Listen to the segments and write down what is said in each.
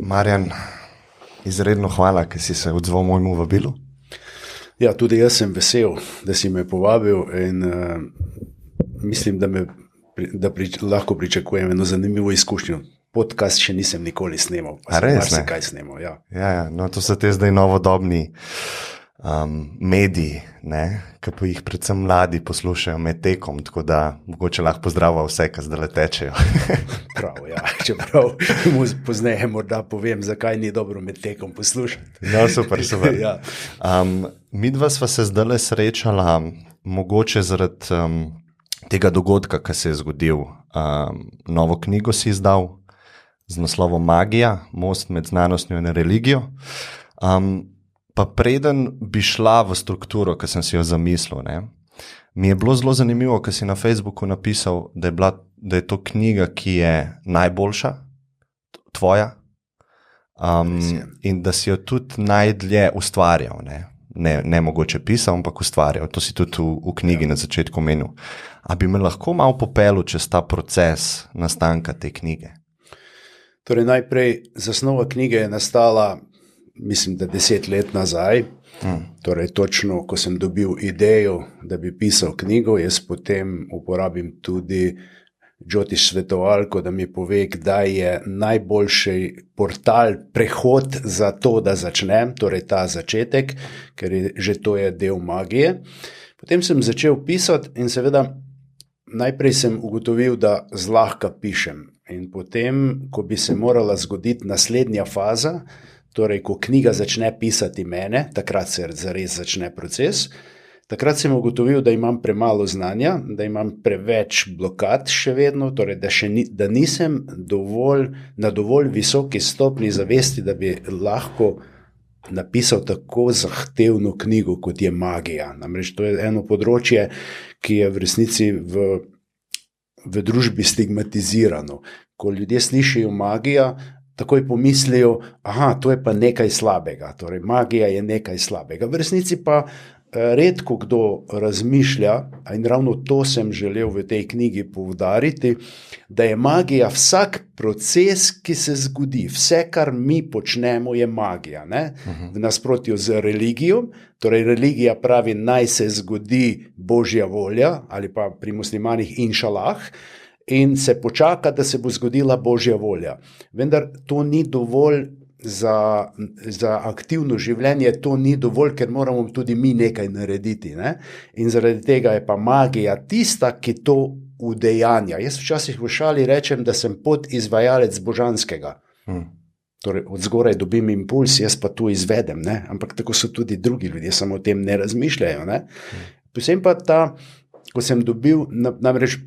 Marjan, izredno hvala, ker si se odzval mojemu vabilu. Ja, tudi jaz sem vesel, da si me povabil in mislim, da lahko pričakujem eno zanimivo izkušnjo. Podcast še nisem nikoli snemal, pa sem marsikaj snemal. Ja, no, to so te zdaj novodobni mediji, ki pa jih predvsem mladi poslušajo med tekom, tako da mogoče lahko pozdrava vse, ki zdaj letečejo. Prav, ja, čeprav mu pozneje morda povem, zakaj ni dobro med tekom poslušati. No, super. Ja. Midva sva se zdaj srečala, mogoče zaradi tega dogodka, ki se je zgodil. Novo knjigo si izdal z naslovom Magija, most med znanostjo in religijo. Pa preden bi šla v strukturo, ki sem si jo zamislil, mi je bilo zelo zanimivo, ker si na Facebooku napisal, da je to knjiga, ki je najboljša, tvoja, in da si jo tudi najdlje ustvarjal, ne mogoče pisal, ampak ustvarjal. To si tudi v knjigi na začetku omenil. A bi me lahko malo popeljal čez ta proces nastanka te knjige? Torej, najprej zasnova knjige je nastala, mislim, da 10 let nazaj. Torej, točno, ko sem dobil idejo, da bi pisal knjigo, jaz potem uporabim tudi Jyotish svetovalko, da mi pove, kdaj je najboljši portal, prehod za to, da začnem, torej ta začetek, ker že to je del magije. Potem sem začel pisati in seveda najprej sem ugotovil, da zlahka pišem. In potem, ko bi se morala zgoditi naslednja faza, torej, ko knjiga začne pisati mene, takrat se zares začne proces, takrat sem ugotovil, da imam premalo znanja, da imam preveč blokad še vedno, torej, da nisem na dovolj visoki stopnji zavesti, da bi lahko napisal tako zahtevno knjigo, kot je magija. Namreč to je eno področje, ki je v resnici v družbi stigmatizirano. Ko ljudje slišijo magija, takoj pomislijo, to je pa nekaj slabega, torej magija je nekaj slabega. V resnici pa redko kdo razmišlja, in ravno to sem želel v tej knjigi poudariti, da je magija vsak proces, ki se zgodi. Vse, kar mi počnemo, je magija. V nasprotju z religijo, torej religija pravi, naj se zgodi Božja volja, ali pa pri muslimanih inšalah, in se počaka, da se bo zgodila Božja volja. Vendar to ni dovolj za aktivno življenje, to ni dovolj, ker moramo tudi mi nekaj narediti. In zaradi tega je pa magija tista, ki to udejanja. Jaz včasih v šali rečem, da sem podizvajalec božanskega. Torej, od zgoraj dobim impuls, jaz pa to izvedem. Ampak tako so tudi drugi ljudje, samo o tem ne razmišljajo. Potem pa ko sem dobil, namreč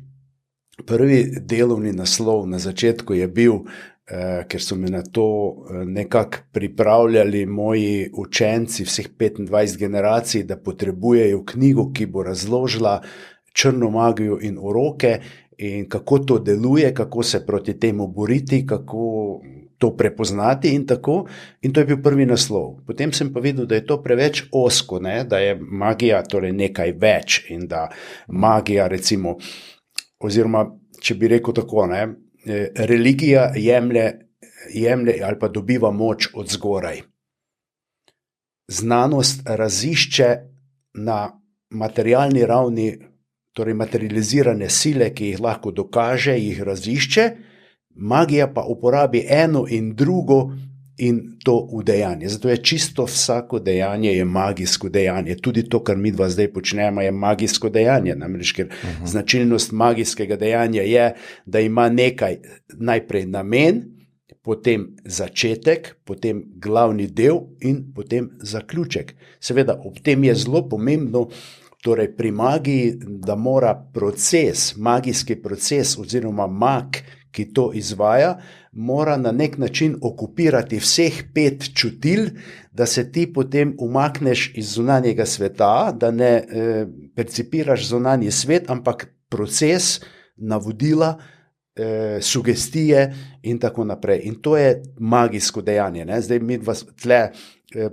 prvi delovni naslov na začetku je bil, ker so me na to nekako pripravljali moji učenci, vseh 25 generacij, da potrebujejo knjigo, ki bo razložila črno magijo in uroke in kako to deluje, kako se proti temu boriti, kako to prepoznati in tako. In to je bil prvi naslov. Potem sem pa videl, da je to preveč ozko, da je magija torej nekaj več in da magija recimo, oziroma če bi rekel tako, religija jemlje ali pa dobiva moč od zgoraj. Znanost razišče na materialni ravni, torej materializirane sile, ki jih lahko dokaže, jih razišče, magija pa uporabi eno in drugo in to udejanje. Zato je čisto vsako dejanje je magijsko dejanje. Tudi to, kar mi dva zdaj počnemo, je magijsko dejanje. Namreč, ker značilnost magijskega dejanja je, da ima nekaj najprej namen, potem začetek, potem glavni del in potem zaključek. Seveda, ob tem je zelo pomembno, torej pri magiji, da mora magijski proces oziroma mag, ki to izvaja, mora na nek način okupirati vseh 5 čutil, da se ti potem umakneš iz zunanjega sveta, da ne percipiraš zunanji svet, ampak proces, navodila, sugestije in tako naprej. In to je magijsko dejanje. Zdaj mi dva tle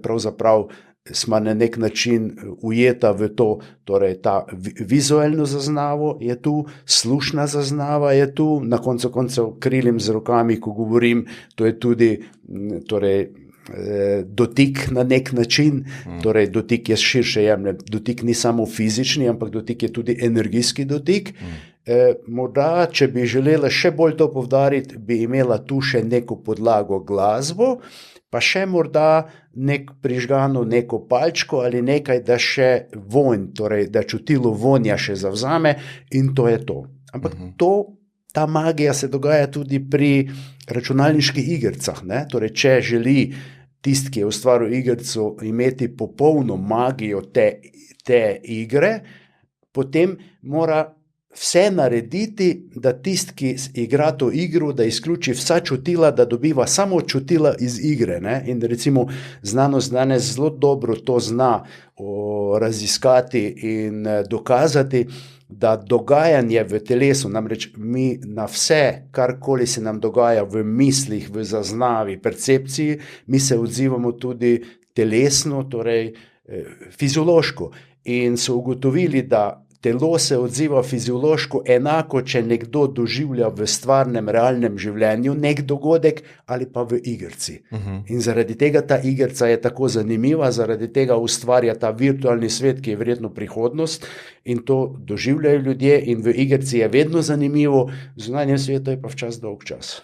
pravzaprav smo na nek način ujeta v to, torej ta vizualno zaznavo je tu, slušna zaznava je tu, na koncu koncev krilim z rokami, ko govorim, to je tudi torej, dotik na nek način, torej dotik je širše jemlje, dotik ni samo fizični, ampak dotik je tudi energijski dotik. Morda, če bi želela še bolj to poudariti, bi imela tu še neko podlago glasbo, pa še morda prižgano neko palčko ali nekaj, da še vonj, torej da čutilo vonja še zavzame in to je to. Ampak ta magija se dogaja tudi pri računalniških igricah, ne? Torej, če želi tisti, ki je ustvaril igrico, imeti popolno magijo te igre, potem mora vse narediti, da tisti, ki igra to igro, da izključi vsa čutila, da dobiva samo čutila iz igre, ne? In recimo znanost danes zelo dobro to zna raziskati in dokazati, da dogajanje v telesu, namreč mi na vse, karkoli se nam dogaja v mislih, v zaznavi, percepciji, mi se odzivamo tudi telesno, torej fiziološko. In so ugotovili, da telo se odziva fiziološko enako, če nekdo doživlja v stvarnem, realnem življenju nek dogodek ali pa v igrici. In zaradi tega ta igrica je tako zanimiva, zaradi tega ustvarja ta virtualni svet, ki je verjetno prihodnost in to doživljajo ljudje in v igrici je vedno zanimivo, v zunanjem svetu je pa včasih dolg čas.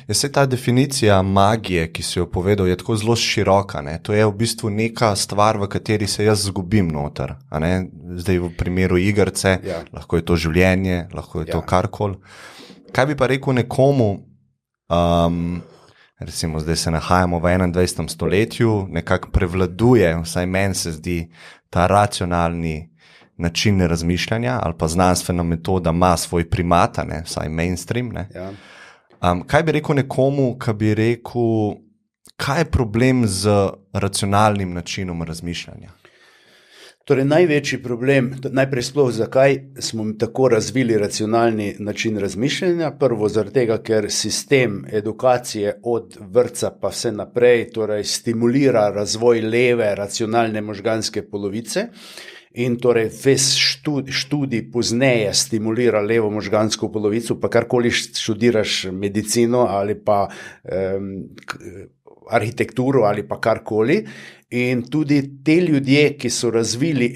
Se ta definicija magije, ki si jo povedal, je tako zelo široka, ne? To je v bistvu neka stvar, v kateri se jaz zgubim noter, a ne? Zdaj v primeru igrice, lahko je to življenje, lahko je to karkoli. Kaj bi pa rekel nekomu, recimo zdaj se nahajamo v 21. stoletju, nekako prevladuje, vsaj meni se zdi, ta racionalni način razmišljanja ali pa znanstvena metoda ima svoj primat, ne, vsaj mainstream. Ne. Kaj bi rekel nekomu, ki bi rekel, kaj je problem z racionalnim načinom razmišljanja? Torej, največji problem, najprej sploh, zakaj smo tako razvili racionalni način razmišljanja? Prvo, zaradi tega, ker sistem edukacije od vrtca pa vse naprej, torej stimulira razvoj leve racionalne možganske polovice in torej ves študij pozneje stimulira levo možgansko polovico, pa karkoli študiraš medicino ali pa arhitekturo ali pa karkoli. In tudi te ljudje, ki so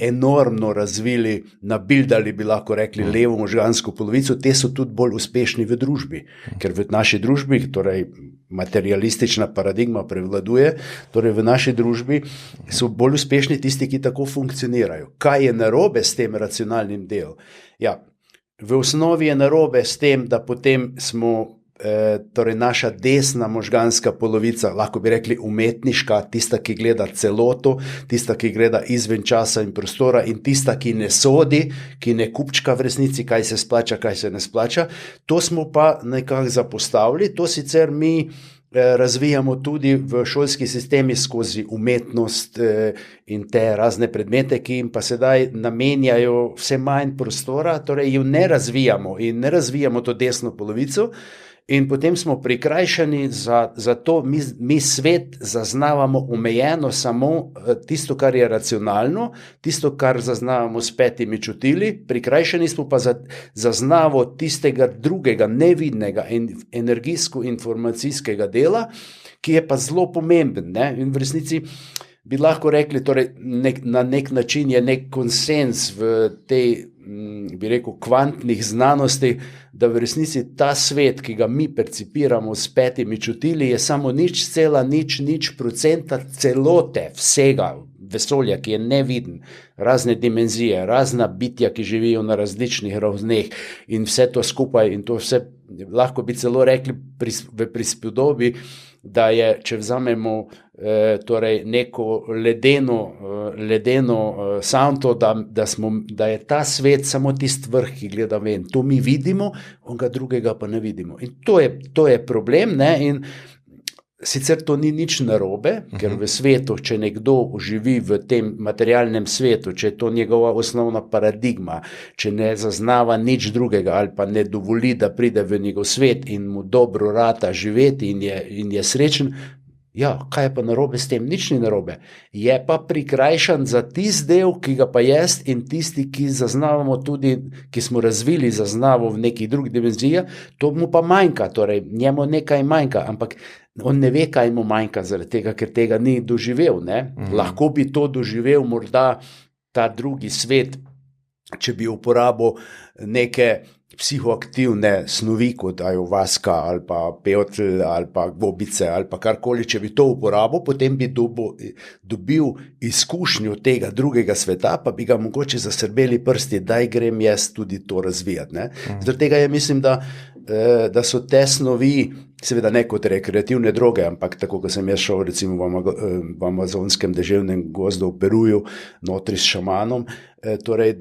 enormno razvili, nabildali bi lahko rekli levo možgansko polovico, te so tudi bolj uspešni v družbi, ker v naši družbi, torej materialistična paradigma prevladuje, torej v naši družbi so bolj uspešni tisti, ki tako funkcionirajo. Kaj je narobe s tem racionalnim delom? Ja, v osnovi je narobe s tem, da potem smo torej naša desna možganska polovica, lahko bi rekli umetniška, tista, ki gleda celoto, tista, ki gleda izven časa in prostora in tista, ki ne sodi, ki ne kupčka v resnici, kaj se splača, kaj se ne splača. To smo pa nekako zapostavili, to sicer mi razvijamo tudi v šolski sistemi skozi umetnost in te razne predmete, ki jim pa sedaj namenjajo vse manj prostora, torej jo ne razvijamo in ne razvijamo to desno polovico. In potem smo prikrajšani za to, mi svet zaznavamo omejeno samo tisto, kar je racionalno, tisto, kar zaznavamo s 5 čutili, prikrajšani smo pa za zaznavo tistega drugega, nevidnega energijsko-informacijskega dela, ki je pa zelo pomemben, ne? In v resnici bi lahko rekli, torej na nek način je nek konsens v tej, bi rekel, kvantnih znanosti, da v resnici ta svet, ki ga mi percipiramo s 5 čutili, je samo 0,00% celote vsega vesolja, ki je neviden, razne dimenzije, razna bitja, ki živijo na različnih ravneh in vse to skupaj in to vse, lahko bi celo rekli v prispodobi, da je, če vzamemo torej neko ledeno santo, da je ta svet samo tisti vrh, ki gleda ven. To mi vidimo, onega drugega pa ne vidimo. In to je problem, ne? In sicer to ni nič narobe, ker v svetu, če nekdo živi v tem materialnem svetu, če je to njegova osnovna paradigma, če ne zaznava nič drugega ali pa ne dovoli, da pride v njegov svet in mu dobro rata živeti in je srečen, Ja, kaj je pa narobe s tem? Nič ni narobe. Je pa prikrajšan za tisti del, ki ga pa jaz in tisti, ki zaznavamo tudi, ki smo razvili zaznavo v nekih drugih dimenzijah, to mu pa manjka, torej njemu nekaj manjka, ampak on ne ve, kaj mu manjka, zaradi tega, ker tega ni doživel. Lahko bi to doživel morda ta drugi svet, če bi uporabil neke psihoaktivne snovi, kot ajovaska ali pa peotl ali pa gobice ali pa karkoli, če bi to uporabil, potem bi dobil izkušnjo tega drugega sveta, pa bi ga mogoče zasrbeli prsti, daj grem jaz tudi to razvijati. Zaradi tega je, mislim, da so te snovi, seveda ne kot rekreativne droge, ampak tako, ko sem jaz šel recimo v amazonskem deževnem gozdu v Peruju, notri s šamanom, torej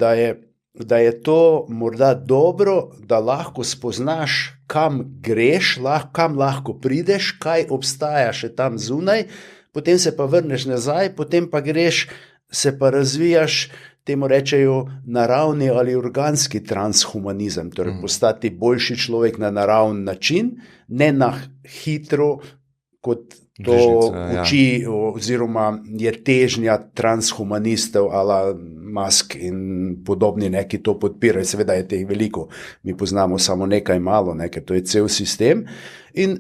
da je to morda dobro, da lahko spoznaš, kam greš, kam lahko prideš, kaj obstaja še tam zunaj, potem se pa vrneš nazaj, potem pa greš, se pa razvijaš, temu rečejo naravni ali organski transhumanizem, torej postati boljši človek na naravni način, ne na hitro, kot to uči oziroma je težnja transhumanistov ala Musk in podobni, ki to podpirajo. Seveda je teh veliko, mi poznamo samo nekaj malo, ker to je cel sistem. In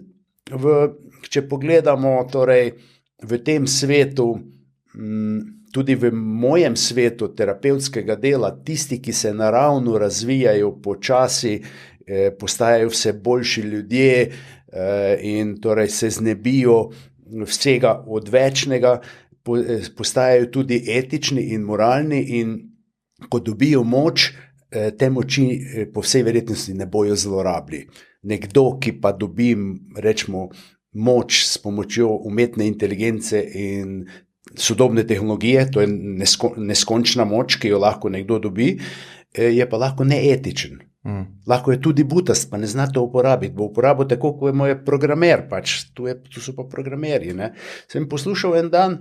če pogledamo torej v tem svetu, tudi v mojem svetu terapevtskega dela, tisti, ki se naravno razvijajo počasi, postajajo vse boljši ljudje, in torej se znebijo vsega odvečnega, postajajo tudi etični in moralni, in ko dobijo moč, te moči po vsej verjetnosti ne bojo zlorabili. Nekdo, ki pa dobi, rečemo, moč s pomočjo umetne inteligence in sodobne tehnologije, to je neskončna moč, ki jo lahko nekdo dobi, je pa lahko neetičen. Lahko je tudi butast, pa ne zna to uporabiti. Bo uporabil tako, kot je moj programer, pač tu so pa programerji. Sem poslušal en dan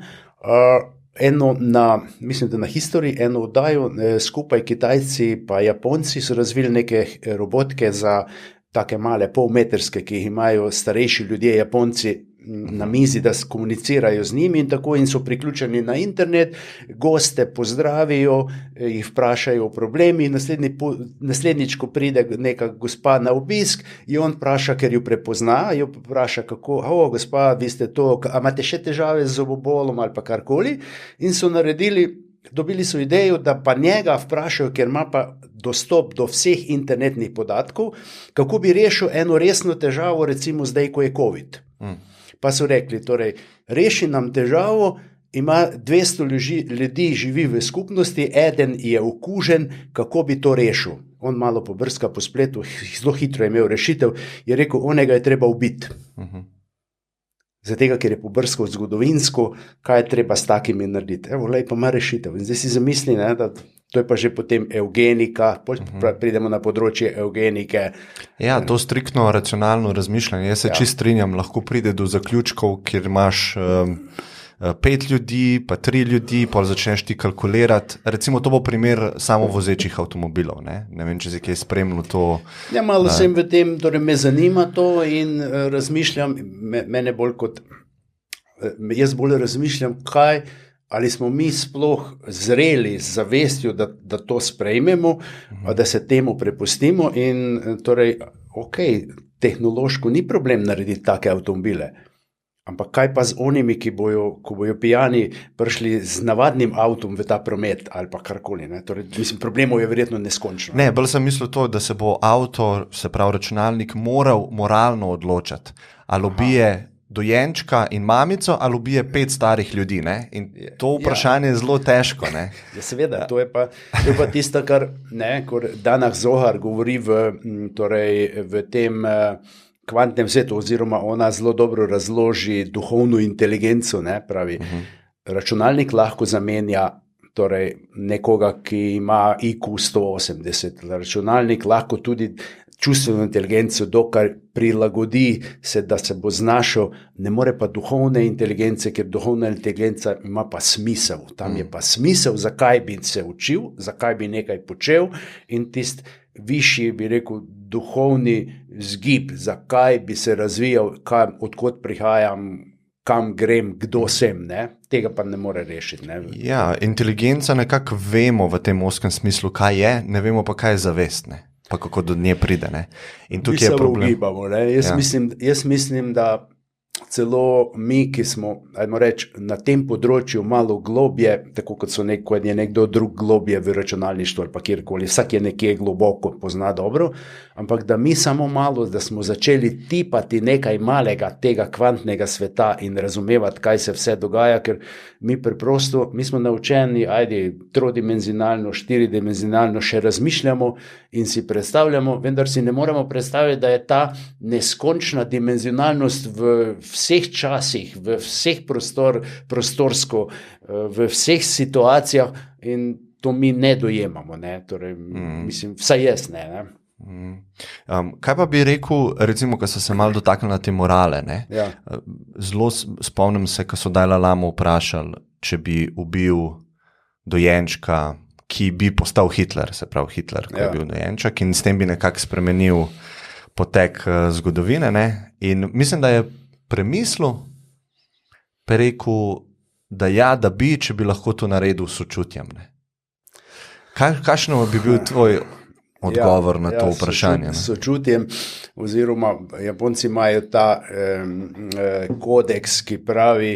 mislim, da na History, eno oddajo, skupaj Kitajci pa Japonci so razvili neke robotke za take male polmetrske, ki jih imajo starejši ljudje, Japonci, na mizi, da komunicirajo z njimi in tako, in so priključeni na internet, goste pozdravijo, jih vprašajo o problemi, naslednjič, ko pride neka gospa na obisk, jo on vpraša, ker jo prepozna, jo vpraša, kako, gospa, vi ste to, a imate še težave z zobobolom ali pa karkoli, in so dobili so idejo, da pa njega vprašajo, ker ima pa dostop do vseh internetnih podatkov, kako bi rešil eno resno težavo, recimo zdaj, ko je COVID. Pa so rekli, torej, reši nam težavo, ima 200 ljudi živi v skupnosti, eden je okužen, kako bi to rešil. On malo pobrska po spletu, zelo hitro je imel rešitev, je rekel, onega je treba ubiti. Zato, ker je pobrskal zgodovinsko, kaj je treba s takimi narediti. Evo, lej, pa ima rešitev. In zdaj si zamisli, da to je pa že potem eugenika, pridemo na področje eugenike. Ja, to striktno racionalno razmišljanje. Jaz se čisto strinjam, lahko pride do zaključkov, kjer imaš 5 ljudi, pa 3 ljudi, pa začneš ti kalkulirati. Recimo, to bo primer samovozečih avtomobilov. Ne vem, če si kaj spremljal to. Ja, malo sem v tem, torej me zanima to in razmišljam, mene bolj kot, jaz bolj razmišljam, ali smo mi sploh zreli z zavestjo, da to sprejmemo, da se temu prepustimo in torej, tehnološko ni problem narediti take avtomobile. Ampak kaj pa z onimi, ko bojo pijani prišli z navadnim avtom v ta promet ali pa karkoli. Torej, mislim, problemov je verjetno neskončno. Ne, bolj sem mislil to, da se bo avto, se pravi računalnik, moral moralno odločati. Ali ubije dojenčka in mamico, ali ubije 5 starih ljudi. In to vprašanje je zelo težko. Ja, seveda, to je pa tisto, kar Danah Zohar govori v tem kvantnem svetu, oziroma ona zelo dobro razloži duhovno inteligenco, pravi. Računalnik lahko zamenja nekoga, ki ima IQ 180. Računalnik lahko tudi čustveno inteligenco dokaj prilagodi se, da se bo znašel, ne more pa duhovne inteligence, ker duhovna inteligenca ima pa smisel. Tam je pa smisel, zakaj bi se učil, zakaj bi nekaj počel, in tisti višji, bi rekel, duhovni vzgib, zakaj bi se razvijal, odkot prihajam, kam grem, kdo sem, ne? Tega pa ne more rešiti. Ne? Ja, inteligenca nekako vemo v tem oskem smislu, kaj je, ne vemo pa, kaj je zavest, ne? Pa kako do nje pride. Ne? In tukaj je problem. Ugibamo, ne? Jaz mislim, da celo mi, ki smo, ajmo reči, na tem področju malo globje, tako kot je nekdo drug globje v računalništvu ali pa kjerkoli, vsak je nekje globoko, pozna dobro, ampak da mi samo malo, da smo začeli tipati nekaj malega tega kvantnega sveta in razumevati, kaj se vse dogaja, ker mi preprosto, mi smo naučeni, trodimenzionalno, štiridimenzionalno še razmišljamo in si predstavljamo, vendar si ne moremo predstavljati, da je ta neskončna dimenzionalnost v vseh časih, v vseh prostorsko, v vseh situacijah in to mi ne dojemamo, ne? Torej, mislim, vsaj jaz ne. Kaj pa bi rekel, recimo, ko so se malo dotaknili na te morale, ne? Ja. Zelo spomnim se, ko so Dalaj Lamo vprašali, če bi ubil dojenčka, ki bi postal Hitler, se pravi Hitler, ko je bil dojenček in s tem bi nekako spremenil potek zgodovine, ne? In mislim, da je premislil, pa rekel, da bi, če bi lahko to naredil s sočutjem. Ne? Kakšno bi bil tvoj odgovor na to vprašanje? Sočutjem, oziroma Japonci imajo ta kodeks, ki pravi,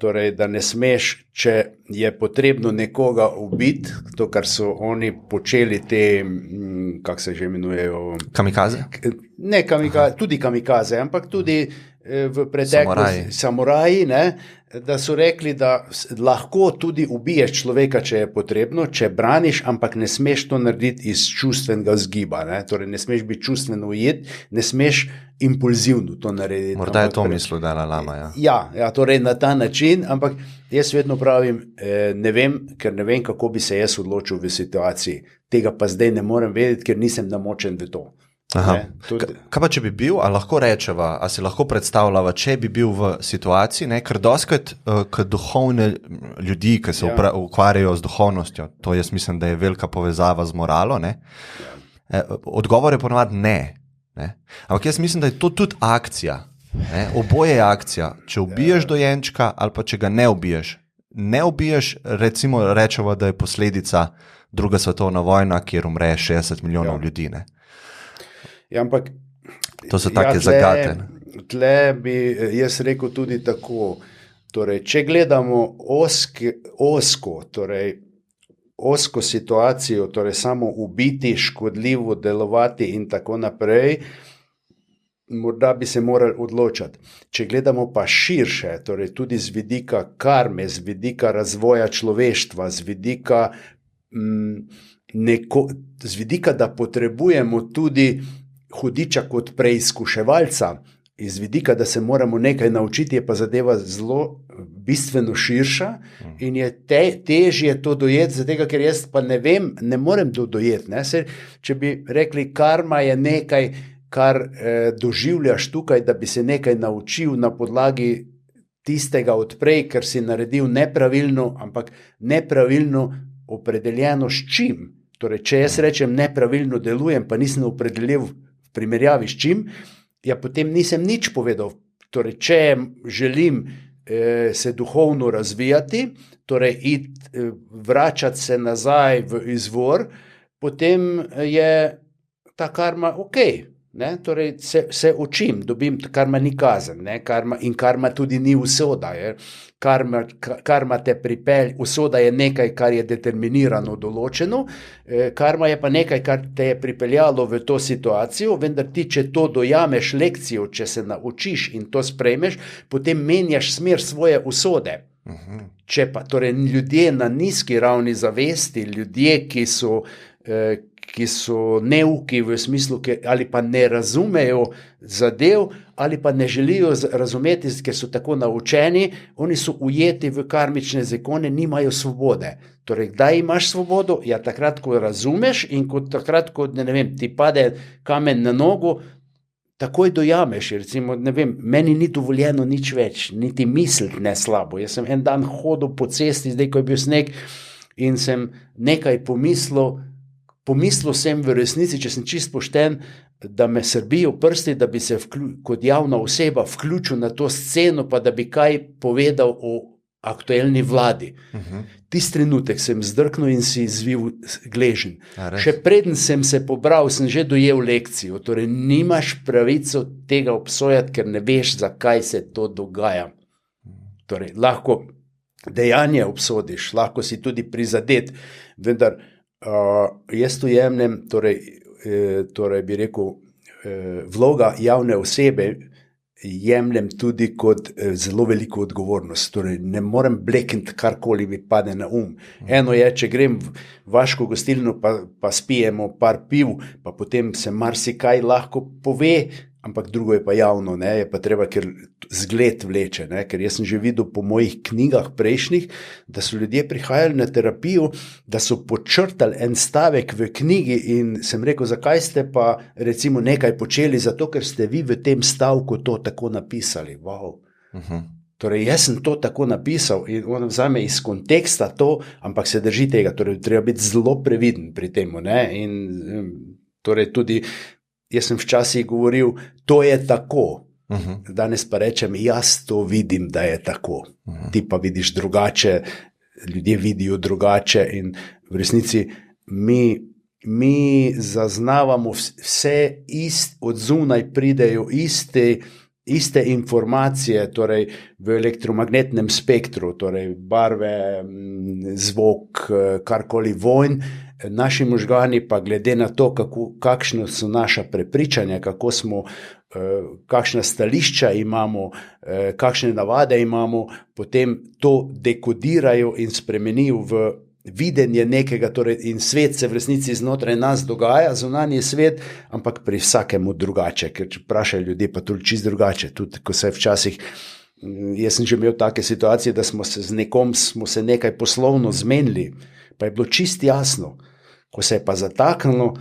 torej, da ne smeš, če je potrebno nekoga ubiti, to, kar so oni počeli te, kako se že imenujejo? Kamikaze? Ne kamikaze, tudi kamikaze, ampak tudi v preteklosti samuraji, ne, da so rekli, da lahko tudi ubiješ človeka, če je potrebno, če braniš, ampak ne smeš to narediti iz čustvenega zgiba, ne, torej ne smeš biti čustveno ujet, ne smeš impulzivno to narediti. Morda je to mislil Dalaj Lama, ja. Ja, torej na ta način, ampak jaz vedno pravim, ne vem, ker ne vem, kako bi se jaz odločil v situaciji. Tega pa zdaj ne morem vedeti, ker nisem namočen v to. Kaj pa če bi bil, a lahko rečeva, a si lahko predstavljava, če bi bil v situaciji, ne, ker doskrat duhovne ljudi, ki se ukvarjajo z duhovnostjo, to jaz mislim, da je velika povezava z moralo, ne, odgovor je ponovadi ne. Ampak jaz mislim, da je to tudi akcija, ne, oboje je akcija, če ubiješ dojenčka ali pa če ga ne ubiješ, recimo rečeva, da je posledica druga svetovna vojna, kjer umre 60 milijonov ljudi, ne. Ja, ampak to so take zagate. Tle bi jaz rekel tudi tako, torej, če gledamo osko situacijo, torej samo ubiti, škodljivo delovati in tako naprej, morda bi se morali odločati. Če gledamo pa širše, torej tudi z vidika karme, z vidika razvoja človeštva, z vidika, da potrebujemo tudi hudiča kot preizkuševalca, iz vidika, da se moramo nekaj naučiti, je pa zadeva zelo bistveno širša in je težje to dojeti, zato ker jaz pa ne vem, ne morem to dojeti. Ne? Če bi rekli, karma je nekaj, kar doživljaš tukaj, da bi se nekaj naučil na podlagi tistega odprej, ker si naredil nepravilno, ampak nepravilno opredeljeno s čim. Torej, če jaz rečem nepravilno delujem, pa nisem opredelil v primerjavi s čim, ja, potem nisem nič povedal. Torej, če želim se duhovno razvijati, torej vračati se nazaj v izvor, potem je ta karma okej. Ne? Torej, se učim, dobim, karma ni kazen, ne? Karma tudi ni usoda. Karma te pripelje, usoda je nekaj, kar je determinirano, določeno, karma je pa nekaj, kar te je pripeljalo v to situacijo, vendar ti, če to dojameš lekcijo, če se naučiš in to sprejmeš, potem menjaš smer svoje usode. Če pa, torej, ljudje na nizki ravni zavesti, ljudje, ki so neuki v smislu, ali pa ne razumejo zadev, ali pa ne želijo razumeti, ker so tako naučeni, oni so ujeti v karmične zakone, nimajo svobode. Torej, kdaj imaš svobodo? Ja, takrat, ko razumeš in takrat, ko ti pade kamen na nogo, takoj dojameš. Recimo, meni ni dovoljeno nič več, niti misliti ne slabo. Jaz sem en dan hodil po cesti, zdaj, ko je bil sneg, in sem nekaj pomislil, pomislil sem v resnici, če sem čist pošten, da me srbijo prsti, da bi se kot javna oseba vključil na to sceno, pa da bi kaj povedal o aktualni vladi. Tisti trenutek sem zdrknil in si izvil gležen. Še preden sem se pobral, sem že dojel lekcijo. Torej, nimaš pravico tega obsojati, ker ne veš, zakaj se to dogaja. Torej, lahko dejanje obsodiš, lahko si tudi prizadet, vendar jaz to jemljem, torej bi rekel, vloga javne osebe jemljem tudi kot zelo veliko odgovornost. Torej, ne morem blekniti, karkoli mi pade na Eno je, če grem v vaško gostilno, pa spijemo par piv, pa potem se marsikaj lahko pove, ampak drugo je pa javno, ne? Je pa treba, ker zgled vleče, ne? Ker jaz sem že videl po mojih knjigah prejšnjih, da so ljudje prihajali na terapijo, da so počrtali en stavek v knjigi in sem rekel, zakaj ste pa recimo nekaj počeli, zato ker ste vi v tem stavku to tako napisali. Wow. Torej, jaz sem to tako napisal in on vzame iz konteksta to, ampak se drži tega, torej treba biti zelo previden pri tem, ne? In torej tudi jaz sem včasih govoril, to je tako. Danes pa rečem, jaz to vidim, da je tako. Ti pa vidiš drugače, ljudje vidijo drugače in v resnici mi zaznavamo vse od zunaj pridejo iste informacije, torej v elektromagnetnem spektru, torej barve, zvok, karkoli vonj. Naši možgani pa glede na to, kakšne so naša prepričanja, kakšna stališča imamo, kakšne navade imamo, potem to dekodirajo in spremenijo v videnje nekega, torej in svet se v resnici znotraj nas dogaja, zunanji svet, ampak pri vsakemu drugače, ker če vprašajo ljudje, pa tudi čisto drugače, tudi ko se včasih, jaz sem že imel take situacije, da smo se z nekom, smo se nekaj poslovno zmenili, pa je bilo čisto jasno. Ko se je pa zataknilo,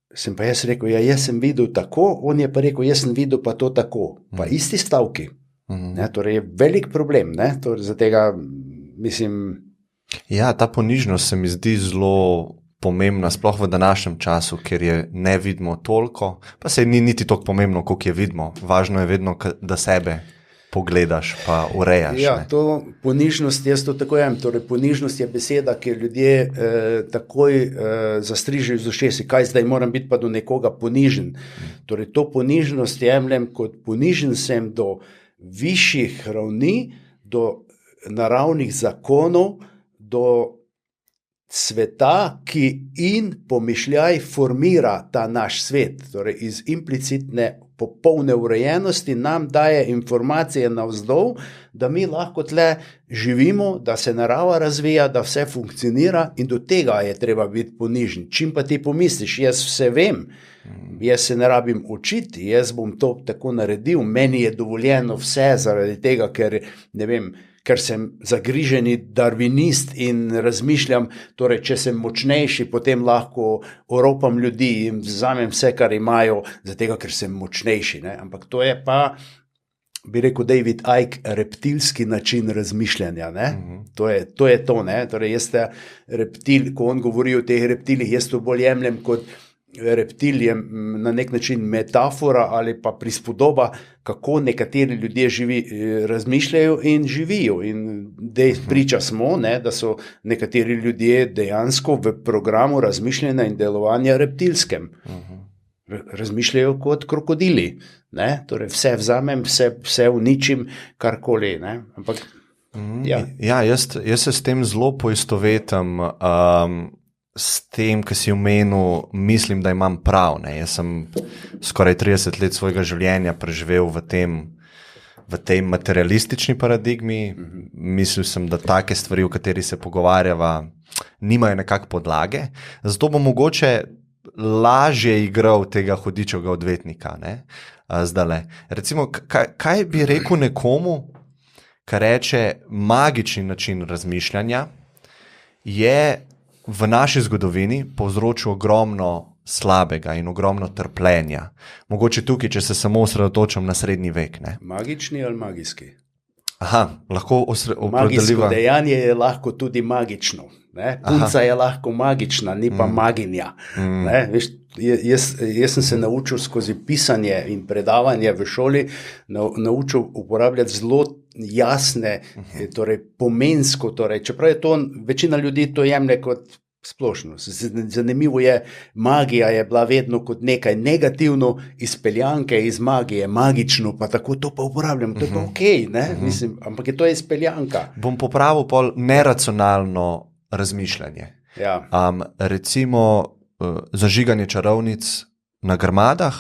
sem pa jaz rekel, ja, jaz sem videl tako, on je pa rekel, jaz sem videl pa to tako. Pa isti stavki. Ne, torej je velik problem, ne, torej za tega, mislim... Ja, ta ponižnost se mi zdi zelo pomembna, sploh v današnjem času, ker je ne vidimo toliko, pa se ni niti toliko pomembno, koliko je vidimo. Važno je vedno, da sebe pogledaš pa urejaš. Ja, to ponižnost, jaz to tako jem, torej ponižnost je beseda, ki ljudje takoj zastrižejo z ušesi, kaj zdaj moram biti pa do nekoga ponižen. Torej to ponižnost jemljem kot ponižen sem do višjih ravni, do naravnih zakonov, do sveta, ki in pomišljaj formira ta naš svet, torej iz implicitne popolne urejenosti nam daje informacije navzdol, da mi lahko tle živimo, da se narava razvija, da vse funkcionira in do tega je treba biti ponižen. Čim pa ti pomisliš, jaz vse vem, jaz se ne rabim učiti, jaz bom to tako naredil, meni je dovoljeno vse zaradi tega, ker ne vem, ker sem zagriženi darwinist in razmišljam, torej, če sem močnejši, potem lahko oropam ljudi in vzamem vse, kar imajo, zato ker sem močnejši. Ne? Ampak to je pa, bi rekel David Icke, reptilski način razmišljanja. Ne? To je to. Ne? Torej, jaz te reptil, ko on govori o teh reptilih, jaz to bolj jemljem kot reptil je na nek način metafora ali pa prispodoba, kako nekateri ljudje razmišljajo in živijo. In priča smo, ne, da so nekateri ljudje dejansko v programu razmišljanja in delovanja reptilskem. Razmišljajo kot krokodili. Ne? Torej vse vzamem, vse uničim, karkoli. Ne? Ampak, ja, jaz se s tem zelo poistovetim, s tem, ki si omenil, mislim, da imam prav. Ne? Jaz sem skoraj 30 let svojega življenja preživel v tej materialistični paradigmi. Mislil sem, da take stvari, o kateri se pogovarjava, nimajo nekako podlage. Zato bom mogoče lažje igral tega hudičega odvetnika. Ne? Zdajle. Recimo, kaj bi rekel nekomu, kar reče, magični način razmišljanja je v naši zgodovini povzročil ogromno slabega in ogromno trpljenja. Mogoče tukaj, če se samo osredotočam na srednji vek. Ne? Magični ali magijski? lahko Magijsko dejanje je lahko tudi magično. Ne? Punca je lahko magična, ni pa maginja. Veš, jaz sem se naučil skozi pisanje in predavanje v šoli, naučil uporabljati zelo jasne, torej pomensko, čeprav je to, večina ljudi to jemlje kot splošno. Zanimivo je, magija je bila vedno kot nekaj negativno, izpeljanke iz magije, magično, pa tako to pa uporabljamo, to je pa okej, mislim, ampak je to izpeljanka. Bom popravil pol neracionalno razmišljanje. Ja. Recimo zažiganje čarovnic na grmadah,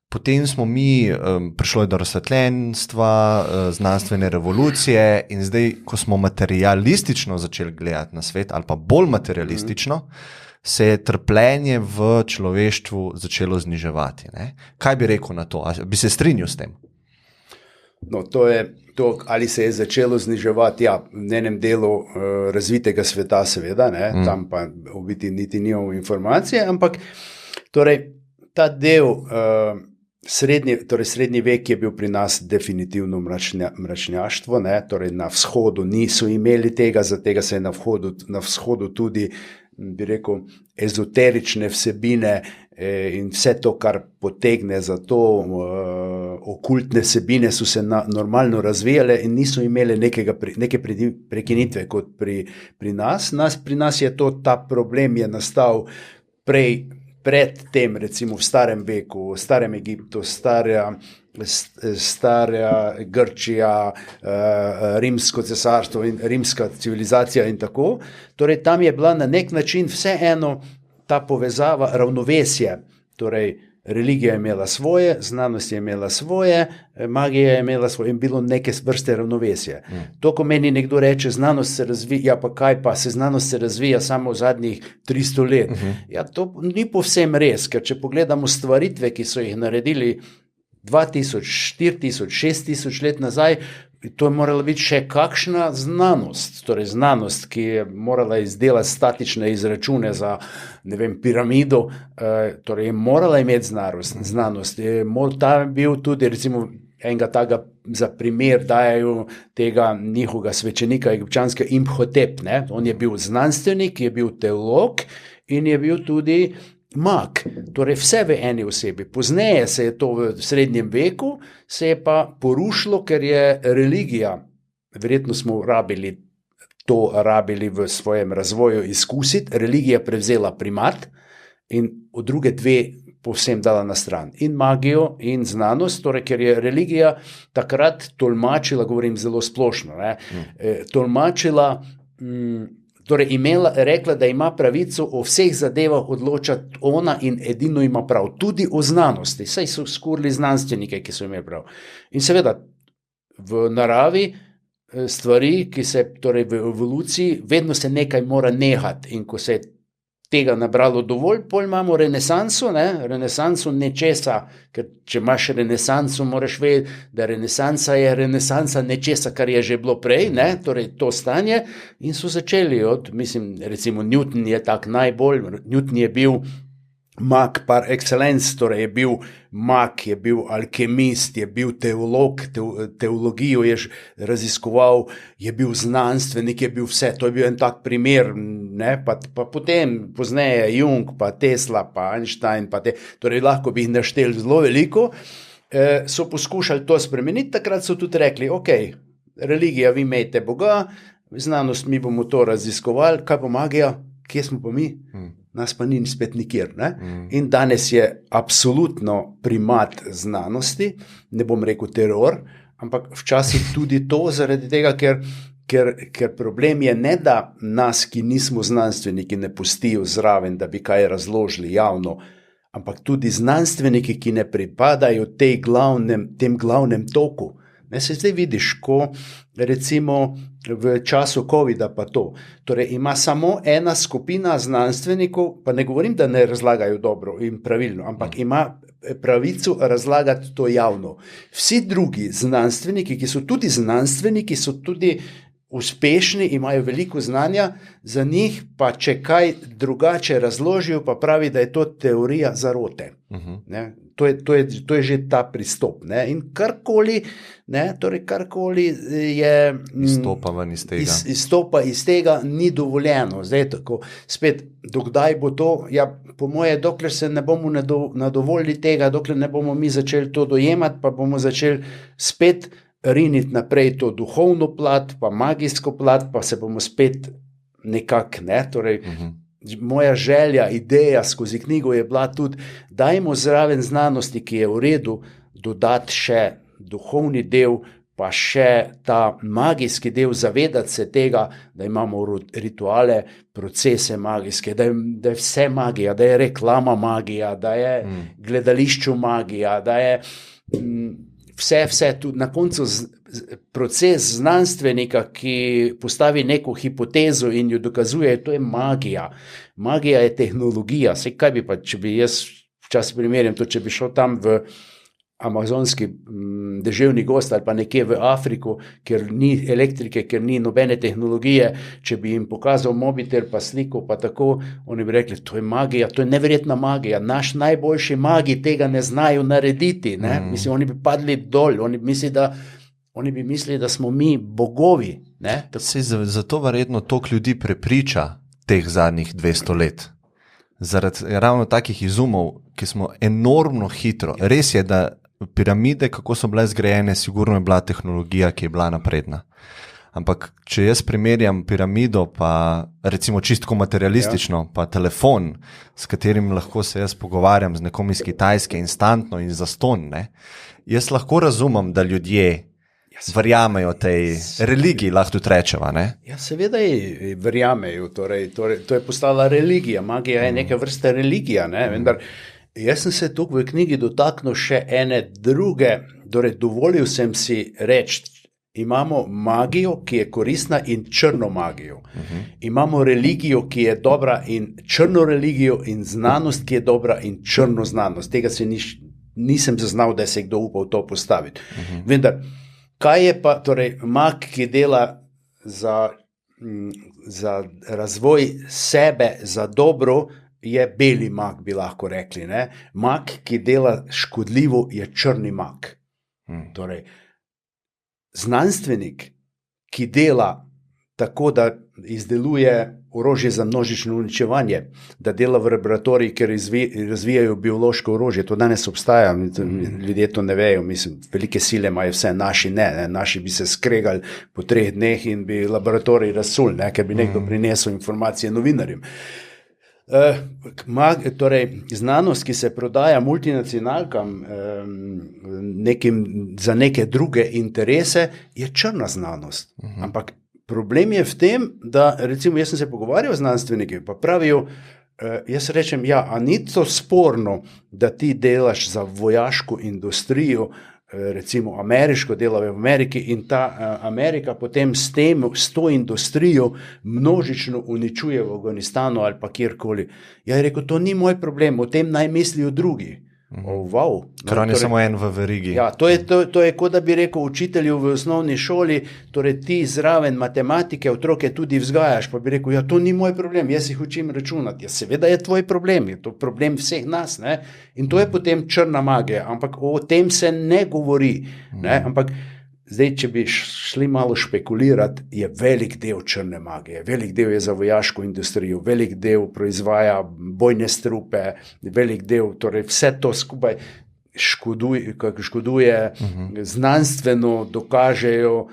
potem smo mi prišli do razsvetljenstva, znanstvene revolucije in zdaj, ko smo materialistično začeli gledati na svet, ali pa bolj materialistično, se je trpljenje v človeštvu začelo zniževati. Ne? Kaj bi rekel na to? A bi se strinjal s tem? No, to je to, ali se je začelo zniževati, v enem delu razvitega sveta seveda, tam pa v biti niti nimamo informacije, ampak torej, ta del srednji vek je bil pri nas definitivno mračnjaštvo, torej na vzhodu niso imeli tega, zatega se je na vzhodu tudi, bi rekel, ezoterične vsebine in vse to, kar potegne za to, okultne vsebine so se normalno razvijale in niso imele neke prekinitve kot pri nas. Pri nas je ta problem je nastal pred tem, recimo v starem veku, v starem Egiptu, stara Grčija, rimsko cesarstvo in rimska civilizacija in tako. Torej, tam je bila na nek način vseeno ta povezava, ravnovesje. Torej, religija je imela svoje, znanost je imela svoje, magija je imela svoje in bilo neke vrste ravnovesje. To, ko meni nekdo reče, znanost se razvija, pa kaj pa, znanost se razvija samo v zadnjih 300 let. Ja, to ni povsem res, ker če pogledamo stvaritve, ki so jih naredili 2000, 4000, 6000 let nazaj, to je morala biti še kakšna znanost, torej znanost, ki je morala izdelati statične izračune za, ne vem, piramido, torej je morala imeti znanost. Ta je bil tudi, recimo, enega taga za primer dajajo tega njihovega svečenika egipčanskega Imhotep, on je bil znanstvenik, je bil teolog in je bil tudi mag, torej vse v eni osebi. Pozneje se je to v srednjem veku, se je pa porušilo, ker je religija, verjetno smo rabili v svojem razvoju izkusiti, religija prevzela primat in od druge dve povsem dala na stran. In magijo in znanost, torej ker je religija takrat tolmačila, govorim zelo splošno, tolmačila, torej rekla, da ima pravico o vseh zadevah odločati ona in edino ima prav, tudi o znanosti. Saj so skurili znanstvenike, ki so imeli prav. In seveda, v naravi stvari, torej v evoluciji, vedno se nekaj mora nehati in ko se je tega nabralo dovolj, pol imamo renesanso, renesanso nečesa, ker če imaš renesanso, moraš vedeti, da renesansa je renesansa nečesa, kar je že bilo prej, torej to stanje, in so začeli recimo Newton je tak najbolj, Newton je bil mag par excellence, torej je bil mag, je bil alkemist, je bil teolog, teologijo je raziskoval, je bil znanstvenik, je bil vse, to je bil en tak primer, pa potem pozneje Jung, pa Tesla, pa Einstein, torej lahko bi jih našteli zelo veliko, so poskušali to spremeniti, takrat so tudi rekli, ok, religija, vi imejte Boga, znanost, mi bomo to raziskovali, kaj pa magija, kje smo pa mi? Nas pa ni spet nikjer. In danes je absolutno primat znanosti, ne bom rekel teror, ampak včasih tudi to, zaradi tega, ker problem je ne, da nas, ki nismo znanstveniki, ne pustijo zraven, da bi kaj razložili javno, ampak tudi znanstveniki, ki ne pripadajo tem glavnem toku. Se zdaj vidiš, ko recimo v času covida pa to, torej ima samo ena skupina znanstvenikov, pa ne govorim, da ne razlagajo dobro in pravilno, ampak ima pravico razlagati to javno. Vsi drugi znanstveniki, ki so tudi znanstveniki, so tudi uspešni, imajo veliko znanja, za njih pa če kaj drugače razložijo, pa pravi, da je to teorija zarote. Ne? To je že ta pristop. Ne? In karkoli je izstopa iz tega, ni dovoljeno. Zdaj tako, spet, dokdaj bo to? Ja, po moje, dokler se ne bomo nadovoljili tega, dokler ne bomo mi začeli to dojemati, pa bomo začeli spet riniti naprej to duhovno plat, pa magijsko plat, pa se bomo spet nekako, ne, torej, moja želja, ideja skozi knjigo je bila tudi, dajmo zraven znanosti, ki je v redu, dodati še duhovni del, pa še ta magijski del, zavedati se tega, da imamo rituale, procese magijske, da je vse magija, da je reklama magija, da je gledališču magija, da je vse tudi na koncu proces znanstvenika, ki postavi neko hipotezo in jo dokazuje, to je magija. Magija je tehnologija. Saj kaj bi pa, če bi jaz včasih primerjam to, če bi šel tam v amazonski deževni gost ali pa nekje v Afriko, ker ni elektrike, ker ni nobene tehnologije, če bi jim pokazal mobitel pa sliko pa tako, oni bi rekli, to je magija, to je neverjetna magija, naš najboljši magi tega ne znajo narediti, ne? Mislim, oni bi padli dol, oni bi mislili, da smo mi bogovi. Ne? Zato verjetno toliko ljudi prepriča teh zadnjih 200 let. Zaradi ravno takih izumov, ki smo enormno hitro, res je, da piramide, kako so bile zgrajene, sigurno je bila tehnologija, ki je bila napredna. Ampak, če jaz primerjam piramido, pa recimo čistko materialistično, pa telefon, s katerim lahko se jaz pogovarjam z nekom iz Kitajske instantno in zastonj, ne, jaz lahko razumem, da ljudje verjamejo tej religiji, lahko tudi rečeva, ne? Ja, seveda verjamejo, torej, to je postala religija, magija je neka vrsta religija, ne, vendar jaz sem se tukaj v knjigi dotaknil še ene druge, torej dovolil sem si reči, imamo magijo, ki je koristna in črno magijo. Imamo religijo, ki je dobra in črno religijo in znanost, ki je dobra in črno znanost. Tega se nisem zaznal, da se je kdo upal to postaviti. Vendar, kaj je pa torej mag, ki dela za razvoj sebe, za dobro, je beli mag, bi lahko rekli. Ne? Mag, ki dela škodljivo, je črni mag. Torej, znanstvenik, ki dela tako, da izdeluje orožje za množično uničevanje, da dela v laboratoriji, ker razvijajo biološko orožje, to danes obstaja, ljudje to ne vejo, mislim, velike sile imajo vse, naši ne, naši bi se skregali po 3 dneh in bi laboratorij razsul, ne, ker bi nekdo prinesel informacije novinarjem. Torej, znanost, ki se prodaja multinacionalkam za neke druge interese, je črna znanost. Ampak problem je v tem, da recimo jaz sem se pogovarjal z znanstveniki, pa pravijo, jaz rečem, ja, a ni to sporno, da ti delaš za vojaško industrijo, recimo ameriško dela v Ameriki in ta Amerika potem s to industrijo množično uničuje v Afganistanu ali pa kjerkoli. Ja, je rekel, to ni moj problem, o tem naj mislijo drugi. Wow. Ker on je samo en v verigi. Ja, to je kot da bi rekel učitelju v osnovni šoli, torej ti zraven matematike otroke tudi vzgajaš, pa bi rekel, ja, to ni moj problem, jaz jih učim računati. Ja, seveda je tvoj problem, je to problem vseh nas, ne? In to je potem črna magija, ampak o tem se ne govori, ne? Ampak zdaj, če bi šli malo špekulirati, je velik del črne magije, velik del je za vojaško industrijo, velik del proizvaja bojne strupe, velik del, torej vse to skupaj škoduje, znanstveno dokažejo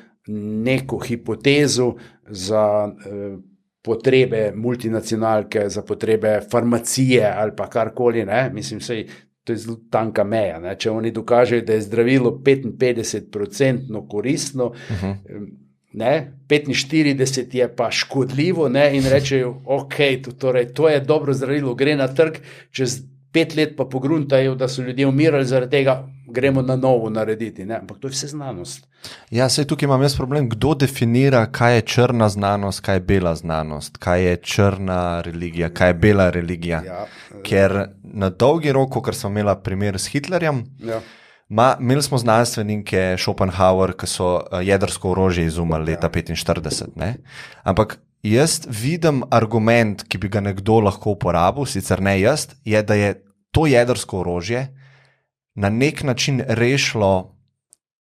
neko hipotezo za potrebe multinacionalke, za potrebe farmacije ali pa karkoli, ne, mislim, sej, to je zelo tanka meja. Ne? Če oni dokažejo, da je zdravilo 55% koristno, ne? 45% je pa škodljivo, ne? In rečejo, ok, torej, to je dobro zdravilo, gre na trg, čez 5 let pa pogruntajo, da so ljudje umirali zaradi tega, gremo na novo narediti. Ne? Ampak to je vse znanost. Ja, sej tukaj imam jaz problem, kdo definira, kaj je črna znanost, kaj je bela znanost, kaj je črna religija, kaj je bela religija. Ja, ker na dolgi rok, kar smo imela primer s Hitlerjem, Imeli smo znanstvenike Schopenhauer, ki so jedrsko orožje izumili leta 1945. Ne? Ampak jaz vidim argument, ki bi ga nekdo lahko uporabil, sicer ne jaz, je, da je to jedrsko orožje na nek način rešilo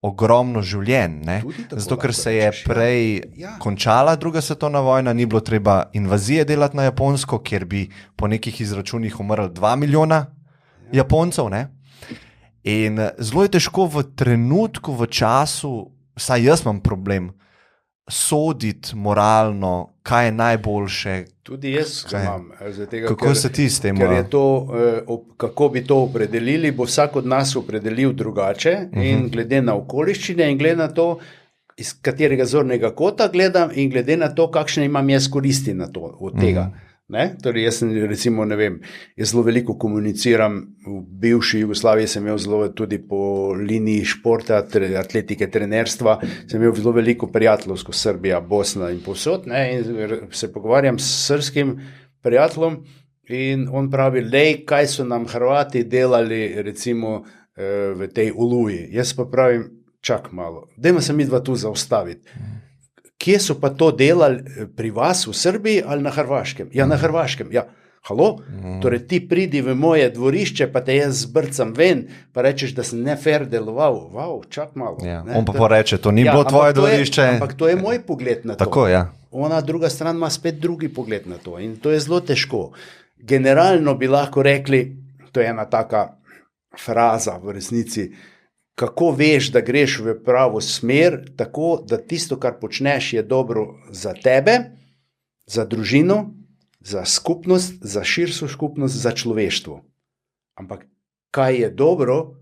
ogromno življenj. Zato, ker se je prej končala druga svetovna vojna, ni bilo treba invazije delati na Japonsko, kjer bi po nekih izračunih umrli 2 milijona Japoncev. Ne? In zelo je težko v trenutku, v času, vsaj jaz imam problem, soditi moralno, kaj je najboljše. Tudi jaz imam. Kako se ti s tem? Kako bi to opredelili, bo vsak od nas opredelil drugače in glede na okoliščine in glede na to, iz katerega zornega kota gledam in glede na to, kakšne imam jaz koristi na to, od tega. Torej jaz recimo, ne vem, jaz zelo veliko komuniciram, v bivši Jugoslaviji sem imel zelo tudi po liniji športa, atletike, trenerstva, sem imel zelo veliko prijateljsko Srbija, Bosna in povsod, in se pogovarjam s srbskim prijateljem in on pravi, lej, kaj so nam Hrvati delali recimo v tej Oluji. Jaz pa pravim, čak malo, dajmo se mi dva tu zaustaviti. Kje so pa to delali pri vas v Srbiji ali na Hrvaškem? Ja, na Hrvaškem. Ja, halo? Torej ti pridi v moje dvorišče, pa te jaz zbrcam ven, pa rečeš, da sem nefer deloval. Wow, čak malo. Ja. On pa reče, to ni bilo tvoje dvorišče. Ampak to je moj pogled na to. Tako, ja. Ona druga stran ima spet drugi pogled na to in to je zelo težko. Generalno bi lahko rekli, to je ena taka fraza v resnici, kako veš, da greš v pravo smer, tako da tisto, kar počneš, je dobro za tebe, za družino, za skupnost, za širšo skupnost, za človeštvo. Ampak kaj je dobro,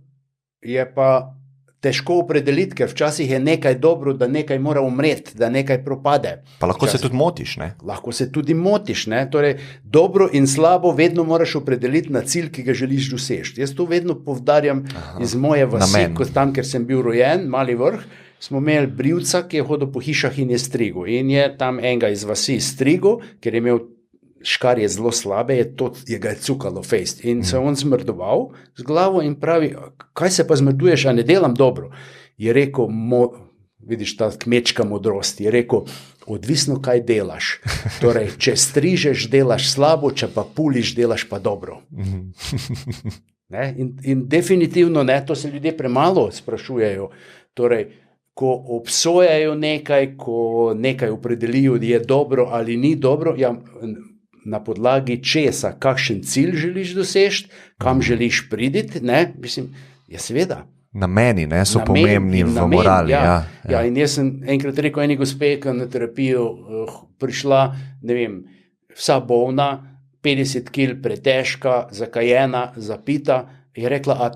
je pa težko opredeliti, ker včasih je nekaj dobro, da nekaj mora umreti, da nekaj propade. Pa lahko se tudi motiš, ne? Lahko se tudi motiš, ne? Torej, dobro in slabo vedno moraš opredeliti na cilj, ki ga želiš doseči. Jaz to vedno povdarjam iz moje vasi, kot tam, ker sem bil rojen, Mali Vrh, smo imeli brivca, ki je hodil po hišah in je strigel. In je tam enega iz vasi strigel, ker je imel škarje zelo slabe, je ga je cukalo fejst. In se on zmrdoval z glavo in pravi, kaj se pa zmrduješ, a ne delam dobro. Je rekel, vidiš ta kmečka modrost, je rekel, odvisno kaj delaš. Torej, če strižeš, delaš slabo, če pa puliš, delaš pa dobro. In definitivno, to se ljudje premalo sprašujejo. Torej, ko obsojajo nekaj, ko nekaj opredelijo, da je dobro ali ni dobro, na podlagi česa, kakšen cilj želiš doseči, kam želiš priditi, mislim, seveda. Nameni, so pomembni v morali. Ja, in jaz sem enkrat rekel eni gospe, ki na terapijo prišla, ne vem, vsa bolna, 50 kil pretežka, zakajena, zapita, je rekla,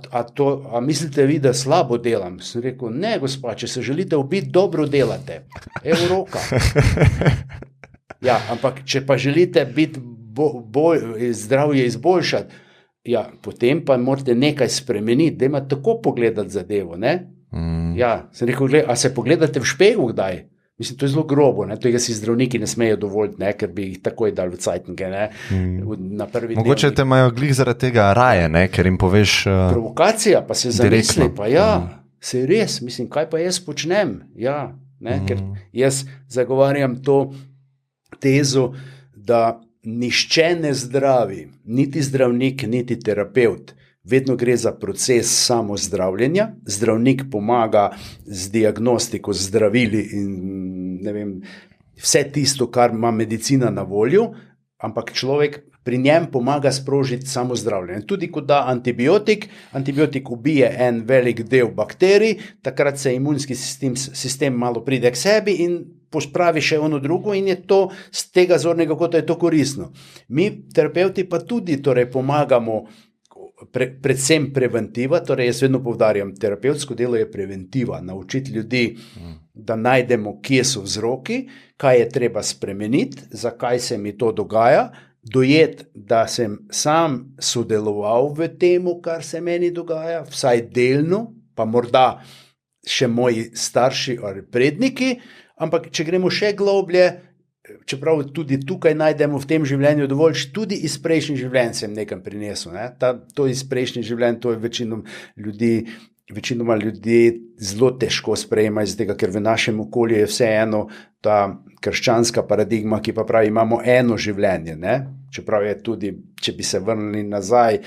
a mislite vi, da slabo delam? Sem rekel, ne, gospa, če se želite ubiti, dobro delate. Evo roka. Ja, ampak če pa želite biti zdravje izboljšati, potem pa morate nekaj spremeniti, da ima tako pogledati zadevo. Ja, sem rekel, a se pogledate v špegel kdaj? Mislim, to je zelo grobo, tega si zdravniki ne smejo dovoliti, ker bi jih takoj dali v cajtnike. Mogoče te imajo glih zaradi tega raje, ker jim poveš provokacija, pa se zamisli, pa se je res, mislim, kaj pa jaz počnem? Ker jaz zagovarjam to tezo, da nišče ne zdravi, niti zdravnik, niti terapevt. Vedno gre za proces samozdravljenja. Zdravnik pomaga z diagnostiko, z zdravili in ne vem, vse tisto, kar ima medicina na voljo, ampak človek pri njem pomaga sprožiti samozdravljenje. Tudi ko da antibiotik ubije en velik del bakterij, takrat se imunski sistem malo pride k sebi in pospravi še ono drugo in je to, z tega zornega kota je to koristno. Mi, terapevti, pa tudi pomagamo predvsem preventiva, torej jaz vedno povdarjam, terapevtsko delo je preventiva, naučiti ljudi, da najdemo, kje so vzroki, kaj je treba spremeniti, zakaj se mi to dogaja, dojeti, da sem sam sodeloval v temu, kar se meni dogaja, vsaj delno, pa morda še moji starši ali predniki, ampak če gremo še globlje, čeprav tudi tukaj najdemo v tem življenju dovolj, tudi iz prejšnjih življenj sem nekam prinesel. To iz prejšnjih življenj, to je večinom ljudi večinoma ljudje zelo težko sprejemajo, zato ker v našem okolju je vseeno ta krščanska paradigma, ki pa pravi, imamo eno življenje. Ne? Čeprav je tudi, če bi se vrnili nazaj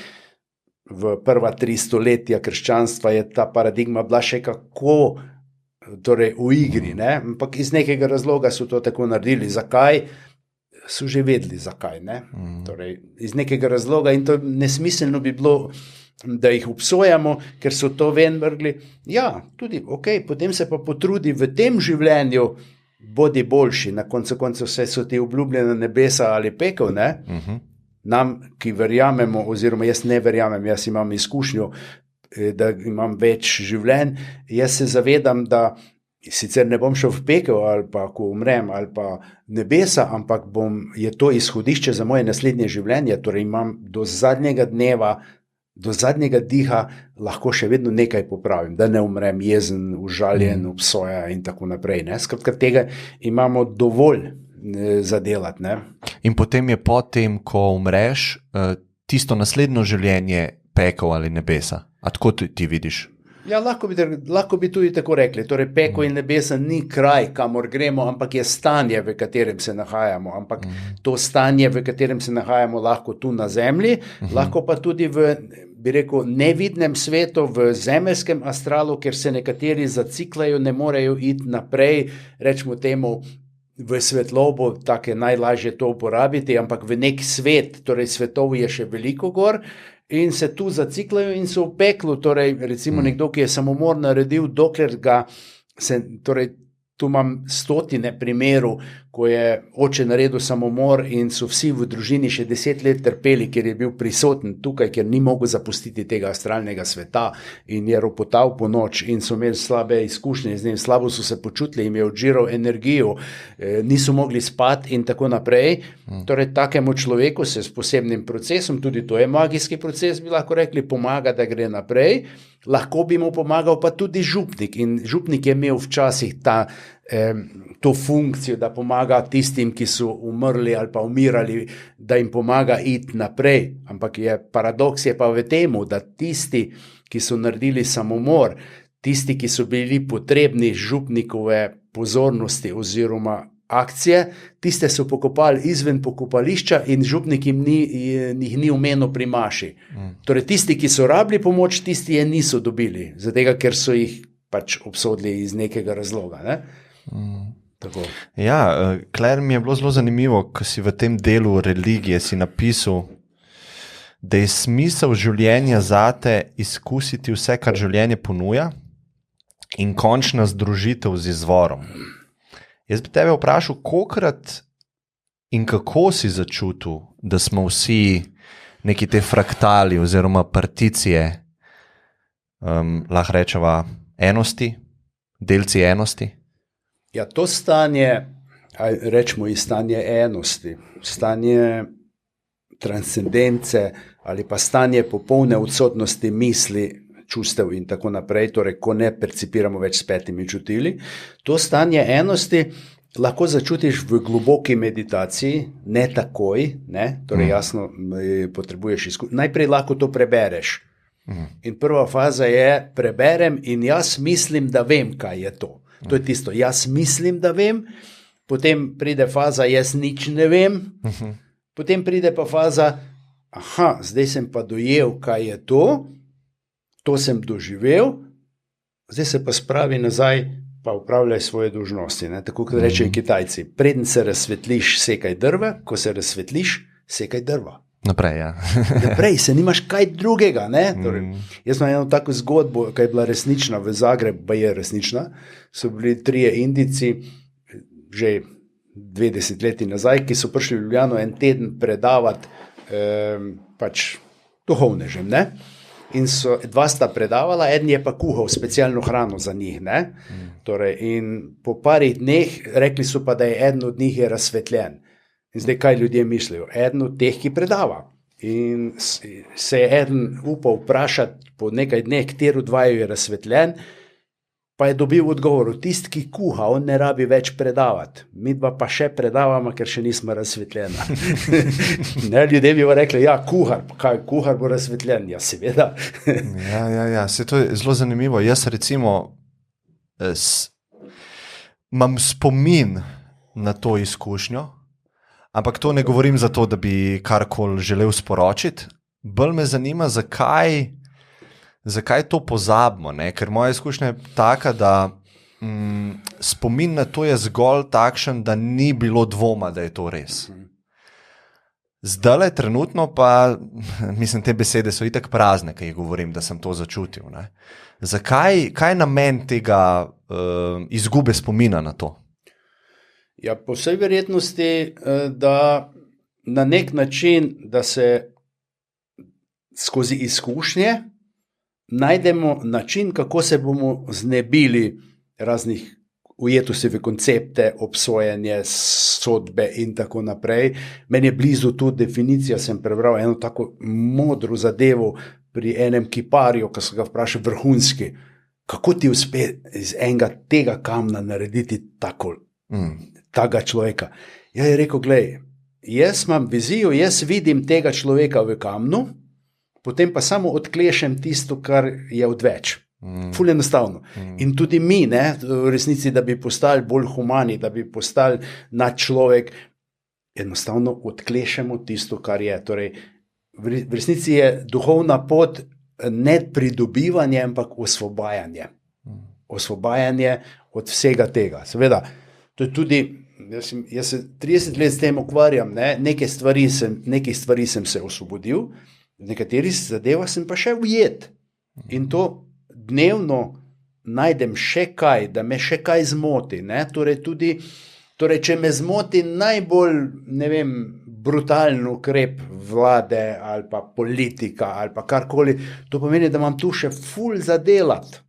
v prva 3 stoletja krščanstva, je ta paradigma bila še kako torej, v igri. Ne? Ampak iz nekega razloga so to tako naredili. Zakaj? So že vedeli, zakaj. Ne? Torej, iz nekega razloga in to nesmiselno bi bilo, da jih obsojamo, ker so to ven vrgli. Ja, tudi, ok, potem se pa potrudi v tem življenju, bodi boljši, na koncu vse so ti obljubljene nebesa ali pekel, ne? Nam, ki verjamemo, oziroma jaz ne verjamem, jaz imam izkušnjo, da imam več življenj, jaz se zavedam, da sicer ne bom šel v pekel ali pa ko umrem ali pa nebesa, ampak je to izhodišče za moje naslednje življenje, torej imam do zadnjega dneva, do zadnjega diha lahko še vedno nekaj popravim, da ne umrem jezen, užaljen, obsoja in tako naprej. Ne? Skratka, tega imamo dovolj za delati. Ne? In potem je potem, ko umreš, tisto naslednjo življenje pekel ali nebesa. A tako ti vidiš? Ja, lahko bi tudi tako rekli. Torej, peko in nebesa ni kraj, kamor gremo, ampak je stanje, v katerem se nahajamo. Ampak to stanje, v katerem se nahajamo, lahko tu na zemlji, lahko pa tudi v, bi rekel, nevidnem svetu, v zemeljskem astralu, ker se nekateri zaciklajo, ne morejo iti naprej, rečemo temu, v svetlobo, tako je najlažje to uporabiti, ampak v nek svet, torej svetov je še veliko gor, in se tu zaciklajo in so v peklu, torej recimo nekdo, ki je samomor naredil, dokler ga se, torej tu imam stotine primerov, ko je oče naredil samomor in so vsi v družini še 10 let trpeli, ker je bil prisoten tukaj, ker ni mogel zapustiti tega astralnega sveta in je ropotal po noč in so imeli slabe izkušnje z njim, slabo so se počutili, jim je odžiral energijo, niso mogli spati in tako naprej. Torej, takemu človeku se s posebnim procesom, tudi to je magijski proces, bi lahko rekli, pomaga, da gre naprej. Lahko bi mu pomagal pa tudi župnik in župnik je imel včasih to funkcijo, da pomaga tistim, ki so umrli ali pa umirali, da jim pomaga iti naprej. Ampak paradoks je pa v temu, da tisti, ki so naredili samomor, tisti, ki so bili potrebni župnikove pozornosti oziroma akcije, tiste so pokopali izven pokopališča in župnik jih ni omenil pri maši. Torej, tisti, ki so rabili pomoč, tisti je niso dobili, zato ker so jih pač obsodili iz nekega razloga. Ne? Tako. Ja, Kler, mi je bilo zelo zanimivo, ko si v tem delu religije si napisal, da je smisel življenja zate izkusiti vse, kar življenje ponuja in končna združitev z izvorom. Jaz bi tebe vprašal, kolikrat in kako si začutil, da smo vsi neki te fraktali oziroma particije, lahko rečeva, enosti, delci enosti? Ja, to stanje, rečemo iz stanje enosti, stanje transcendence ali pa stanje popolne odsotnosti misli, čustev in tako naprej, torej ko ne percipiramo več s 5 čutili. To stanje enosti lahko začutiš v globoki meditaciji, ne takoj, ne? Torej jasno potrebuješ izkušnjo. Najprej lahko to prebereš. In prva faza je, preberem in jaz mislim, da vem, kaj je to. To je tisto, jaz mislim, da vem, potem pride faza, jaz nič ne vem, potem pride pa faza, aha, zdaj sem pa dojel, kaj je to sem doživel, zdaj se pa spravi nazaj, pa upravljaj svoje dolžnosti. Ne? Tako kot rečejo Kitajci, preden se razsvetliš, sekaj drva, ko se razsvetliš, sekaj drva. Naprej, ja. Naprej, se nimaš kaj drugega. Ne? Torej, jaz imam eno tako zgodbo, ki je bila resnična v Zagrebu, pa je resnična. So bili 3 Indijci, že 20 leti nazaj, ki so prišli v Ljubljano en teden predavati pač duhovnežem, ne? In 2 sta predavala, eden je pa kuhal specialno hrano za njih. Ne? Torej, in po parih dneh rekli so pa, da je eden od njih je razsvetljen. In zdaj kaj ljudje mislijo? Eden od teh, ki predava. In se je eden upal vprašati po nekaj dneh, katero 2 je razsvetljen. Pa je dobil odgovor, tisti, ki kuha, on ne rabi več predavati. Mi dva pa še predavamo, ker še nismo razsvetljena. Ne, ljudje bi rekli, ja, kuhar bo razsvetljen. Ja, seveda. Ja, se to je zelo zanimivo. Jaz recimo imam spomin na to izkušnjo, ampak to ne govorim zato, da bi karkoli želel sporočiti. Bolj me zanima, zakaj to pozabimo, ne? Ker moja izkušnja je taka, da spomin na to je zgolj takšen, da ni bilo dvoma, da je to res. Zdajle, trenutno pa, mislim, te besede so itak prazne, ki jih govorim, da sem to začutil. Ne? Kaj je namen tega izgube spomina na to? Ja, po vsej verjetnosti, da na nek način, da se skozi izkušnje najdemo način, kako se bomo znebili raznih ujetosti v koncepte, obsojanje, sodbe in tako naprej. Meni je blizu tudi definicija, sem prebral eno tako modro zadevo pri enem kiparju, ko so ga vprašali vrhunski, kako ti uspe iz enega tega kamna narediti takega človeka. Ja, je rekel, glej, jaz imam vizijo, jaz vidim tega človeka v kamnu, potem pa samo odklešem tisto, kar je odveč. Ful enostavno. In tudi mi, ne, v resnici, da bi postali bolj humani, da bi postali nadčlovek, enostavno odklešemo tisto, kar je. Torej, v resnici je duhovna pot ne pridobivanje, ampak osvobajanje. Osvobajanje od vsega tega. Seveda, to je tudi, jaz se 30 let s tem ukvarjam, ne, nekaj stvari sem se osvobodil, v nekaterih zadevah sem pa še ujet. In to dnevno najdem še kaj, da me še kaj zmoti. Ne? Torej, če me zmoti najbolj, ne vem, brutalen ukrep vlade ali pa politika ali pa karkoli, to pomeni, da imam tu še ful za delati.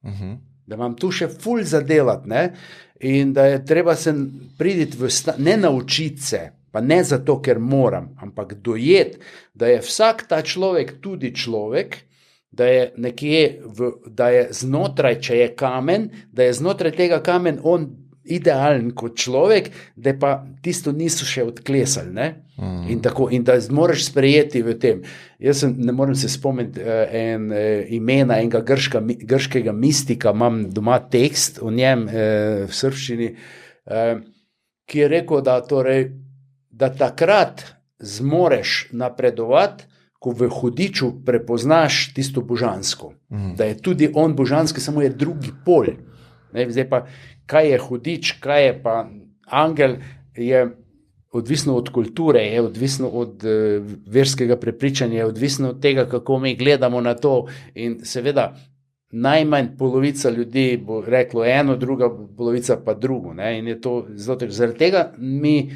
Da imam tu še ful za delati, ne? In da je treba se priditi ne naučiti se, pa ne zato, ker moram, ampak dojeti, da je vsak ta človek tudi človek, da je nekje, da je znotraj, če je kamen, da je znotraj tega kamen on idealen kot človek, da pa tisto niso še odklesali. Ne? In da moraš sprejeti v tem. Jaz ne morem se spomniti imena enega grškega mistika, imam doma tekst o njem v srbščini, ki je rekel, da takrat zmoreš napredovati, ko v hudiču prepoznaš tisto božansko. Da je tudi on božanski, samo je drugi pol. Ne, zdaj pa, kaj je hudič, kaj je pa angel, je odvisno od kulture, je odvisno od verskega prepričanja, je odvisno od tega, kako mi gledamo na to. In seveda, najmanj polovica ljudi bo reklo eno, druga polovica pa drugo. Ne? In je to zaradi tega mi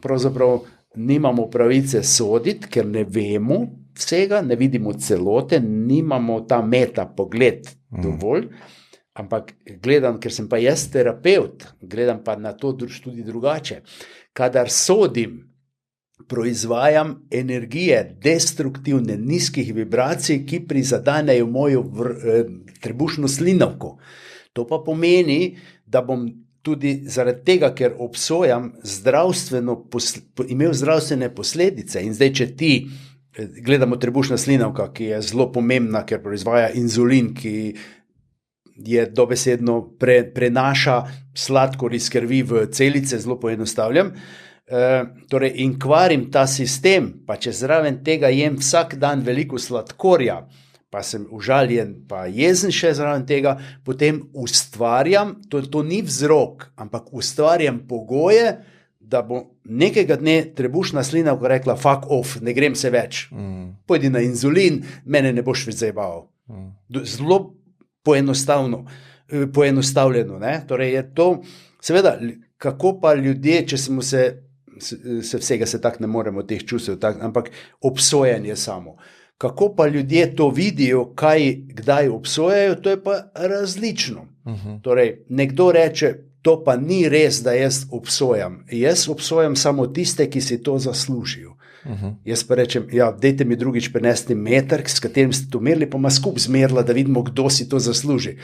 pravzaprav nimamo pravice soditi, ker ne vemo vsega, ne vidimo celote, nimamo ta meta pogled dovolj, ampak gledam, ker sem pa jaz terapeut, gledam pa na to tudi drugače. Kadar sodim, proizvajam energije destruktivne, nizkih vibracij, ki prizadanejo mojo trebušno slinavko. To pa pomeni, da bom tudi zaradi tega, ker obsojam imel zdravstvene posledice. In zdaj, če ti gledamo trebušna slinavka, ki je zelo pomembna, ker proizvaja inzulin, ki je dobesedno prenaša sladkor iz krvi v celice, zelo poenostavljam, torej in kvarim ta sistem, pa če zraven tega jem vsak dan veliko sladkorja, pa sem užaljen, pa jezen še zraven tega, potem ustvarjam, to ni vzrok, ampak ustvarjam pogoje, da bo nekega dne trebušna slinavka rekla, fuck off, ne grem se več. Pojdi na inzulin, mene ne boš več zajebaval. Zelo poenostavljeno. Ne? Torej je to, seveda, kako pa ljudje, če smo se vsega se tak ne moremo teh čustev, ampak obsojanje samo. Kako pa ljudje to vidijo, kdaj obsojajo, to je pa različno. Torej, nekdo reče, to pa ni res, da jaz obsojam. Jaz obsojam samo tiste, ki si to zaslužijo. Jaz pa rečem, ja, dajte mi drugič prinesti meter, s katerim ste to merili, pa ma skup zmerila, da vidimo, kdo si to zasluži.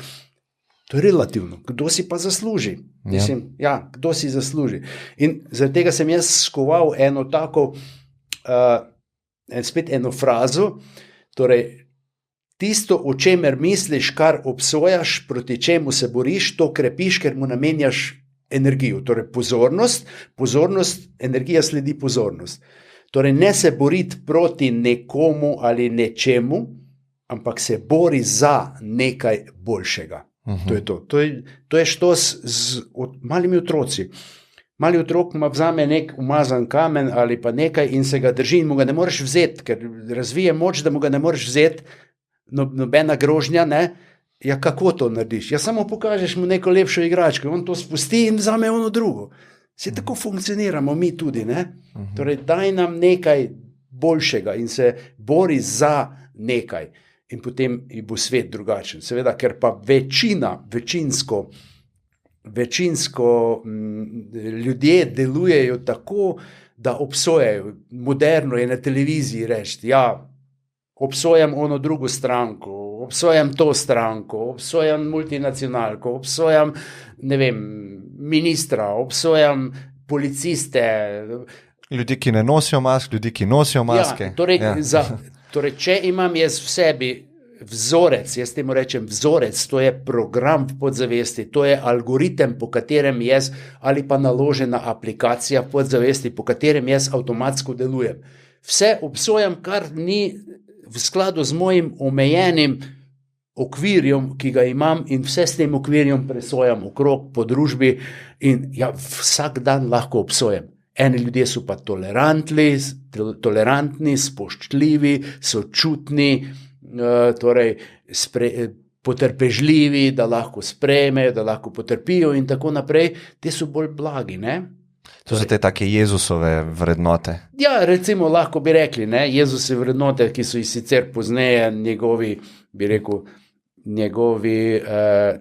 To je relativno. Kdo si pa zasluži? Mislim, kdo si zasluži? In zaradi tega sem jaz skoval eno tako, spet eno frazo, torej, tisto, o čemer misliš, kar obsojaš, proti čemu se boriš, to krepiš, ker mu namenjaš energijo. Torej, pozornost, energija sledi pozornost. Torej, ne se boriti proti nekomu ali nečemu, ampak se bori za nekaj boljšega. To je to. To je štos z malimi otroci. Mali otrok ima vzame nek umazan kamen ali pa nekaj in se ga drži in mu ga ne moreš vzeti, ker razvije moč, da mu ga ne moreš vzeti, nobena grožnja, ne? Ja, kako to narediš? Ja, samo pokažeš mu neko lepšo igračko, on to spusti in vzame ono drugo. Se tako funkcioniramo mi tudi, ne? Torej, daj nam nekaj boljšega in se bori za nekaj. In potem bo svet drugačen. Seveda, ker pa večinsko ljudje delujejo tako, da obsojajo. Moderno je na televiziji reči, obsojam ono drugo stranko, obsojam to stranko, obsojam multinacionalko, obsojam, ne vem, ministra, obsojam policiste. Ljudi, ki ne nosijo mask, ljudi, ki nosijo maske. Torej, če imam jaz v sebi vzorec, jaz temu rečem vzorec, to je program v podzavesti, to je algoritem, po katerem jaz, ali pa naložena aplikacija v podzavesti, po katerem jaz avtomatsko delujem. Vse obsojam, kar ni v skladu z mojim omejenim okvirjem, ki ga imam, in vse s tem okvirjem presojam okrog po družbi in vsak dan lahko obsojam. Eni ljudje so pa tolerantni, spoštljivi, sočutni, torej potrpežljivi, da lahko sprejmejo, da lahko potrpijo in tako naprej. Te so bolj blagi, ne? To so te take Jezusove vrednote. Ja, recimo lahko bi rekli, ne, Jezusove vrednote, ki so jih sicer pozneje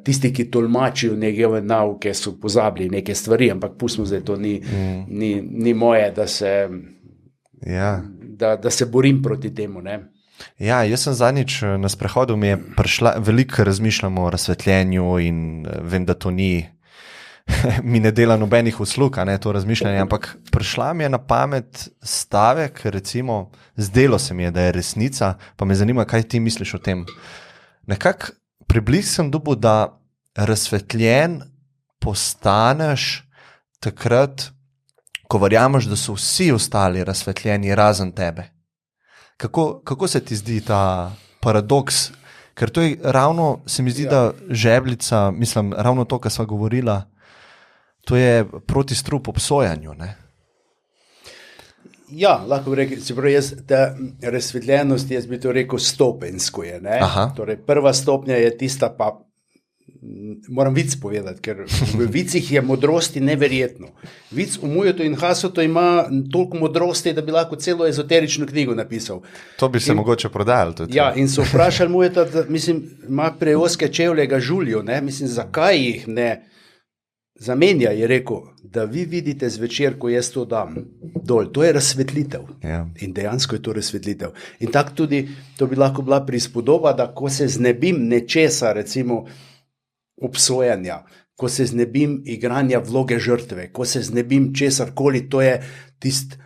tisti, ki tolmačijo njegove nauke, so pozabili neke stvari, ampak pustimo zdaj, to ni moje, da se borim proti temu, ne. Ja, jaz sem zadnjič na sprehodu, mi je prišla, veliko razmišljamo o razsvetljenju in vem, da to mi ne dela nobenih uslug, to razmišljanje, ampak prišla mi je na pamet stavek, recimo, zdelo se mi je, da je resnica, pa me zanima, kaj ti misliš o tem. Nekako približ sem dobil, da razsvetljen postaneš takrat, ko verjameš, da so vsi ostali razsvetljeni razen tebe. Kako se ti zdi ta paradoks? Ker to je ravno, se mi zdi, da žebljica, mislim, ravno to, kar sva govorila, to je protistrup obsojanju, ne? Ja, lahko bi rekel, čeprav ta razsvetljenost, jaz bi to rekel, stopenjsko je, ne? Torej, prva stopnja je tista, pa moram vic povedati, ker v vicih je modrosti neverjetno. Vic o Mujotu in Hasotu ima toliko modrosti, da bi lahko celo ezoterično knjigo napisal. To bi se mogoče prodajalo tudi. Ja, in so vprašali Mujota, da, mislim, ima preoske čevlje, ga žulijo, ne? Mislim, zakaj jih ne zamenja, je rekel, da vi vidite zvečer, ko jaz to dam dol. To je razsvetlitev. In dejansko je to razsvetlitev. In tako tudi, to bi lahko bila prispodoba, da ko se znebim nečesa, recimo obsojanja, ko se znebim igranja vloge žrtve, ko se znebim česarkoli, to je tist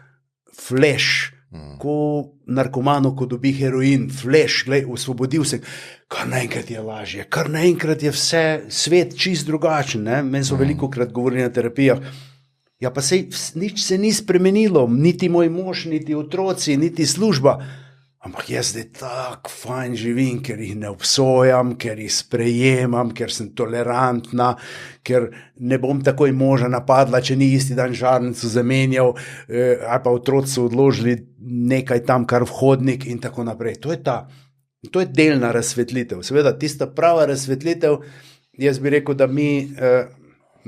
flash, ko narkomano, ko dobi heroin, flash, glej, osvobodil se, kar naenkrat je lažje, kar naenkrat je vse, svet čist drugačen, ne? Meni so veliko krat govorili na terapijah, ja pa nič se ni spremenilo, niti moj mož, niti otroci, niti služba, ampak jaz zdaj tako fajn živim, ker jih ne obsojam, ker jih sprejemam, ker sem tolerantna, ker ne bom takoj moža napadla, če ni isti dan žarnico zamenjal, ali pa otroci so odložili nekaj tam, kar v hodnik in tako naprej. To je delna razsvetlitev. Seveda, tista prava razsvetlitev, jaz bi rekel, da mi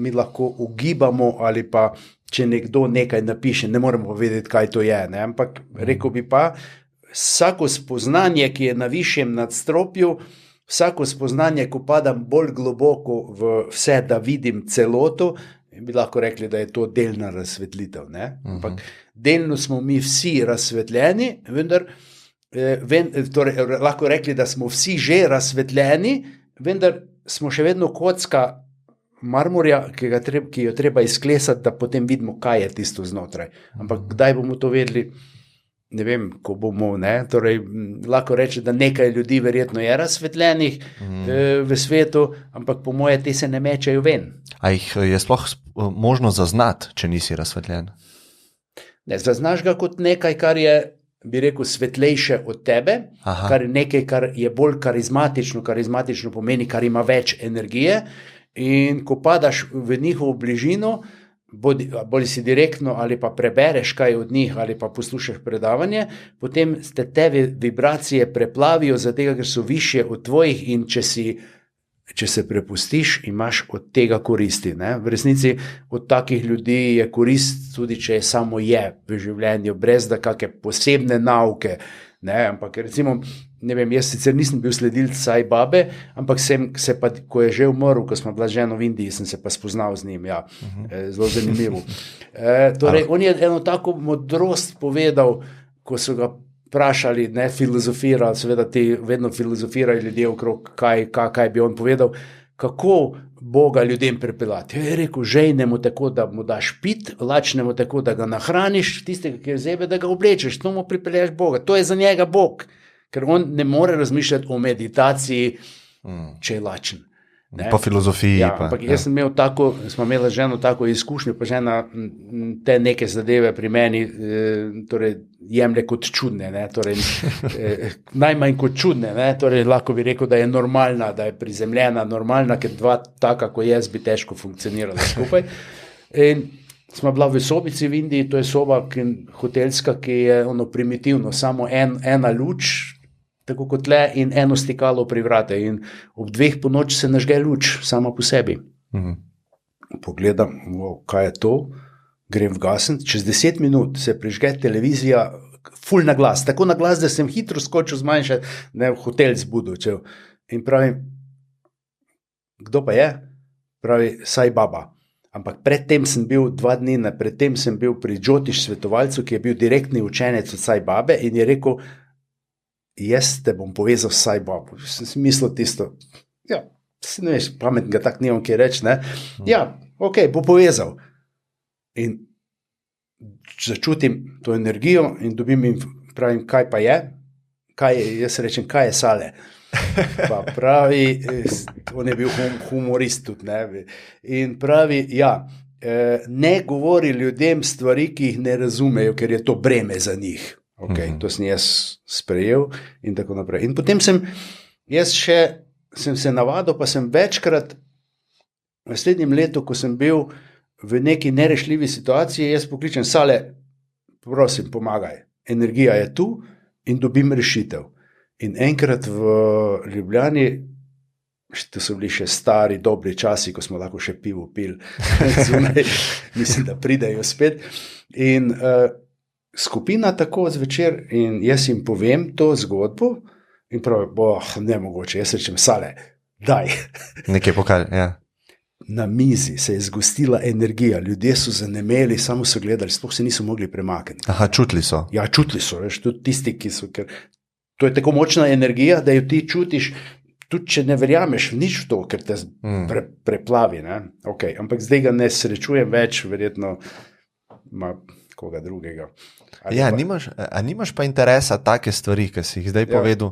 lahko ugibamo ali pa, če nekdo nekaj napiše, ne moremo vedeti, kaj to je, ne? Ampak rekel bi pa, vsako spoznanje, ki je na višjem nadstropju, vsako spoznanje, ko padam bolj globoko v vse, da vidim celoto, bi lahko rekli, da je to delna razsvetlitev, ne? Ampak delno smo mi vsi razsvetljeni, vendar torej, lahko rekli, da smo vsi že razsvetljeni, vendar smo še vedno kocka marmorja, ki jo treba izklesati, da potem vidimo, kaj je tisto znotraj. Ampak kdaj bomo to vedeli? Ne vem, ko bomo, torej, lahko reče, da nekaj ljudi verjetno je razsvetljenih v svetu, ampak po moje te se ne mečejo ven. A jih je sploh možno zaznati, če nisi razsvetljen? Ne, zaznaš ga kot nekaj, kar je, bi rekel, svetlejše od tebe, kar je nekaj, kar je bolj karizmatično pomeni, kar ima več energije, in ko padaš v njihovo bližino, bolj si direktno ali pa prebereš kaj od njih ali pa poslušaš predavanje, potem te vibracije preplavijo zatega, ker so višje od tvojih, in če se prepustiš, imaš od tega koristi. Ne? V resnici od takih ljudi je korist tudi, če je samo v življenju, brez da kakšne posebne nauke. Ne? Ampak recimo, ne vem, jaz sicer nisem bil sledilec Sai Babe, ampak ko je že umrl, ko smo bila z ženo v Indiji, sem se pa spoznal z njim, zelo zanimivo. Torej, on je eno tako modrost povedal, ko so ga vprašali, ne filozofira, seveda ti vedno filozofirajo ljudje okrog, kaj bi on povedal, kako Boga ljudem pripeljati. Je rekel, žejnemu tako, da mu daš pit, lačnemu tako, da ga nahraniš, tistega, ki je zebe, da ga oblečeš, to mu pripelješ Boga. To je za njega Bog. Ker on ne more razmišljati o meditaciji, če je lačen. Ne? Po filozofiji. Ampak jaz sem smo imeli ženo tako izkušnjo, pa žena te neke zadeve pri meni torej, jemlje kot čudne. Torej, najmanj kot čudne. Torej, lahko bi rekel, da je normalna, da je prizemljena, normalna, ker dva taka, kot jaz, bi težko funkcionirala skupaj. In smo bila v sobici v Indiji, to je soba hotelska, ki je primitivno, samo ena luč, tako kot le, in eno stikalo pri vrate, in ob 2 ponoči se nažge luč sama po sebi. Pogledam, kaj je to, grem vgasniti, čez 10 minut se prižge televizija, ful na glas, tako na glas, da sem hitro skočil zmanjšati, hotel zbudil. In pravim, kdo pa je? Pravi, Sai Baba. Ampak predtem sem bil 2 dni, predtem sem bil pri Jyotish svetovalcu, ki je bil direktni učenec od Sai Babe, in je rekel, jaz te bom povezal s Sai Babo. Sem si mislil tisto, ne veš, pametnega tak nimam kaj reči, ne? Ok, bo povezal. In začutim to energijo in dobim in pravim, kaj pa je? Jaz rečem, kaj je Sale? Pa pravi, on je bil humorist tudi, ne? In pravi, ne govori ljudem stvari, ki jih ne razumejo, ker je to breme za njih. To sem jaz sprejel in tako naprej. In potem sem se navadil, pa sem večkrat v naslednjem letu, ko sem bil v neki nerešljivi situaciji, jaz pokličem, Sale, prosim, pomagaj. Energija je tu in dobim rešitev. In enkrat v Ljubljani, to so bili še stari, dobri časi, ko smo lahko še pivo pili zunaj, mislim, da pridejo spet. In skupina tako zvečer, in jaz jim povem to zgodbo in pravi, nemogoče, jaz rečem, Sale, daj. Nekaj pokali, Na mizi se je zgostila energija, ljudje so zanemeli, samo so gledali, sploh se niso mogli premakniti. Čutili so. Ja, čutili so, veš, tudi tisti, ki so, ker to je tako močna energija, da jo ti čutiš, tudi če ne verjameš v nič v to, ker te preplavi. Ampak zdaj ga ne srečujem več, verjetno ima koga drugega. Nimaš pa interesa take stvari, ki si jih zdaj povedal,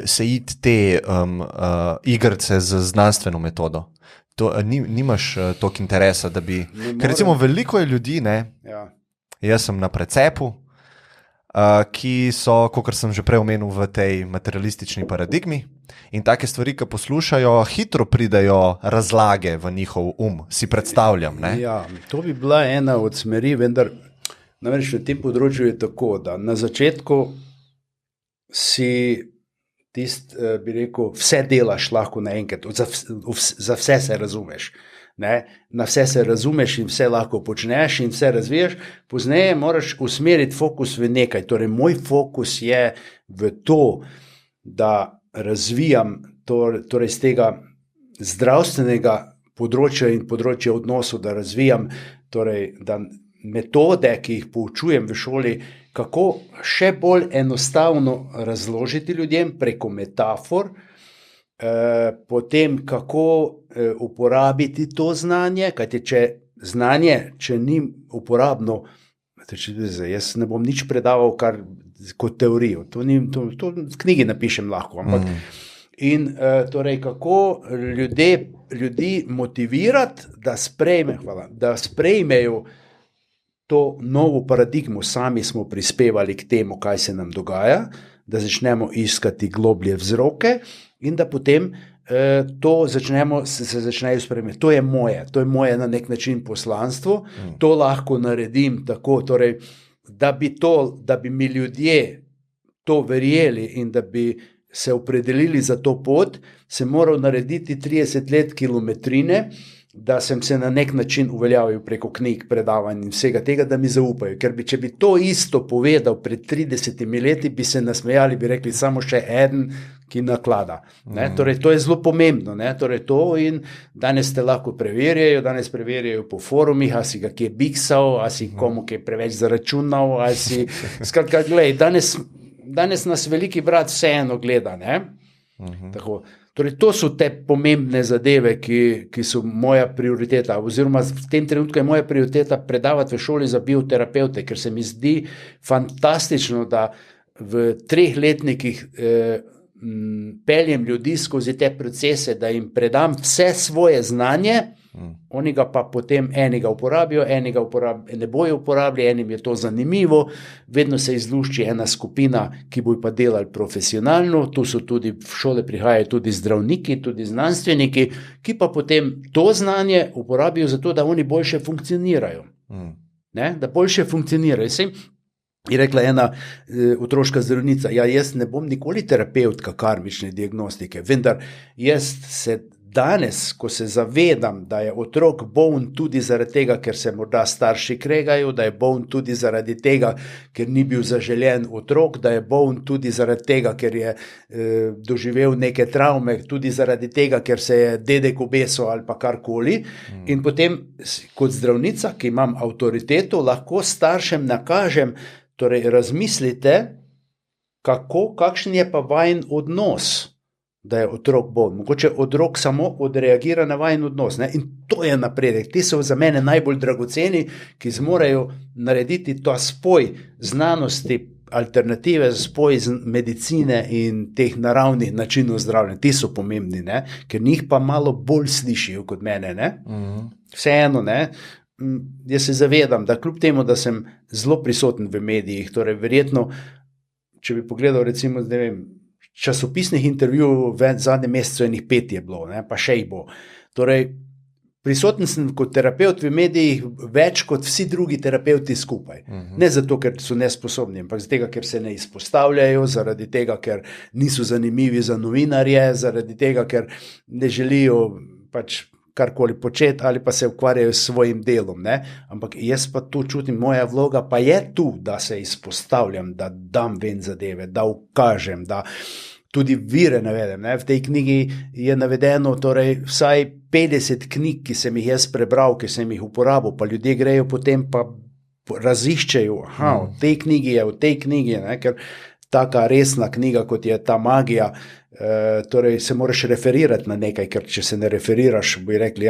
se iti te igrice z znanstveno metodo. Nimaš toliko interesa, da bi... Ker recimo veliko je ljudi, jaz sem na precepu, ki so, kot sem že prej omenil, v tej materialistični paradigmi, in take stvari, ki poslušajo, hitro pridejo razlage v njihov si predstavljam. To bi bila ena od smeri, vendar namreč na tem področju je tako, da na začetku si bi rekel, vse delaš lahko naenkrat, za vse se razumeš. Na vse se razumeš in vse lahko počneš in vse razvijaš, pozneje moraš usmeriti fokus v nekaj. Torej, moj fokus je v to, da razvijam torej z tega zdravstvenega področja in področja odnosov, da razvijam torej, da metode, ki jih poučujem v šoli, kako še bolj enostavno razložiti ljudem preko metafor, potem kako uporabiti to znanje, kajti če ni uporabno, jaz ne bom nič predaval kot teorijo, to v knjigi napišem lahko, ampak in torej kako ljudi motivirati, da sprejmejo to novo paradigmo, sami smo prispevali k temu, kaj se nam dogaja, da začnemo iskati globlje vzroke in da potem se začnejo spremljati. To je moje na nek način poslanstvo, to lahko naredim tako, torej, da bi mi ljudje to verjeli in da bi se opredelili za to pot, sem moral narediti 30 let kilometrine, da sem se na nek način uveljavil preko knjig, predavanj in vsega tega, da mi zaupajo. Ker če bi to isto povedal pred 30 leti, bi se nasmejali, bi rekli samo še eden, ki naklada. Torej, to je zelo pomembno. Torej, to in danes te lahko preverjajo po forumih, a si ga kje biksal, a si komu kje preveč zaračunal, a si... Skratka, glej, danes nas veliki brat vseeno gleda, Tako. Torej, to so te pomembne zadeve, ki so moja prioriteta, oziroma v tem trenutku je moja prioriteta predavati v šoli za bioterapeute, ker se mi zdi fantastično, da v 3 letnikih peljem ljudi skozi te procese, da jim predam vse svoje znanje, oni ga pa potem enega uporabijo, ne bojo uporabili, enim je to zanimivo, vedno se izlušči ena skupina, ki bojo pa delali profesionalno, tu so tudi v šole prihajajo tudi zdravniki, tudi znanstveniki, ki pa potem to znanje uporabijo zato, da oni boljše funkcionirajo. Da boljše funkcionirajo. Je rekla ena otroška zdravnica, jaz ne bom nikoli terapeutka karmične diagnostike, vendar jaz se danes, ko se zavedam, da je otrok boln tudi zaradi tega, ker se morda starši kregajo, da je boln tudi zaradi tega, ker ni bil zaželjen otrok, da je boln tudi zaradi tega, ker je doživel neke travme, tudi zaradi tega, ker se je dedek obesil ali pa karkoli. In potem kot zdravnica, ki imam avtoriteto, lahko staršem nakažem, torej razmislite, kakšen je pa vajen odnos, da je otrok boln. Mogoče otrok samo odreagira na vajen odnos. In to je napredek. Ti so za mene najbolj dragoceni, ki zmorejo narediti to spoj znanosti, alternative, spoj medicine in teh naravnih načinov zdravljenja. Ti so pomembni, ker njih pa malo bolj slišijo kot mene. Vseeno, jaz se zavedam, da kljub temu, da sem zelo prisoten v medijih, torej verjetno, če bi pogledal recimo, ne vem, časopisnih intervjujev v zadnjem mesecu enih 5 je bilo, pa še jih bo. Torej, prisoten sem kot terapeut v medijih več kot vsi drugi terapeuti skupaj. Ne zato, ker so nesposobni, ampak zato, ker se ne izpostavljajo, zaradi tega, ker niso zanimivi za novinarje, zaradi tega, ker ne želijo pač karkoli početi ali pa se ukvarjajo s svojim delom. Ampak jaz pa tu čutim, moja vloga pa je tu, da se izpostavljam, da dam ven zadeve, da ukažem, da tudi vire navedem. V tej knjigi je navedeno torej vsaj 50 knjig, ki sem jih jaz prebral, ki sem jih uporabil, pa ljudje grejo potem pa raziščejo, v tej knjigi, ker taka resna knjiga, kot je ta magija, torej se moraš referirati na nekaj, ker če se ne referiraš, bi rekli,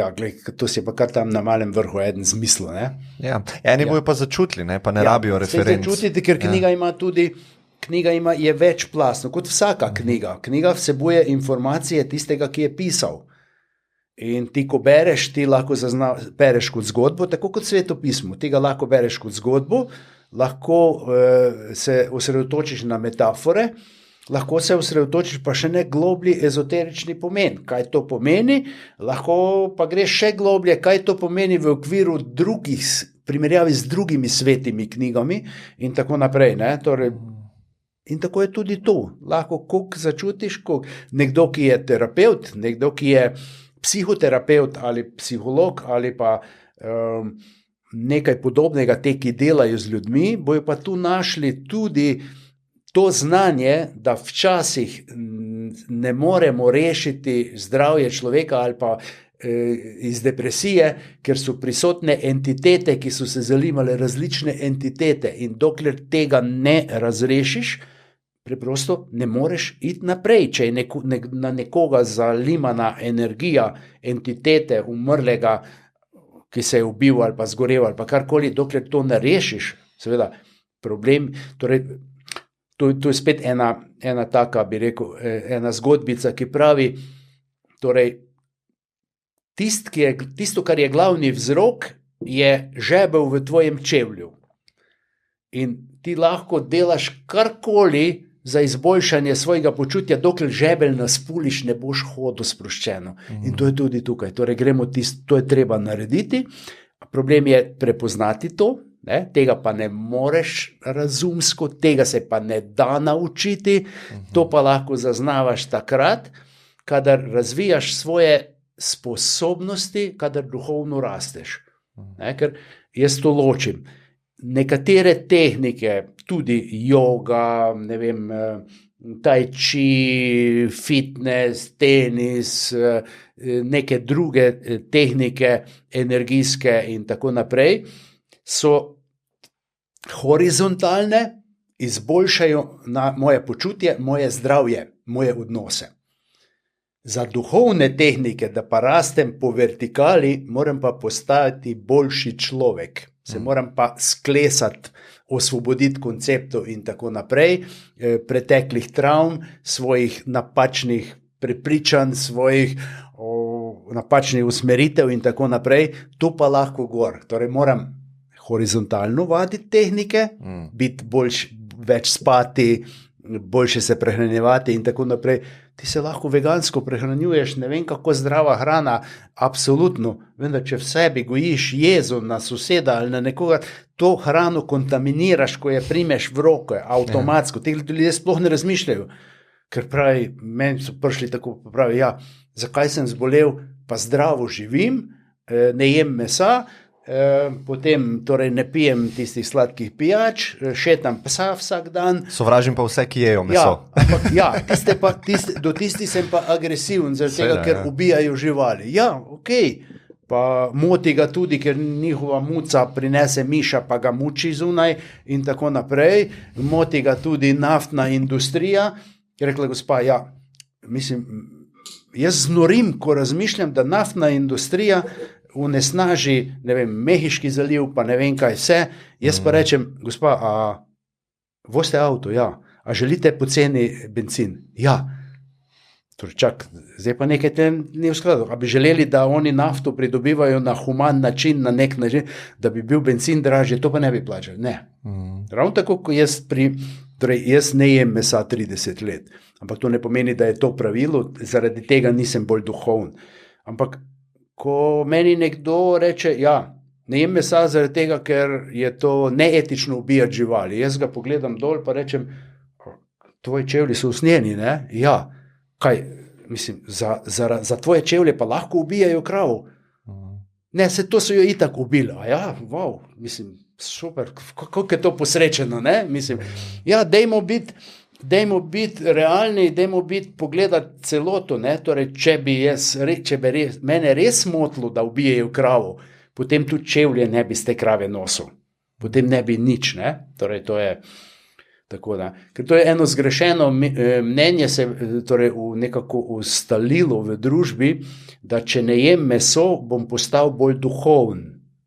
to si pa kar tam na malem vrhu eden zmislil. Eni bojo pa začutili, pa ne rabijo referenc. Začutiti, ker knjiga ima tudi, je večplastna, kot vsaka knjiga. Knjiga vsebuje informacije tistega, ki je pisal. In ti, ko bereš, ti lahko bereš kot zgodbo, tako kot svetopismo. Ti ga lahko bereš kot zgodbo, lahko se osredotočiš na metafore, lahko se osredotočiš pa še ne globlji ezoterični pomen. Kaj to pomeni? Lahko pa greš še globlje, kaj to pomeni v okviru drugih, primerjavi z drugimi svetimi knjigami in tako naprej. Torej, in tako je tudi tu. Lahko koliko začutiš, nekdo, ki je terapeut, nekdo, ki je psihoterapeut ali psiholog ali pa nekaj podobnega, te, ki delajo z ljudmi, bojo pa tu našli tudi to znanje, da včasih ne moremo rešiti zdravje človeka ali pa iz depresije, ker so prisotne entitete, ki so se zalimale različne entitete in dokler tega ne razrešiš, preprosto ne moreš iti naprej, če je na nekoga zalimana energija entitete umrlega, ki se je ubil ali pa zgorel ali pa karkoli, dokler to ne rešiš, seveda problem, torej to je spet ena taka, bi rekel, ena zgodbica, ki pravi, torej tisto, kar je glavni vzrok, je žebelj v tvojem čevlju. In ti lahko delaš karkoli za izboljšanje svojega počutja, dokler žebelj naspuliš, ne boš hodil sproščeno. In to je tudi tukaj. Torej to je treba narediti. Problem je prepoznati to, ne? Tega pa ne moreš razumsko, tega se pa ne da naučiti, to pa lahko zaznavaš takrat, kadar razvijaš svoje sposobnosti, kadar duhovno rasteš. Ne? Ker jaz to ločim. Nekatere tehnike, tudi joga, ne vem, tai chi, fitness, tenis, neke druge tehnike, energijske in tako naprej, so horizontalne, izboljšajo na moje počutje, moje zdravje, moje odnose. Za duhovne tehnike, da pa rastem po vertikali, moram pa postati boljši človek. Se moram pa sklesati, osvoboditi konceptov in tako naprej, preteklih travm, svojih napačnih prepričanj, svojih napačnih usmeritev in tako naprej. To pa lahko gor. Torej moram horizontalno vaditi tehnike, biti več spati, boljše se prehranjevati in tako naprej. Ti se lahko vegansko prehranjuješ, ne vem kako zdrava hrana, absolutno, vendar če v sebi gojiš jezo na soseda ali na nekoga, to hrano kontaminiraš, ko je primeš v roke, avtomatsko. Te ljudje sploh ne razmišljajo, ker pravi, meni so prišli tako, pravi, ja, zakaj sem zbolel, pa zdravo živim, ne jem mesa, potem torej ne pijem tistih sladkih pijač, šetam psa vsak dan. Sovražim pa vse, ki jejo meso. Do tisti sem pa agresiven, zaradi tega, ker ubijajo živali. Ja, okej. Pa moti ga tudi, ker njihova muca prinese miša, pa ga muči zunaj in tako naprej. Moti ga tudi naftna industrija. Je rekla gospa, ja, mislim, jaz znorim, ko razmišljam, da naftna industrija unesnaži, ne vem, Mehiški zaliv, pa ne vem kaj vse. Jaz pa rečem, gospa, a vozite avto? Ja. A želite poceni bencin? Ja. Torej, čak, zdaj pa nekaj tem ni v skladu. A bi želeli, da oni nafto pridobivajo na human način, na nek način, da bi bil bencin dražji, to pa ne bi plačali. Ne. Ravno tako, ko jaz ne jem mesa 30 let. Ampak to ne pomeni, da je to pravilo, zaradi tega nisem bolj duhoven. Ampak ko meni nekdo reče, ja, ne jem mesa zaradi tega, ker je to neetično ubijati živali. Jaz ga pogledam dol pa rečem, tvoji čevlji so usnjeni, ne? Ja, kaj, mislim, za tvoje čevlje pa lahko ubijajo kravo. Ne, to so jo itak ubili. A ja, wow, mislim, super, kako je to posrečeno, ne? Mislim, ja, dajmo biti realni, dajmo pogledati celoto, ne? Torej, če bi mene res motilo, da ubijajo kravo, potem tudi čevlje ne bi z te krave nosil. Potem ne bi nič, ne? Torej, to je tako, da. Ker to je eno zgrešeno mnenje se torej nekako ustalilo v družbi, da če ne jem meso, bom postal bolj duhoven.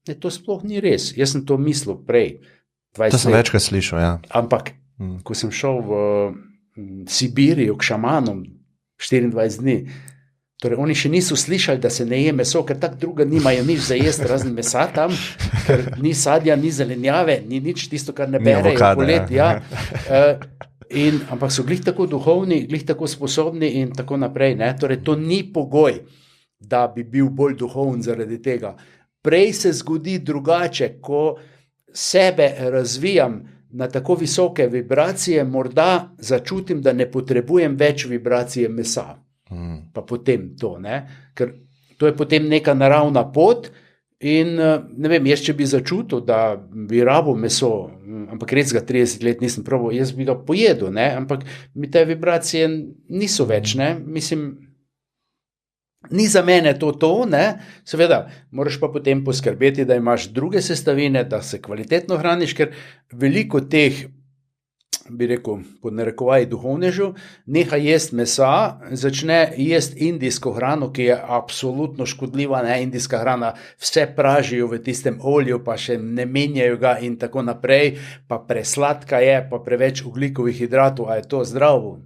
Ne, to sploh ni res. Jaz sem to mislil prej. 20 let. To sem večkrat slišal, ja. Ampak ko sem šel v Sibirijo k šamanom 24 dni, torej oni še niso slišali, da se ne je meso, ker tak druga nimajo nič za jesti, razen mesa tam, ker ni sadja, ni zelenjave, ni nič tisto, kar ne berejo poleti. Ja. Ampak so glih tako duhovni, glih tako sposobni in tako naprej. Ne? Torej to ni pogoj, da bi bil bolj duhoven zaradi tega. Prej se zgodi drugače, ko sebe razvijam na tako visoke vibracije, morda začutim, da ne potrebujem več vibracije mesa. Pa potem to, ne? Ker to je potem neka naravna pot in ne vem, jaz če bi začutil, da bi rabo meso, ampak res ga 30 let nisem probal, jaz bi ga pojedel, ne? Ampak mi te vibracije niso več, ne? Mislim, ni za mene to, ne? Seveda, moraš pa potem poskrbeti, da imaš druge sestavine, da se kvalitetno hraniš, ker veliko teh bi rekel, pod narekovaji duhovnežu, neha jesti mesa, začne jesti indijsko hrano, ki je absolutno škodljiva, ne, indijska hrana, vse pražijo v tistem olju, pa še ne menjajo ga in tako naprej, pa presladka je, pa preveč ogljikovih hidratov, a je to zdravo?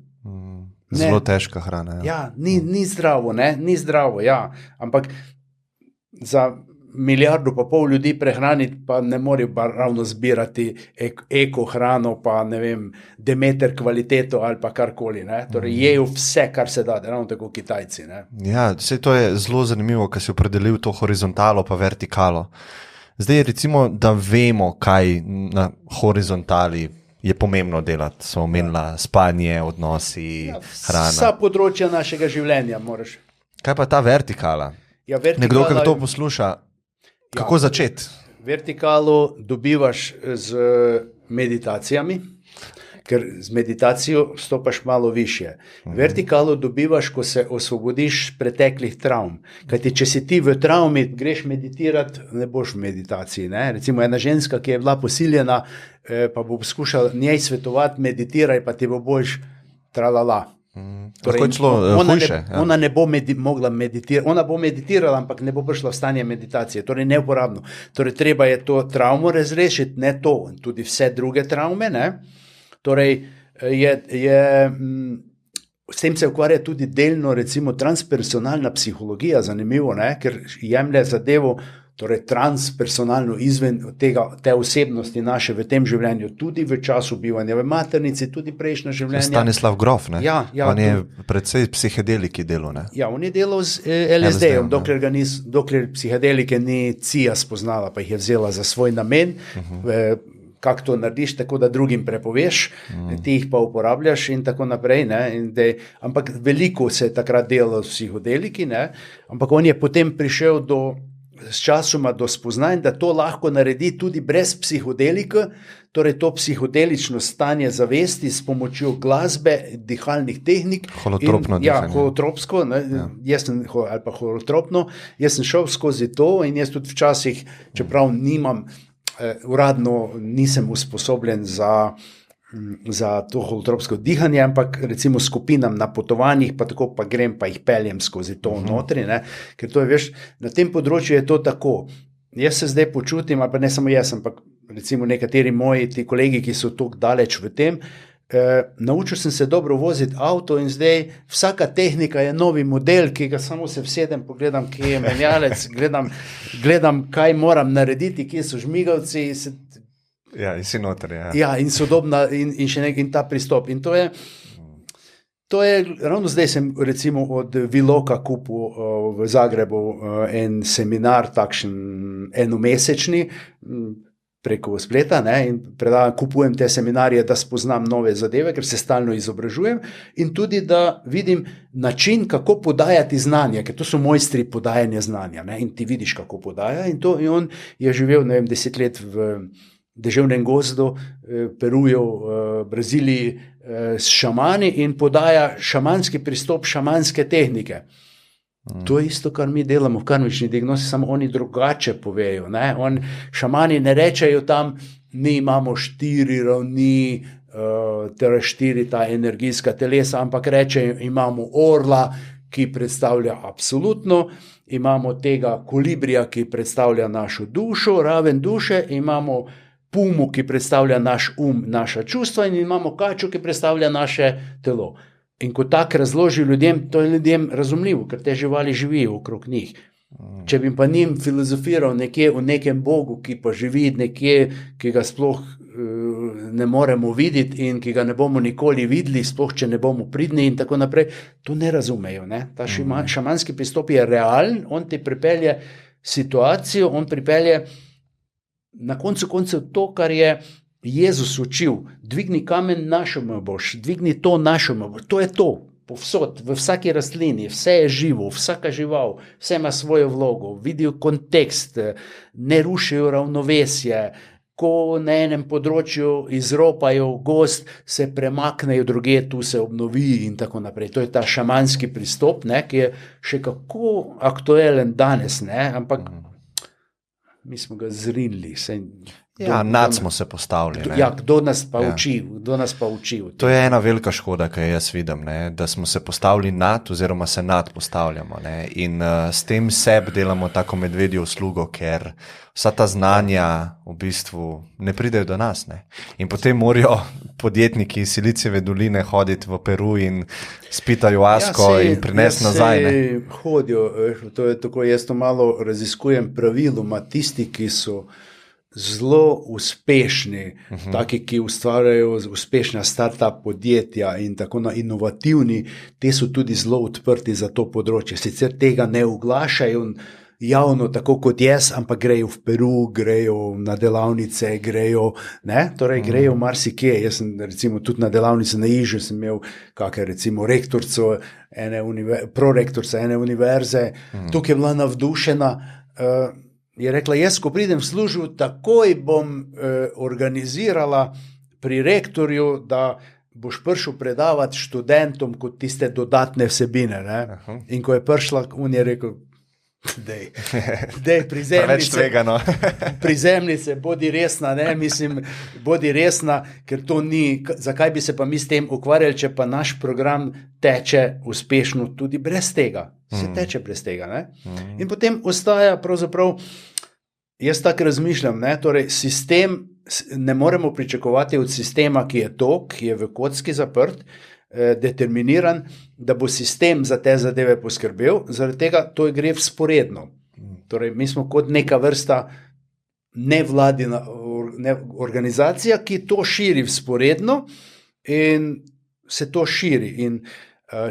Zelo težka hrana. Ja, ja ni zdravo, ne, ni zdravo, ja, ampak za 1,5 milijarde ljudi prehraniti, pa ne morejo pa ravno zbirati eko hrano, pa ne vem, Demeter kvaliteto ali pa karkoli, ne, torej jejo vse, kar se da, ravno tako Kitajci, ne. Ja, vse to je zelo zanimivo, ko si opredelil to horizontalo pa vertikalo. Zdaj recimo, da vemo, kaj na horizontali je pomembno delati, so omenila spanje, odnosi, hrana. Vsa področja našega življenja moraš. Kaj pa ta vertikala? Ja, vertikala, nekdo, ki to posluša, kako začeti? Vertikalo dobivaš z meditacijami, ker z meditacijo stopaš malo više. Vertikalo dobivaš, ko se osvobodiš preteklih travm. Kajti, če si ti v travmi, greš meditirati, ne boš v meditaciji. Ne? Recimo ena ženska, ki je bila posiljena, pa bo poskušala njej svetovati, meditiraj, pa ti bo boljš tralala. Torej, ona ne bo mogla meditirati, ona bo meditirala, ampak ne bo prišla v stanje meditacije, torej neuporabno. Torej, treba je to travmo razrešiti, ne to, tudi vse druge travme, ne. Torej, s tem se ukvarja tudi delno, recimo, transpersonalna psihologija, zanimivo, ne, ker jemlje zadevo, torej transpersonalno izven te osebnosti naše v tem življenju, tudi v času bivanja v maternici, tudi prejšnja življenja. Stanislav Grof, ne? Ja, on je predvsej psihedeliki delal, ne? Ja, on je delal z LSD-om, dokler psihedelike ni CIA spoznala, pa jih je vzela za svoj namen, kako to narediš, tako da drugim prepoveš, ti jih pa uporabljaš in tako naprej, ne, ampak veliko se je takrat delalo s psihodeliki, ne, ampak on je potem prišel s časoma do spoznanja, da to lahko naredi tudi brez psihodelika, torej to psihodelično stanje zavesti s pomočjo glasbe, dihalnih tehnik. Holotropno dihanje. Ja, holotropsko, ne, ali pa holotropno, jaz sem šel skozi to in jaz tudi včasih, čeprav uradno nisem usposobljen za to holotropsko dihanje, ampak recimo skupinam na potovanjih, pa tako pa grem, pa jih peljem skozi to notri, ne, ker to je, veš, na tem področju je to tako. Jaz se zdaj počutim, ali pa ne samo jaz, ampak recimo nekateri moji ti kolegi, ki so tako daleč v tem, naučil sem se dobro voziti avto in zdaj vsaka tehnika je novi model, ki ga samo se vsedem, pogledam, kje je menjalec, gledam, kaj moram narediti, kje so žmigavci. Ja, in si noter, ja. Ja, in sodobna, in še nekaj, in ta pristop. In to je, ravno zdaj sem recimo od Viloka kupil v Zagrebu en seminar, takšen enomesečni, preko spleta, ne, in kupujem te seminarje, da spoznam nove zadeve, ker se stalno izobražujem in tudi, da vidim način, kako podajati znanje, ker to so mojstri podajanja znanja, ne, in ti vidiš, kako podaja in on je živel, ne vem, 10 let v deževnem gozdu, Peruju, Braziliji, s šamani in podaja šamanski pristop, šamanske tehnike. To je isto, kar mi delamo v karmični diagnozi, samo oni drugače povejo. Ne? Šamani ne rečejo tam, mi imamo 4 ravni, torej 4 ta energijska telesa, ampak rečejo, imamo orla, ki predstavlja absolutno, imamo tega kolibrija, ki predstavlja našo dušo, raven duše, imamo pumu, ki predstavlja naš naša čustva in imamo kaču, ki predstavlja naše telo. In ko tako razloži ljudem, to je ljudem razumljivo, ker te živali živijo okrog njih. Če bi pa njim filozofiral nekje v nekem bogu, ki pa živi nekje, ki ga sploh ne moremo videti in ki ga ne bomo nikoli videli, sploh če ne bomo pridni in tako naprej, to ne razumejo. Ne? Ta šamanski pristop je realen, on ti pripelje situacijo, on pripelje na koncu koncev to, kar je Jezus učil, dvigni kamen, našemu boš, dvigni to, našemu boš, to je to, povsod, v vsaki rastlini, vse je živo, vsaka žival, vse ima svojo vlogo, vidijo kontekst, ne rušijo ravnovesje, ko na enem področju izropajo gost, se premaknejo drugje, tu se obnovi in tako naprej. To je ta šamanski pristop, ne, ki je še kako aktualen danes, ne, ampak mi smo ga zrinili. Ja, nad smo se postavili. Kdo nas pa uči? Kdo nas pa uči? To je ena velika škoda, ki jaz vidim, ne? Da smo se postavili nad, oziroma se nad postavljamo. Ne? In s tem sebi delamo tako medvedjo uslugo, ker vsa ta znanja v bistvu ne pridejo do nas. Ne? In potem morajo podjetniki iz Silicijeve doline hoditi v Peru in spitajo asko in prinesti nazaj. Hodijo, to je tako, jaz to malo raziskujem praviloma, tisti, ki so zelo uspešni, taki, ki ustvarjajo uspešna start-up podjetja in tako inovativni, te so tudi zelo odprti za to področje. Sicer tega ne oglašajo javno, tako kot jaz, ampak grejo v Peru, grejo na delavnice, grejo marsikje. Jaz sem recimo tudi na delavnici na Ižu, sem imel recimo rektorico prorektorica ene univerze, tukaj je bila navdušena, je rekla, jaz, ko pridem v službo, takoj bom organizirala pri rektorju, da boš prišel predavati študentom kot tiste dodatne vsebine. Ne? In ko je prišla, on je rekel, dej prizemljice, bodi resna, ne, mislim, bodi resna, ker to ni, zakaj bi se pa mi s tem ukvarjali, če pa naš program teče uspešno tudi brez tega. Se teče brez tega, ne. In potem ostaja pravzaprav, jaz tako razmišljam, ne, torej sistem, ne moremo pričakovati od sistema, ki je ki je v kocki zaprt, determiniran, da bo sistem za te zadeve poskrbel, zaradi tega to gre vzporedno. Torej, mi smo kot neka vrsta nevladina organizacija, ki to širi vzporedno in se to širi. In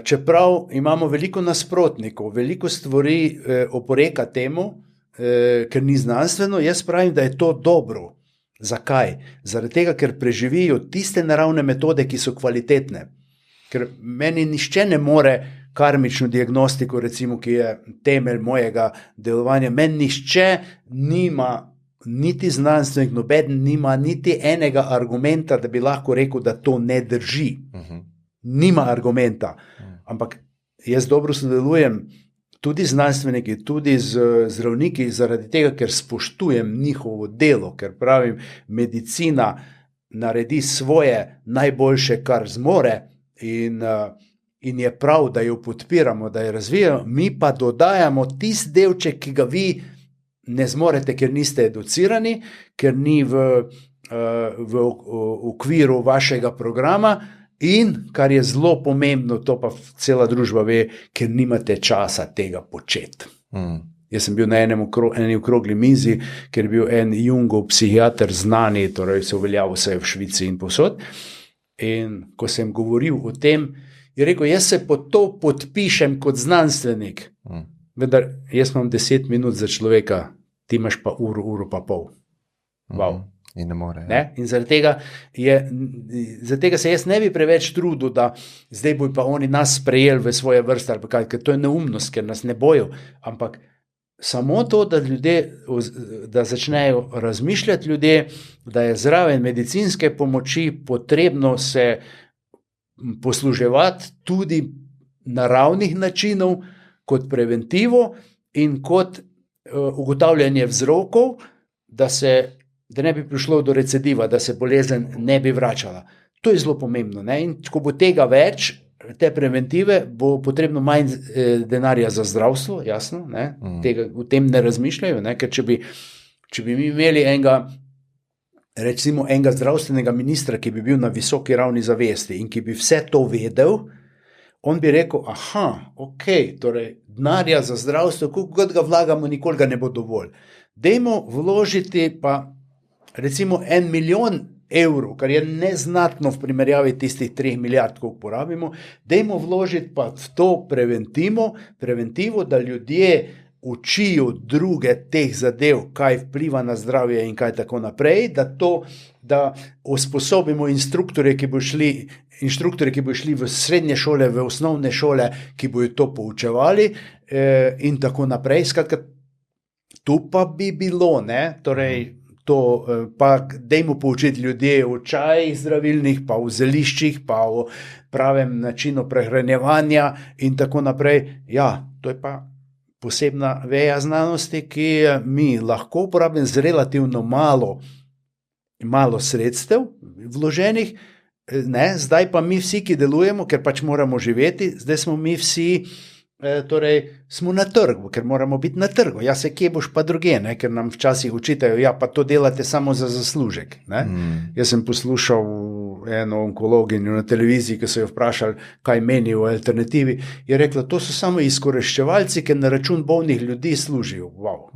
čeprav imamo veliko nasprotnikov, veliko stvari oporeka temu, ker ni znanstveno, jaz pravim, da je to dobro. Zakaj? Zaradi tega, ker preživijo tiste naravne metode, ki so kvalitetne. Ker meni nišče ne more karmično diagnostiko, recimo, ki je temelj mojega delovanja, meni nišče nima, niti znanstvenik, nobeden nima niti enega argumenta, da bi lahko rekel, da to ne drži. Nima argumenta. Ampak jaz dobro sodelujem tudi znanstveniki, tudi z zdravniki, zaradi tega, ker spoštujem njihovo delo, ker pravim, medicina naredi svoje najboljše, kar zmore, in je prav, da jo podpiramo, da jo razvijamo, mi pa dodajamo tisti delček, ki ga vi ne zmorete, ker niste educirani, ker ni v okviru vašega programa in, kar je zelo pomembno, to pa cela družba ve, ker nimate časa tega početi. Jaz sem bil na eni okrogli mizi, ker je bil en Jungov psihiater znani, torej se uveljavil vse v Švici in povsod. In ko sem govoril o tem, je rekel, jaz se po to podpišem kot znanstvenik. Vendar jaz imam 10 minut za človeka, ti imaš pa uro pa pol. Wow. In ne more. Ne? In zaradi tega se jaz ne bi preveč trudil, da zdaj bojo pa oni nas sprejeli v svoje vrste, ali kaj, ker to je neumnost, ker nas ne bojo. Ampak samo to, da ljudje, da začnejo razmišljati ljudje, da je zraven medicinske pomoči potrebno se posluževati tudi naravnih načinov kot preventivo in kot ugotavljanje vzrokov, da ne bi prišlo do recidiva, da se bolezen ne bi vračala. To je zelo pomembno. Ne? In ko bo tega več, te preventive, bo potrebno manj denarja za zdravstvo, jasno, ne? Tega v tem ne razmišljajo, ne? Ker če bi mi imeli enega zdravstvenega ministra, ki bi bil na visoki ravni zavesti in ki bi vse to vedel, on bi rekel, ok, torej denarja za zdravstvo, kot ga vlagamo, nikoli ga ne bo dovolj. Dajmo vložiti pa recimo 1 milijon evrov, kar je neznatno v primerjavi tistih 3 milijard, koliko porabimo, dajmo vložiti pa v to preventivo, da ljudje učijo druge teh zadev, kaj vpliva na zdravje in kaj tako naprej, da usposobimo inštruktorje, ki bo šli v srednje šole, v osnovne šole, ki bojo to poučevali in tako naprej. Skratka, tu pa bi bilo, ne, torej to, pa dajmo poučiti ljudje o čajih zdravilnih, pa o zeliščih, pa o pravem načinu prehranjevanja in tako naprej. Ja, to je pa posebna veja znanosti, ki mi lahko uporabljamo z relativno malo malo sredstev vloženih, ne, zdaj pa mi vsi, ki delujemo, ker pač moramo živeti, zdaj smo mi vsi, torej smo na trgu, ker moramo biti na trgu. Ja, se kje boš pa druge, ne, ker nam včasih učitajo, ja, pa to delate samo za zaslužek. Ne. Jaz sem poslušal eno onkologinjo na televiziji, ki so jo vprašali, kaj meni o alternativi, je rekla, to so samo izkoriščevalci, ker na račun bolnih ljudi služijo. Wow.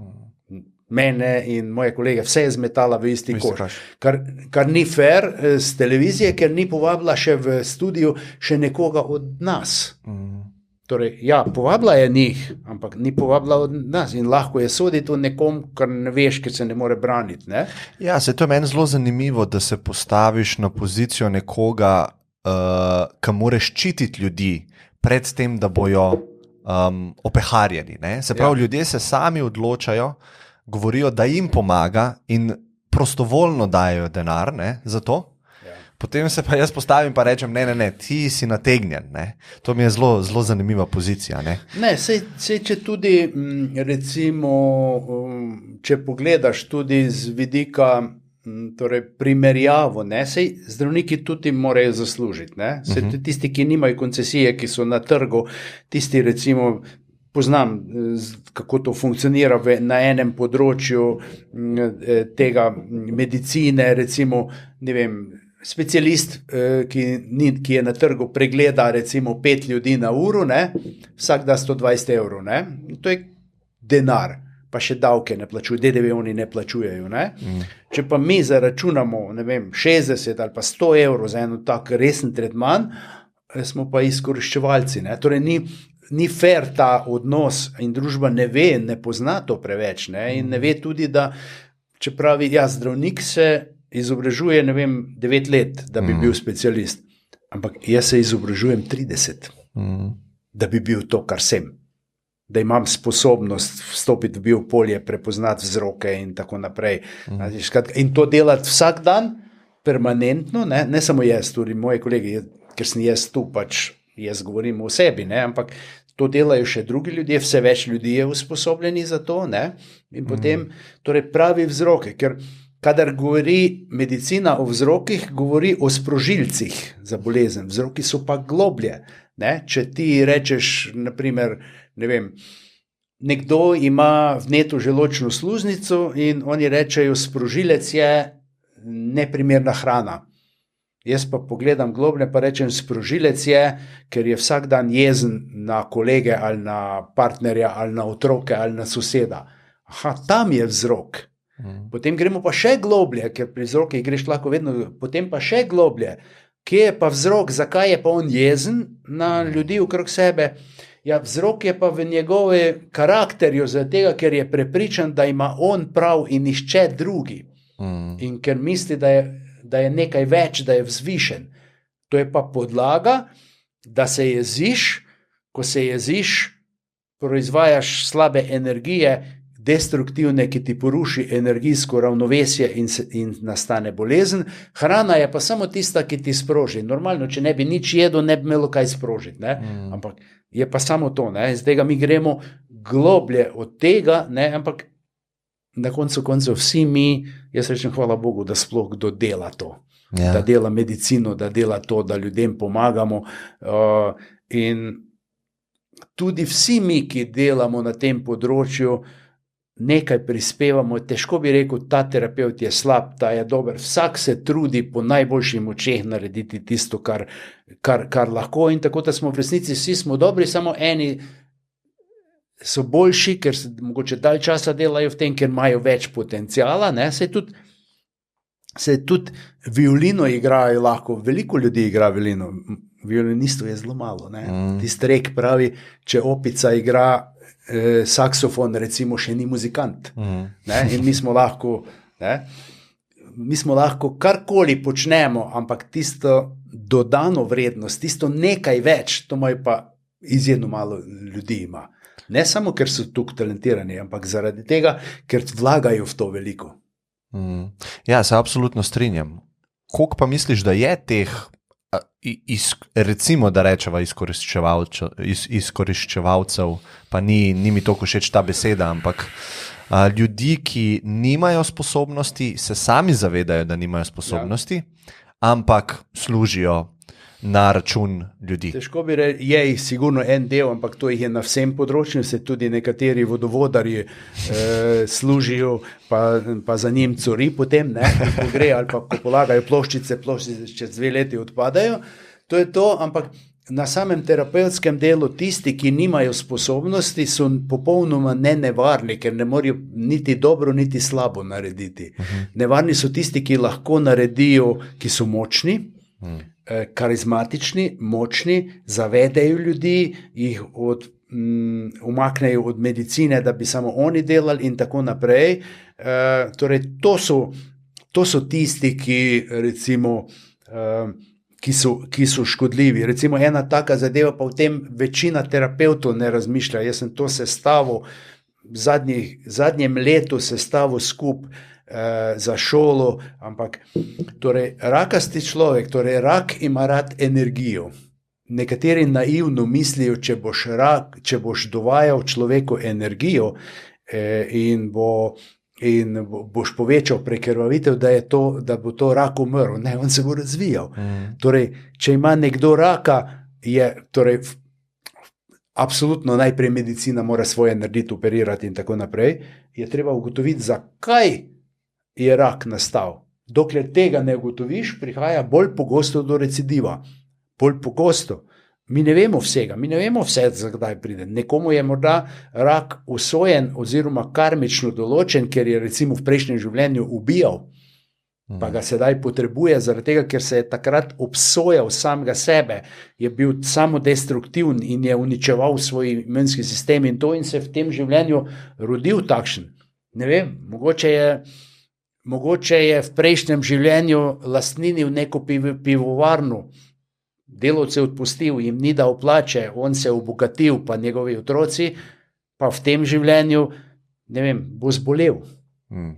Mene in moje kolege vse je zmetala v isti koš. Kar ni fair z televizije, ker ni povabila še v studiu še nekoga od nas. Torej, ja, povabila je njih, ampak ni povabila od nas in lahko je soditi o nekom, kar ne veš, ker se ne more braniti. Ne? Ja, se to je meni zelo zanimivo, da se postaviš na pozicijo nekoga, ki mora ščititi ljudi pred tem, da bojo opeharjeni. Ne? Se pravi, ljudje se sami odločajo, govorijo, da jim pomaga in prostovoljno dajo denar, ne, za to. Potem se pa jaz postavim pa rečem, ne, ti si nategnjen. Ne. To mi je zelo zanimiva pozicija. Ne, sej če tudi, recimo, če pogledaš tudi z vidika torej primerjavo, ne, sej zdravniki tudi morajo zaslužiti. Ne. Sej tisti, ki nimajo koncesije, ki so na trgu, tisti recimo, poznam, kako to funkcionira na enem področju tega medicine, recimo, ne vem, specialist, ki je na trgu, pregleda recimo 5 ljudi na uro, ne, vsak da 120 evrov, ne, to je denar, pa še davke ne plačujejo, DDV oni ne plačujejo, ne. Če pa mi zaračunamo, ne vem, 60 ali pa 100 evrov za eno tak resen tretman, smo pa izkoriščevalci, ne, torej ni fair ta odnos in družba ne ve, ne pozna to preveč, ne, in ne ve tudi, da če pravi, ja, zdravnik se izobražuje, ne vem, 9 let, da bi bil specialist, ampak jaz se izobražujem 30, da bi bil to, kar sem, da imam sposobnost vstopiti v biopolje, prepoznati vzroke in tako naprej. In to delati vsak dan, permanentno, ne samo jaz, tudi moji kolegi, ker sem jaz tu, pač jaz govorim o sebi, ne, ampak to delajo še drugi ljudje, vse več ljudi je usposobljeni za to, ne, in potem torej pravi vzroke, ker kadar govori medicina o vzrokih, govori o sprožilcih za bolezen. Vzroki so pa globlje. Ne? Če ti rečeš, naprimer, ne vem, nekdo ima vneto želodčno sluznico in oni rečejo, sprožilec je neprimerna hrana. Jaz pa pogledam globlje pa rečem, sprožilec je, ker je vsak dan jezen na kolege ali na partnerja ali na otroke ali na soseda. Aha, tam je vzrok. Potem gremo pa še globlje, ker pri vzrokih greš lahko vedno, potem pa še globlje. Kje je pa vzrok, zakaj je pa on jezen na ljudi okrog sebe? Ja, vzrok je pa v njegove karakterju, zato ker je prepričan, da ima on prav in nišče drugi. In ker misli, da je nekaj več, da je vzvišen. To je pa podlaga, da se jeziš, ko se jeziš, proizvajaš slabe energije, destruktivne, ki ti poruši energijsko ravnovesje in nastane bolezen. Hrana je pa samo tista, ki ti sproži. Normalno, če ne bi nič jedel, ne bi imelo kaj sprožiti. Ne? Ampak je pa samo to. Ne? Z tega mi gremo globlje od tega, ne? Ampak na koncu vsi mi, jaz rečem hvala Bogu, da sploh kdo dela to. Ja. Da dela medicino, da dela to, da ljudem pomagamo. In tudi vsi mi, ki delamo na tem področju, nekaj prispevamo, težko bi rekel, ta terapevt je slab, ta je dober, vsak se trudi po najboljših močeh narediti tisto, kar lahko in tako, da smo v resnici vsi smo dobri, samo eni so boljši, ker se mogoče dalj časa delajo v tem, ker imajo več potencijala, ne, se tudi violino igrajo lahko, veliko ljudi igra violino, violinistov je zelo malo, ne, tisti rek pravi, če opica igra saksofon, recimo, še ni muzikant. Ne? In mi smo lahko karkoli počnemo, ampak tisto dodano vrednost, tisto nekaj več, to imajo pa izjemno malo ljudi ima. Ne samo, ker so tukaj talentirani, ampak zaradi tega, ker vlagajo v to veliko. Ja, se absolutno strinjam. Koliko pa misliš, da je teh recimo, da rečeva izkoriščevalcev, pa ni mi toliko všeč ta beseda, ampak Ljudi, ki nimajo sposobnosti, se sami zavedajo, da nimajo sposobnosti, ampak služijo na račun ljudi. Težko bi rekel, je jih sigurno en del, ampak to jih je na vsem področju, se tudi nekateri vodovodarji služijo, pa za njim curi potem, ne, ko gre, ali pa ko polagajo ploščice čez 2 leti odpadajo. To je to, ampak na samem terapevtskem delu tisti, ki nimajo sposobnosti, so popolnoma nevarni, ker ne morejo niti dobro, niti slabo narediti. Nevarni so tisti, ki lahko naredijo, ki so močni, karizmatični, močni, zavedajo ljudi, jih umaknejo od medicine, da bi samo oni delali in tako naprej. Torej, to so tisti, ki recimo ki so škodljivi. Recimo ena taka zadeva, pa v tem večina terapevtov ne razmišlja. Jaz sem to sestavil zadnjem letu sestavil skupaj za šolo, ampak torej, rakasti človek, torej rak ima rad energijo. Nekateri naivno mislijo, če boš dovajal človeku energijo in boš povečal prekrvavitev, da bo to rak umrl. Ne, on se bo razvijal. Torej, če ima nekdo raka, je torej absolutno najprej medicina mora svoje narediti, operirati in tako naprej, je treba ugotoviti, zakaj je rak nastal. Dokler tega ne ugotoviš, prihaja bolj pogosto do recidiva. Bolj pogosto. Mi ne vemo vsega, mi ne vemo vse, zakdaj pride. Nekomu je morda rak usojen oziroma karmično določen, ker je recimo v prejšnjem življenju ubijal, pa ga sedaj potrebuje, zaradi tega, ker se je takrat obsojal samega sebe, je bil samodestruktiven in je uničeval svoj imunski sistem in se v tem življenju rodil takšen. Ne vem, mogoče je v prejšnjem življenju lastninil neko pivovarno, delavce odpustil, jim ni dal plače, on se obogatil, pa njegovi otroci, pa v tem življenju, ne vem, bo zbolel.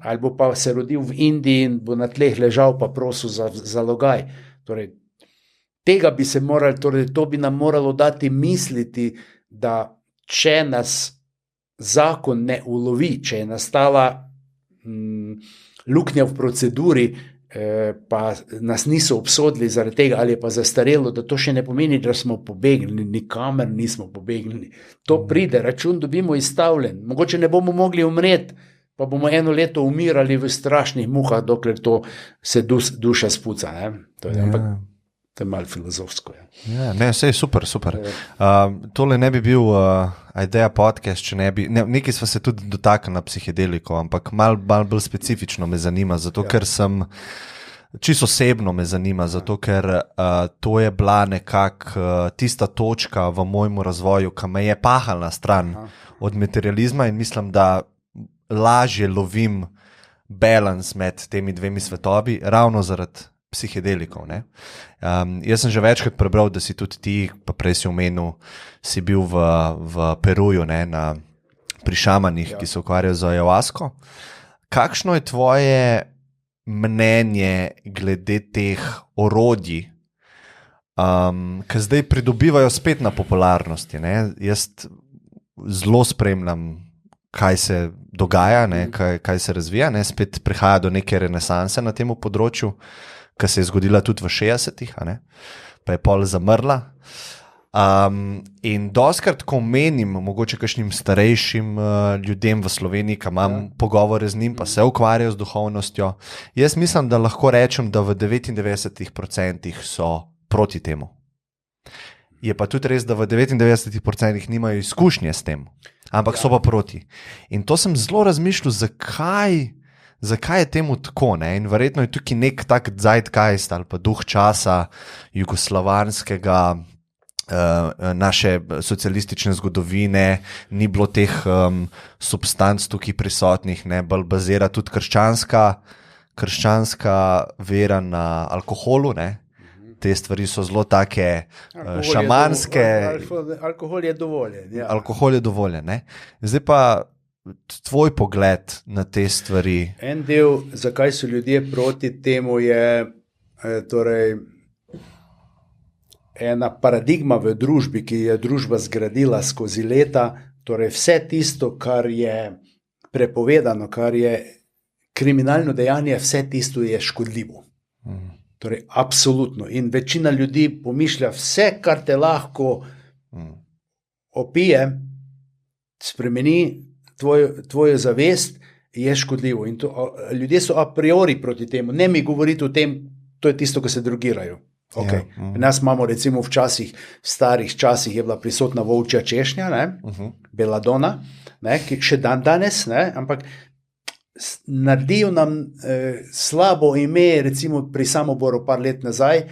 Ali bo pa se rodil v Indiji in bo na tleh ležal pa prosil za logaj. Torej, tega bi se morali, torej to bi nam moralo dati misliti, da če nas zakon ne ulovi, če je nastala luknja v proceduri, pa nas niso obsodili zaradi tega, ali je pa zastarelo, da to še ne pomeni, da smo pobegnili, nikamer nismo pobegnili. To pride, račun dobimo izstavljen. Mogoče ne bomo mogli umreti, pa bomo 1 leto umirali v strašnih muhah, dokler to se duša spuca. Ampak to je malo filozofsko. Ne, vse je super. Tole ne bi bil ideja podcast, če ne bi, nekaj sva se tudi dotaknili na psihedeliko, ampak malo bolj specifično me zanima, zato ker sem, čisto osebno me zanima, zato ker to je bila nekako tista točka v mojem razvoju, ki me je pahala stran od materializma in mislim, da lažje lovim balans med temi dvemi svetovi, ravno zaradi psihedelikov. Jaz sem že večkrat prebral, da si tudi ti, pa prej si omenil, si bil v Peruju, pri šamanih, ki se ukvarjajo z ayahuasko. Kakšno je tvoje mnenje glede teh orodij, ki zdaj pridobivajo spet na popularnosti? Jaz zelo spremljam, kaj se dogaja, kaj se razvija, spet prihaja do neke renesanse na tem področju, ki se je zgodila tudi v 60-ih, pa je pol zamrla. In doskrat, ko menim mogoče kakšnim starejšim ljudem v Sloveniji, ki imam pogovore z njim, pa se ukvarjajo z duhovnostjo, jaz mislim, da lahko rečem, da v 99% so proti temu. Je pa tudi res, da v 99% nimajo izkušnje s tem, ampak so pa proti. In to sem zelo razmišljal, zakaj je temu tako, in verjetno je tukaj nek tak zeitgeist ali pa duh časa jugoslovanskega, naše socialistične zgodovine, ni bilo teh substanc tukaj prisotnih, bolj bazira tudi krščanska vera na alkoholu, Te stvari so zelo take šamanske. Alkohol je dovoljen. Alkohol je dovoljen. Zdaj pa tvoj pogled na te stvari. En del, zakaj so ljudje proti temu, je torej ena paradigma v družbi, ki je družba zgradila skozi leta, torej vse tisto, kar je prepovedano, kar je kriminalno dejanje, vse tisto je škodljivo. Torej, absolutno. In večina ljudi pomišlja, vse, kar te lahko opije, spremeni tvojo zavest, je škodljivo. In ljudje so a priori proti temu. Ne mi govoriti o tem, to je tisto, ko se drogirajo. Okay. Nas imamo recimo v starih časih je bila prisotna volčja češnja, beladona, ki še dan-danes, ampak naredijo nam slabo ime, recimo pri Samoboru par let nazaj,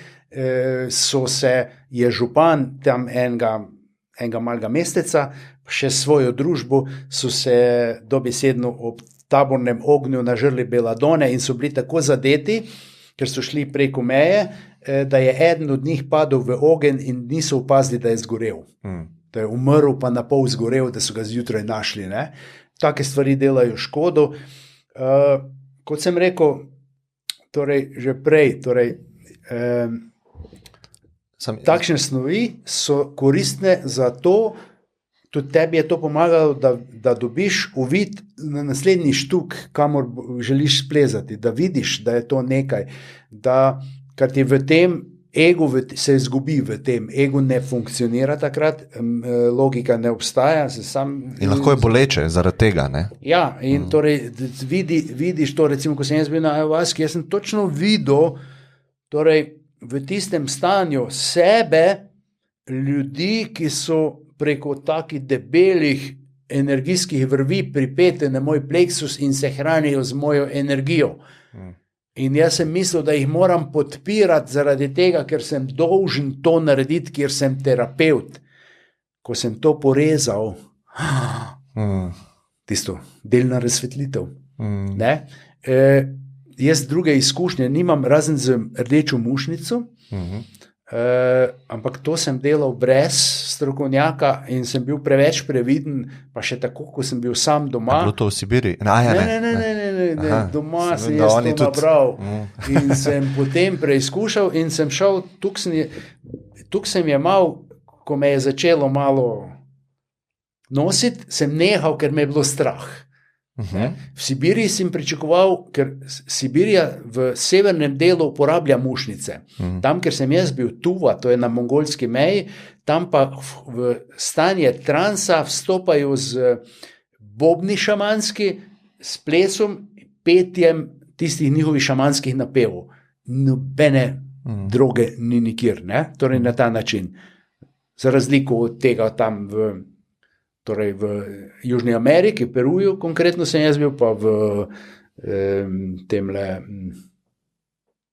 je župan tam enega malega mesteca, še svojo družbo, so se dobesedno ob tabornem ognju nažrli beladone in so bili tako zadeti, ker so šli preko meje, da je eden od njih padel v ogenj in niso opazili, da je zgorel. Da je umrl, pa na pol zgorel, da so ga zjutraj našli. Take stvari delajo škodo. Kot sem rekel, torej, že prej, takšne snovi so koristne za to, tudi tebi je to pomagalo, da dobiš uvid na naslednji štuk, kamor želiš splezati, da vidiš, da je to nekaj, kar ti v tem ego se izgubi, v tem ego ne funkcionira takrat, logika ne obstaja. In lahko je boleče zaradi tega, ne? Ja, in torej vidiš to, recimo, ko sem jaz bil na ayahuaski, jaz sem točno videl, torej v tistem stanju sebe, ljudi, ki so preko takih debelih energijskih vrvi pripete na moj pleksus in se hranijo z mojo energijo. In jaz sem mislil, da jih moram podpirati zaradi tega, ker sem dolžen to narediti, ker sem terapeut. Ko sem to porezal, tisto delna razsvetlitev. Jaz druge izkušnje nimam, razen z rdečo mušnico, ampak to sem delal brez strokovnjaka in sem bil preveč previden, pa še tako, ko sem bil sam doma. Je bilo to v Sibiriji? Ne, doma sem jaz to nabral. In sem potem preizkušal in sem šel, tukaj sem je mal, ko me je začelo malo nositi, sem nehal, ker me je bilo strah. V Sibiriji sem pričakoval, ker Sibirija v severnem delu uporablja mušnice. Tam, ker sem jaz bil Tuva, to je na mongolski meji, tam pa v stanje transa vstopajo z bobni šamanski, s plesom, petjem tistih njihovih šamanskih napevov. Nobene droge ni nikjer, torej na ta način. Za razliko od tega tam v Južni Ameriki, Peruju, konkretno sem jaz bil, pa v temle,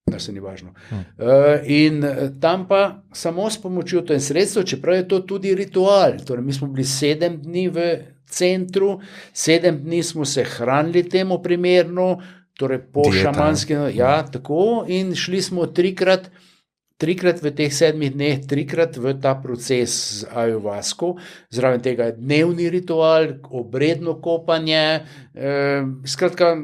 da se ni važno. In tam pa samo s pomočjo to in sredstvo, čeprav je to tudi ritual. Torej, mi smo bili 7 dni v centru, 7 dni smo se hranili temu primerno, torej po šamanski, tako, in šli smo trikrat v teh 7 dneh, trikrat v ta proces z ayahuasko, zraven tega je dnevni ritual, obredno kopanje, skratka,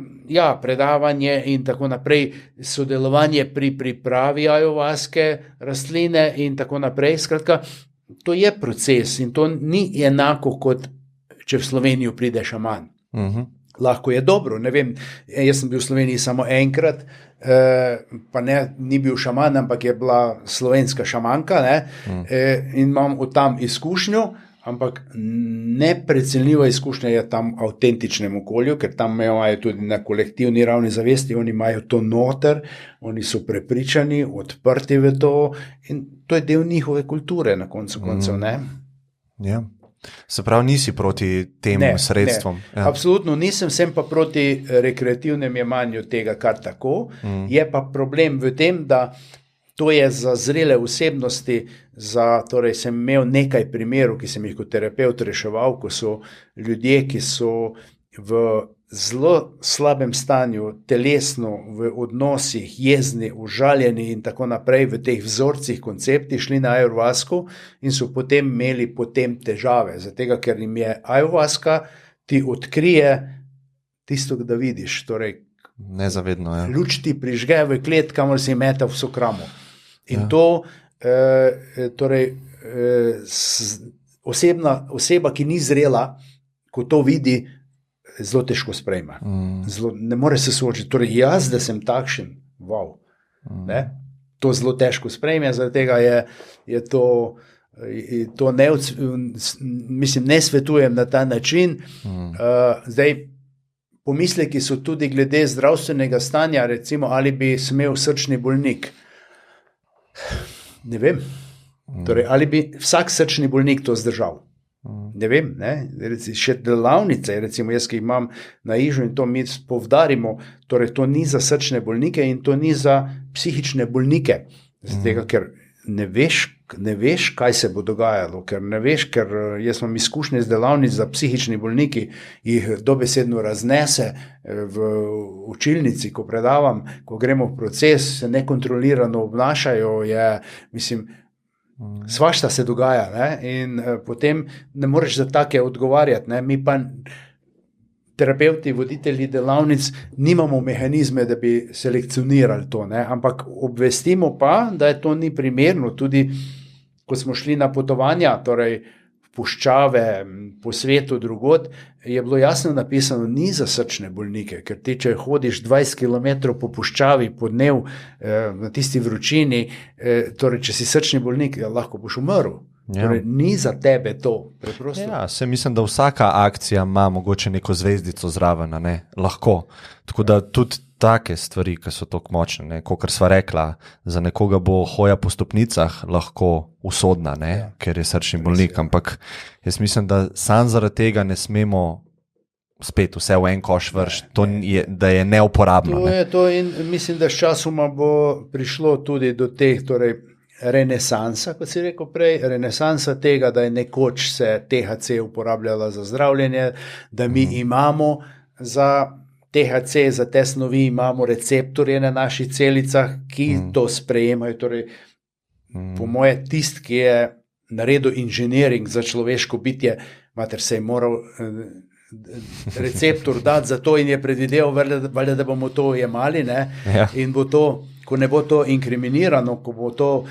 predavanje in tako naprej, sodelovanje pri pripravi ayahuaske rastline in tako naprej, skratka, to je proces in to ni enako, kot če v Slovenijo pride šaman. Lahko je dobro, ne vem, jaz sem bil v Sloveniji samo enkrat, pa ni bil šaman, ampak je bila slovenska šamanka, in imam od tam izkušnjo, ampak neprecenljiva izkušnja je tam v avtentičnem okolju, ker tam imajo tudi na kolektivni ravni zavesti, oni imajo to noter, oni so prepričani, odprti v to in to je del njihove kulture na koncu koncev, ne? Ja. Se pravi, nisi proti tem sredstvom? Ne. Absolutno nisem, sem pa proti rekreativnem jemanju tega kar tako. Je pa problem v tem, da to je za zrele osebnosti, torej sem imel nekaj primerov, ki sem jih kot terapeut reševal, ko so ljudje, ki so v zelo slabem stanju, telesno, v odnosih, jezni, užaljeni in tako naprej, v teh vzorcih, konceptih, šli na ayahuasco in so potem imeli težave, zato ker jim je ayahuaska, ti odkrije tisto, da vidiš, torej nezavedno, luč ti prižge v klet, kamor si metal vso kramo. In to, torej, oseba, ki ni zrela, ko to vidi, zelo težko sprejme. Ne more se soočiti. Torej, jaz, da sem takšen, wow, ne? To zelo težko sprejme, zaradi tega je to ne svetujem na ta način. Zdaj, pomisleki so tudi glede zdravstvenega stanja, recimo, ali bi smel srčni bolnik. Ne vem. Torej, ali bi vsak srčni bolnik to zdržal. Ne vem, ne? Še delavnice, recimo jaz, ki imam na Ižu in to mi povdarimo, torej to ni za srčne bolnike in to ni za psihične bolnike. Tega, ker ne veš, kaj se bo dogajalo, ker ne veš, ker jaz imam izkušnje z delavnic za psihični bolniki, jih dobesedno raznese v učilnici, ko predavam, ko gremo v proces, se nekontrolirano obnašajo, svašta se dogaja, ne? In potem ne moreš za take odgovarjati, ne? Mi pa terapevti, voditelji delavnic nimamo mehanizme, da bi selekcionirali to, ne? Ampak obvestimo pa, da je to ni primerno, tudi ko smo šli na potovanja, torej puščave po svetu drugod, je bilo jasno napisano, ni za srčne bolnike, ker ti, če hodiš 20 km po puščavi po dnev na tisti vročini, torej, če si srčni bolnik, lahko boš umrl. Torej, ni za tebe to preprosto. Ja, se mislim, da vsaka akcija ima mogoče neko zvezdico zraven, ne? Lahko. Tako da tudi take stvari, ki so tako močne, ne? Kakor sva rekla, za nekoga bo hoja po stopnicah lahko usodna, ne? Ker je srčni bolnik, ampak jaz mislim, da sam zaradi tega ne smemo spet vse v en koš vršiti, da je neuporabno. To je to in mislim, da s časoma bo prišlo tudi do teh, torej renesansa, kot si rekel prej, renesansa tega, da je nekoč se THC uporabljala za zdravljenje, da mi imamo za THC, za te snovi imamo receptorje na naših celicah, ki to sprejemajo. Torej, po moje, tisti, ki je naredil inženiring za človeško bitje, mater se je moral receptor dati za to in je predvideval, valjda, da bomo to jemali, ne? Ja. In bo to, ko ne bo to inkriminirano, ko bo to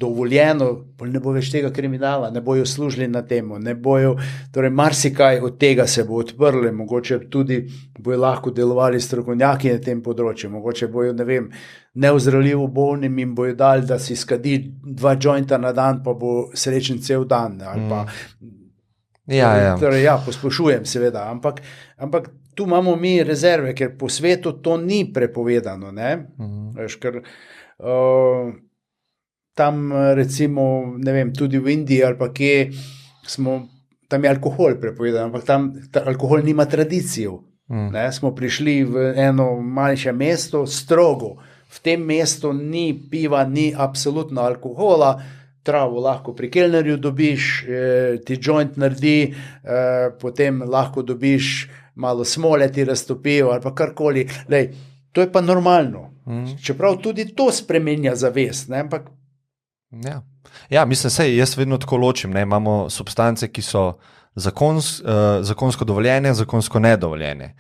dovoljeno, ne bo več tega kriminala, ne bojo služili na temo, ne bojo, torej marsikaj od tega se bo odprlo, mogoče tudi bojo lahko delovali strokovnjaki na tem področju, mogoče bojo, ne vem, neozdravljivo bolnim in bojo dali, da si skadi 2 jointa na dan, pa bo srečen cel dan, ali pa Torej, posplošujem seveda, ampak tu imamo mi rezerve, ker po svetu to ni prepovedano, ne? Veš, ker tam recimo, ne vem, tudi v Indiji ali pa kje tam je alkohol prepovedan, ampak tam alkohol nima tradicijo. Ne? Smo prišli v eno manjše mesto, strogo, v tem mestu ni piva, ni absolutno alkohola, travo lahko pri kelnerju dobiš, ti joint naredi, potem lahko dobiš malo smole, ti raztopijo ali pa karkoli. Lej, to je pa normalno. Čeprav tudi to spremenja zavest. Ne? Ampak Ja, mislim, sej, jaz vedno tako ločim. Ne? Imamo substance, ki so zakonsko dovoljene, zakonsko nedovoljene.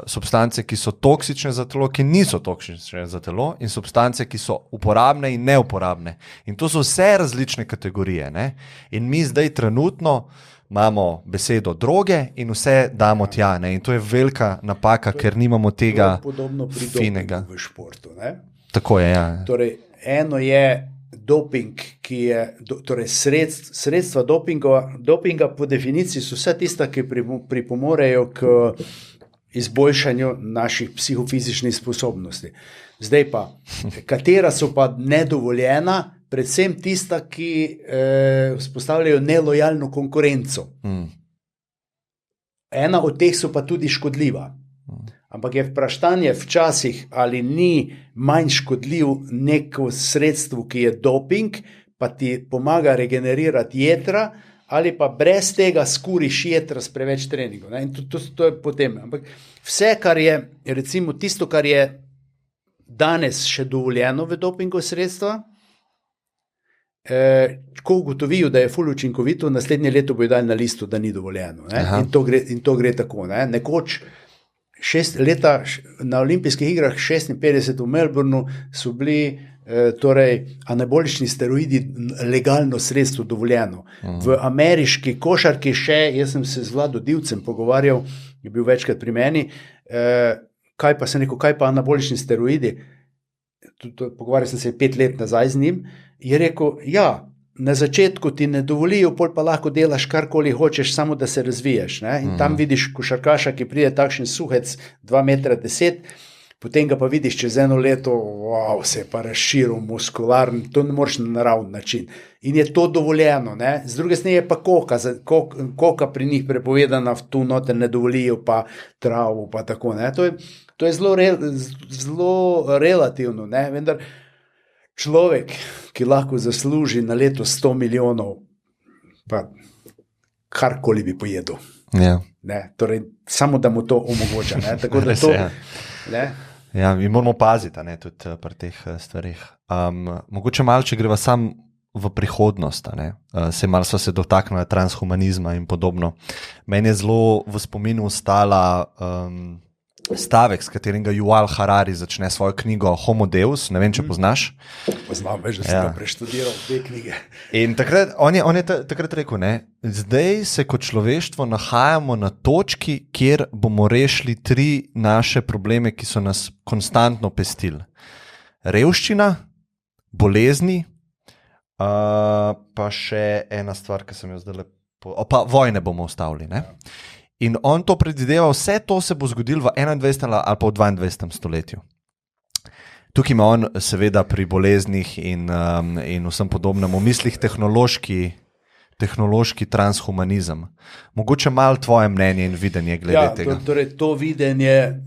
Substance, ki so toksične za telo, ki niso toksične za telo, in substance, ki so uporabne in neuporabne. In to so vse različne kategorije. Ne? In mi zdaj trenutno imamo besedo droge in vse damo tja. Ne? In to je velika napaka, ker nimamo tega finega. V športu, ne? Tako je, ja. Torej, eno je doping, ki je, torej sredstva dopinga po definiciji so vse tista, ki pripomorejo k izboljšanju naših psihofizičnih sposobnosti. Zdaj pa, katera so pa nedovoljena, predvsem tista, ki vzpostavljajo nelojalno konkurenco. Ena od teh so pa tudi škodljiva. Ampak je vprašanje včasih, ali ni manj škodljiv neko sredstvo, ki je doping, pa ti pomaga regenerirati jedra, ali pa brez tega skuriš jedra s preveč treningov. In to je potem. Ampak vse, kar je, recimo tisto, kar je danes še dovoljeno v dopingu sredstva, ko ugotovijo, da je ful učinkovito, naslednje leto bojo dali na listu, da ni dovoljeno. In to gre tako. Nekoč 6 leta na olimpijskih igrah 56 v Melbourneu so bili torej anabolični steroidi legalno sredstvo dovoljeno. V ameriški košarki še, jaz sem se z Vlado Divcem pogovarjal, je bil večkrat pri meni, kaj pa anabolični steroidi, pogovarjal sem se 5 let nazaj z njim, je rekel, ja, na začetku ti ne dovolijo, pol pa lahko delaš karkoli hočeš, samo da se razviješ. Ne? In tam vidiš košarkaša, ki pride takšen suhec 2,10 m, potem ga pa vidiš čez 1 leto, wow, se je pa razširil, muskularen, to ne moreš na naravni način. In je to dovoljeno. Ne? Z druge strani je pa koka pri njih prepovedana, tu noter ne dovolijo pa travo, pa tako. Ne? To je zelo relativno, ne? Vendar človek, ki lahko zasluži na leto 100 milijonov, pa karkoli bi pojedel. Ja. Ne? Torej, samo da mu to omogoča. Ne? Tako da to... Ne? Ja, mi moramo paziti, ne, tudi pri teh stvarih. Mogoče malo, če greva sam v prihodnost, malo sva se dotaknila transhumanizma in podobno. Meni je zelo v spominu ostala stavek, s katerim ga Yuval Harari začne svojo knjigo Homo Deus, ne vem, če poznaš. Poznam, veš, da sem ga preštudiral te knjige. In on je takrat rekel, ne, zdaj se kot človeštvo nahajamo na točki, kjer bomo rešili 3 naše probleme, ki so nas konstantno pestili. Revščina, bolezni, pa še ena stvar, ki sem jo zdaj pa vojne bomo ustavili, ne? In on to predvideva, vse to se bo zgodilo v 21. ali pa v 22. stoletju. Tukaj ima on seveda pri boleznih in vsem podobnem v mislih tehnološki transhumanizem. Mogoče malo tvoje mnenje in videnje glede tega. Torej to videnje,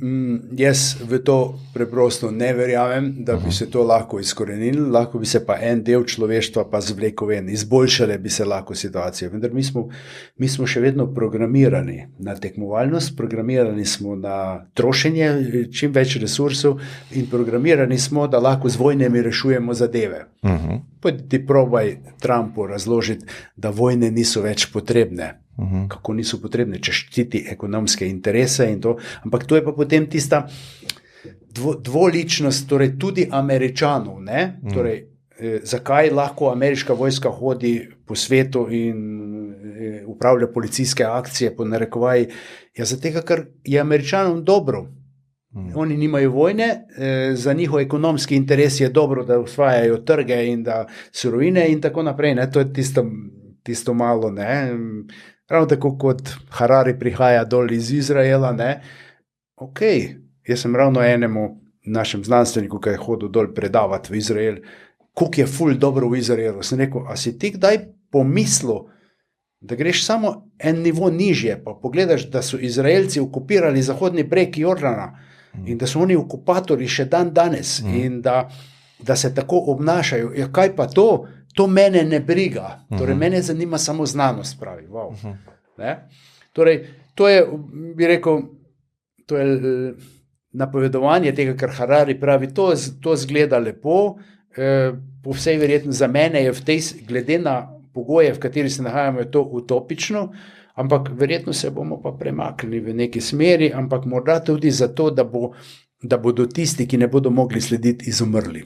jaz v to preprosto ne verjamem, da bi se to lahko izkorenili, lahko bi se pa en del človeštva pa zvlekel ven, izboljšale bi se lahko situacije. Vendar mi smo še vedno programirani na tekmovalnost, programirani smo na trošenje čim več resursov in programirani smo, da lahko z vojnami rešujemo zadeve. Pojdi probaj Trumpu razložiti, da vojne niso več potrebne. Kako niso potrebne, če ščiti ekonomske interese in to. Ampak to je pa potem tista dvoličnost, torej tudi Američanov. Ne? Torej, zakaj lahko ameriška vojska hodi po svetu in upravlja policijske akcije, po narekovaji? Ja, zato, ker je Američanom dobro. Oni nimajo vojne, za njihov ekonomski interes je dobro, da osvajajo trge in da surovine in tako naprej. Ne? To je tisto malo, ne? Ravno tako kot Harari prihaja dol iz Izraela, ne? Ok, jaz sem ravno enemu našem znanstveniku, ki je hodil dol predavati v Izrael, koliko je ful dobro v Izraelu. Sem rekel, a si ti kdaj pomislil, da greš samo en nivo nižje, pa pogledaš, da so Izraelci okupirali zahodni breg Jordana in da so oni okupatori še dan danes in da se tako obnašajo. Ja, kaj pa to? To mene ne briga. Torej, mene zanima samo znanost, pravi. Wow. Ne? Torej, to je, bi rekel, to je napovedovanje tega, kar Harari pravi, to zgleda lepo, po vsej verjetnosti za mene je glede na pogoje, v kateri se nahajamo, je to utopično, ampak verjetno se bomo pa premaknili v neki smeri, ampak morda tudi zato, da bodo tisti, ki ne bodo mogli slediti, izumrli.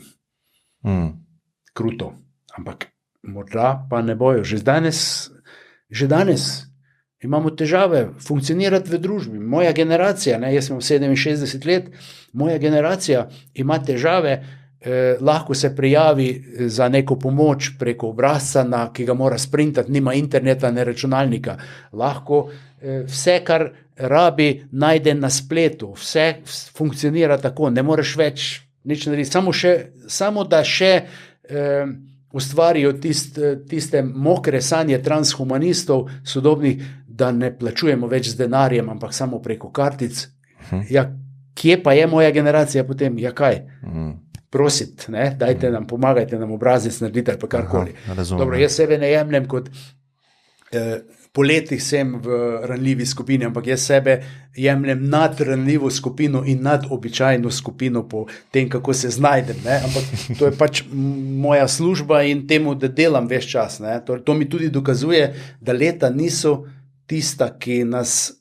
Kruto. Ampak morda pa ne bojo. Že danes imamo težave funkcionirati v družbi. Moja generacija, ne, jaz imam 67 let, moja generacija ima težave, lahko se prijavi za neko pomoč preko obrazca, ki ga mora sprintati, nima interneta, ne računalnika. Lahko vse, kar rabi, najde na spletu. Vse funkcionira tako, ne moreš več nič narediti. Samo da še ustvarijo tiste mokre sanje transhumanistov sodobnih, da ne plačujemo več z denarjem, ampak samo preko kartic. Ja, kje pa je moja generacija potem? Ja, kaj? Prositi, ne? Dajte nam, pomagajte nam obrazec narediti ali pa karkoli. Dobro, jaz sebe ne jemljem kot po letih sem v ranljivi skupini, ampak jaz sebe jemljem nad ranljivo skupino in nad običajno skupino po tem, kako se znajdem. Ne? Ampak to je pač moja služba in temu, da delam ves čas. Ne? To mi tudi dokazuje, da leta niso tista, ki nas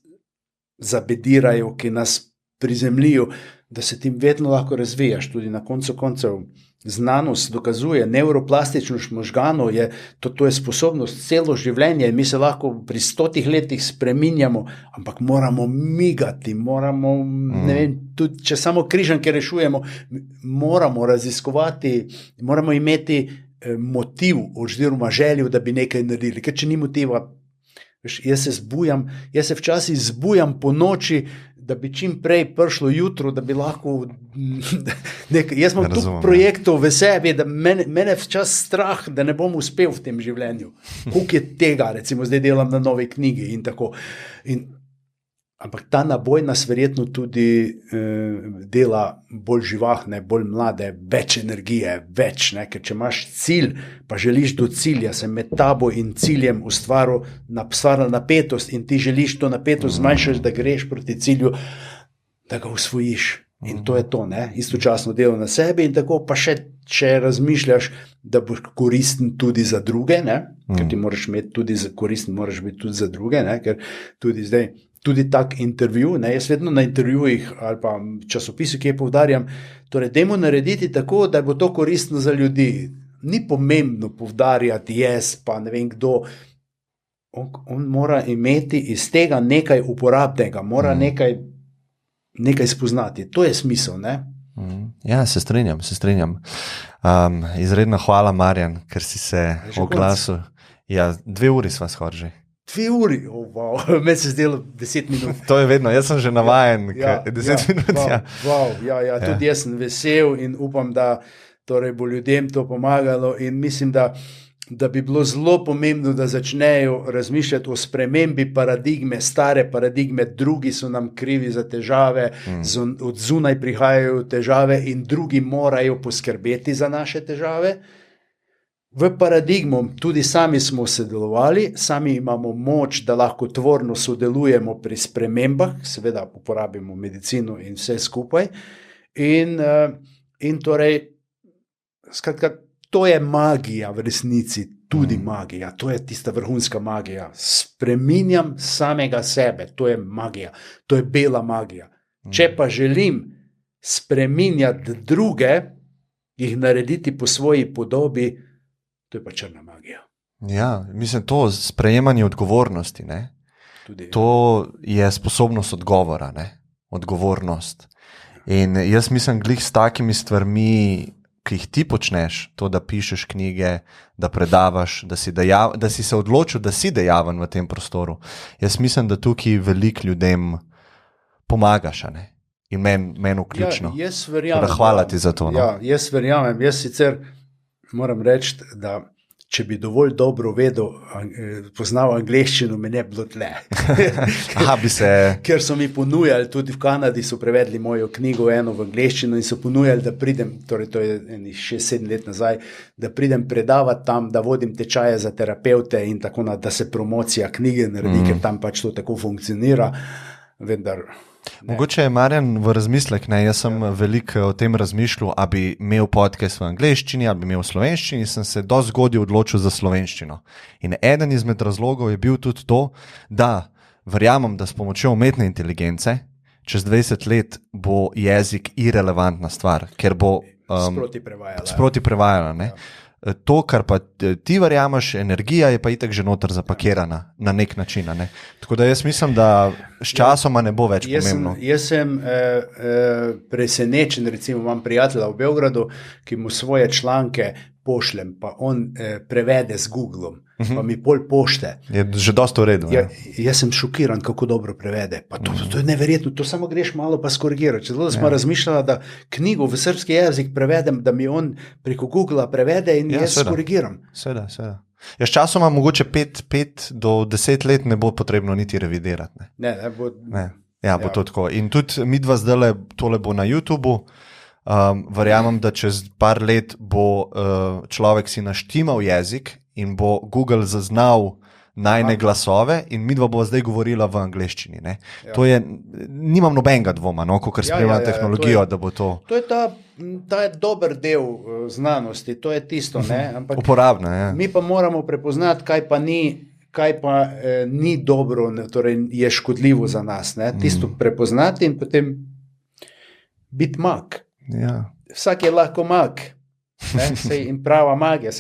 zabedirajo, ki nas prizemljijo, da se ti vedno lahko razvijaš. Tudi na koncu koncev znanost dokazuje, nevroplastičnost možganov je, to je sposobnost celo življenje in mi se lahko pri 100 letih spreminjamo, ampak moramo migati, moramo, ne vem, tudi če samo križanke rešujemo, moramo raziskovati, moramo imeti motiv oziroma željo, da bi nekaj naredili, ker če ni motiva, jaz se včasih zbujam po noči, da bi čim prej prišlo jutro, da bi lahko jaz imam toliko projektov v sebi, da mene včasih strah, da ne bom uspel v tem življenju. Koliko je tega, recimo zdaj delam na novi knjigi in tako. Ampak ta naboj nas verjetno tudi dela bolj živahne, bolj mlade, več energije, več, ne? Ker če imaš cilj, pa želiš do cilja, se med tabo in ciljem ustvarila napetost in ti želiš to napetost zmanjšati, da greš proti cilju, da ga usvojiš. In to je to, ne? Istočasno delo na sebi in tako pa še, če razmišljaš, da boš koristen tudi za druge, ne? Ker ti moraš imeti tudi koristen, moraš biti tudi za druge, ne? Ker tudi tak intervju, ne, jaz vedno na intervjujih ali pa časopisu, ki je poudarjam, torej dajmo narediti tako, da bo to koristno za ljudi. Ni pomembno poudarjati jaz, pa ne vem kdo, on mora imeti iz tega nekaj uporabnega, mora nekaj spoznati. To je smisel, ne? Ja, se strinjam. Izredna hvala, Marjan, ker si se oglasil. Ja, 2 uri sva skoraj že. 2 uri, wow. Meni se zdelo 10 minut. To je vedno, jaz sem že navajen, 10 minut. Tudi jaz sem vesel in upam, da torej bo ljudem to pomagalo in mislim, da bi bilo zelo pomembno, da začnejo razmišljati o spremembi paradigme, stare paradigme, drugi so nam krivi za težave, od zunaj prihajajo težave in drugi morajo poskrbeti za naše težave. V paradigmu tudi sami smo sodelovali, sami imamo moč, da lahko tvorno sodelujemo pri spremembah, seveda uporabimo medicino in vse skupaj. In torej, skratka, to je magija v resnici, tudi magija, to je tista vrhunska magija. Spreminjam samega sebe, to je magija, to je bela magija. Če pa želim spreminjati druge, jih narediti po svoji podobi, to je pa črna magija. Ja, mislim, to sprejemanje odgovornosti, ne? Tudi, to je sposobnost odgovora, ne? Odgovornost. In jaz mislim, glih s takimi stvarmi, ki jih ti počneš, to, da pišeš knjige, da predavaš, da si se odločil, da si dejaven v tem prostoru. Jaz mislim, da tukaj veliko ljudem pomagaš, ne? In meni vključno. Ja, jaz verjamem. Hvala ti za to. No? Ja, jaz verjamem. Jaz sicer moram reči, da če bi dovolj dobro poznal angleščino, me ne bi bilo tle. Ker so mi ponujali, tudi v Kanadi so prevedli mojo knjigo eno v angleščino in so ponujali, da pridem, torej to je 6-7 let nazaj, da pridem predavati tam, da vodim tečaje za terapevte in tako, da se promocija knjige naredi, ker tam pač to tako funkcionira, vendar... Ne. Mogoče je Marjan v razmislek, ne? Jaz sem veliko o tem razmišljal, a bi imel podcast v angleščini, a bi imel v slovenščini, sem se dosti zgodaj odločil za slovenščino. In eden izmed razlogov je bil tudi to, da verjamem, da s pomočjo umetne inteligence čez 20 let bo jezik irelevantna stvar, ker bo sproti prevajala. Ne? Ja. To, kar pa ti verjameš, energija je pa itak že noter zapakirana na nek način. Ne? Tako da jaz mislim, da s časoma ne bo več pomembno. Jaz sem presenečen, recimo imam prijatelja v Beogradu, ki mu svoje članke pošljem, pa on prevede z Googlom, pa mi pol pošte. Je že dosti v redu. Jaz sem šokiran, kako dobro prevede. Pa to je neverjetno, to samo greš malo pa skorigiraš. Zelo smo razmišljali, da knjigo v srpski jezik prevedem, da mi on preko Googla prevede in jaz skorigiram. Seveda. Ja, s časoma mogoče 5 do 10 let ne bo potrebno niti revidirati. Bo to tako. In tudi midva zdaj tole bo na YouTubeu. Verjamem, da čez par let bo človek si naštimal jezik in bo Google zaznal najne glasove in midva bo zdaj govorila v angleščini. Ne? Ja. To je, nimam nobenega dvoma, no, ko spremljam tehnologijo, da bo to... To je ta je dober del znanosti, to je tisto, ne? Ampak uporabno, ja. Mi pa moramo prepoznati, kaj pa ni dobro, torej je škodljivo za nas. Ne? Tisto prepoznati in potem biti mag. Ja. Vsak je lahko mag. In prava magija.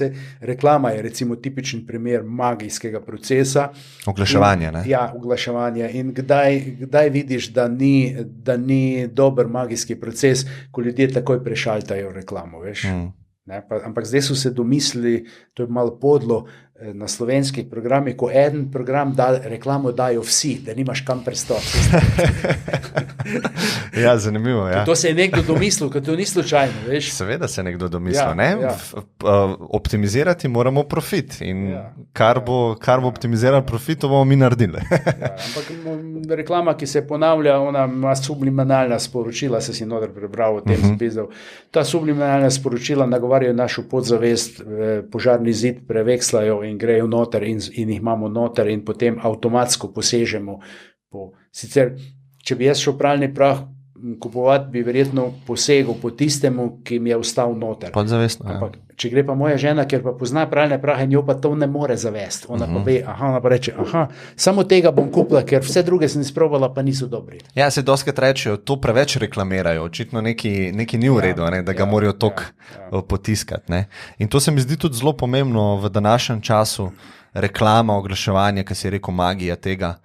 Reklama je recimo tipičen primer magijskega procesa. Oglaševanje. Ja, oglaševanje. In kdaj vidiš, da ni dober magijski proces, ko ljudje takoj prešaltajo reklamo, veš? Ampak zdaj so se domislili, to je malo podlo, na slovenskih programih, ko en program reklamo dajo vsi, da nimaš kam prestopiti. Ja, zanimivo. Ja. To se je nekdo domislil, ker to ni slučajno. Veš? Seveda se je nekdo domislil. Ja, ne? ja. Optimizirati moramo profit in kar bo optimiziral profit, to bomo mi naredili. Ampak reklama, ki se ponavlja, ona ima subliminalna sporočila, se si noter prebral o tem spisal. Ta subliminalna sporočila nagovarjajo našo podzavest, požarni zid prevekslajo in grejo noter in jih imamo noter in potem avtomatsko posežemo. Sicer, če bi jaz šel pralni prah kupovati, bi verjetno posegel po tistemu, ki mi je ostal noter. Podzavestno. Ampak, če gre pa moja žena, ker pa pozna pralne prahe, njo pa to ne more zavesti. Ona pa ve, ona pa reče, samo tega bom kupila, ker vse druge sem izprobala, pa niso dobri. Ja, se doskrat rečejo, to preveč reklamirajo, očitno neki ni v redu, da ga morajo toliko potiskati. Ne? In to se mi zdi tudi zelo pomembno v današnjem času, reklama, oglaševanje, ki si je rekel, magija tega.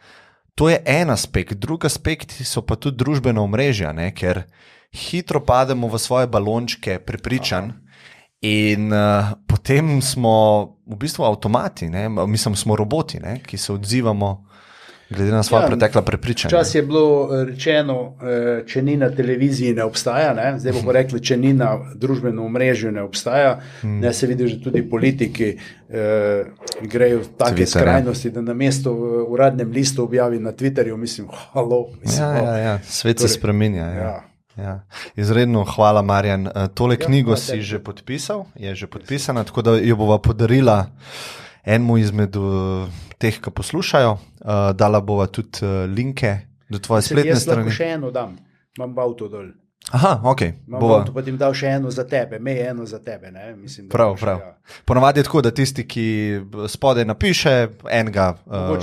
To je en aspekt, drugi aspekt so pa tudi družbena omrežja, ne? Ker hitro pademo v svoje balončke prepričanj in potem smo v bistvu avtomati, mislim, smo roboti, ne? Ki se odzivamo glede na svoje pretekla prepričanja. Včasih je bilo rečeno, če ni na televiziji, ne obstaja, ne? Zdaj bomo rekli, če ni na družbenem omrežju, ne obstaja. Ne se vidi, že tudi politiki grejo v take skrajnosti, da na mesto v uradnem listu objavi na Twitterju, mislim, halo. Ja, svet se spreminja. Ja. Izredno hvala, Marjan. Tole knjigo si že podpisal, je že podpisana, tako da jo bova podarila enemu izmed teh, ki poslušajo. Dala bova tudi linke do tvoje spletne strani. Jaz lahko še eno dam, imam avto dol. Aha, ok. Imam avto, pa ti dal še eno za tebe, eno za tebe. Ne? Mislim, prav. Ponavadi je tako, da tisti, ki spodaj napiše, enega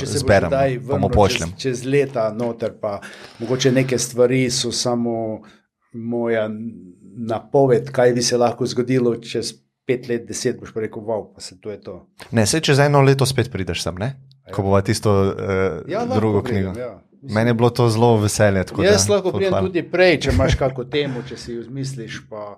zberem, pa mu pošljem. Čez leta noter, pa mogoče neke stvari so samo moja napoved, kaj bi se lahko zgodilo čez 5 let, 10, boš pa rekel, wow, pa se to je to. Ne, saj čez 1 leto spet prideš sem, ne? Ko bova tisto drugo knjigo. Meni je bilo to zelo veselje. Jaz lahko prijem tudi prej, če imaš kako temo, če si jo zmisliš, pa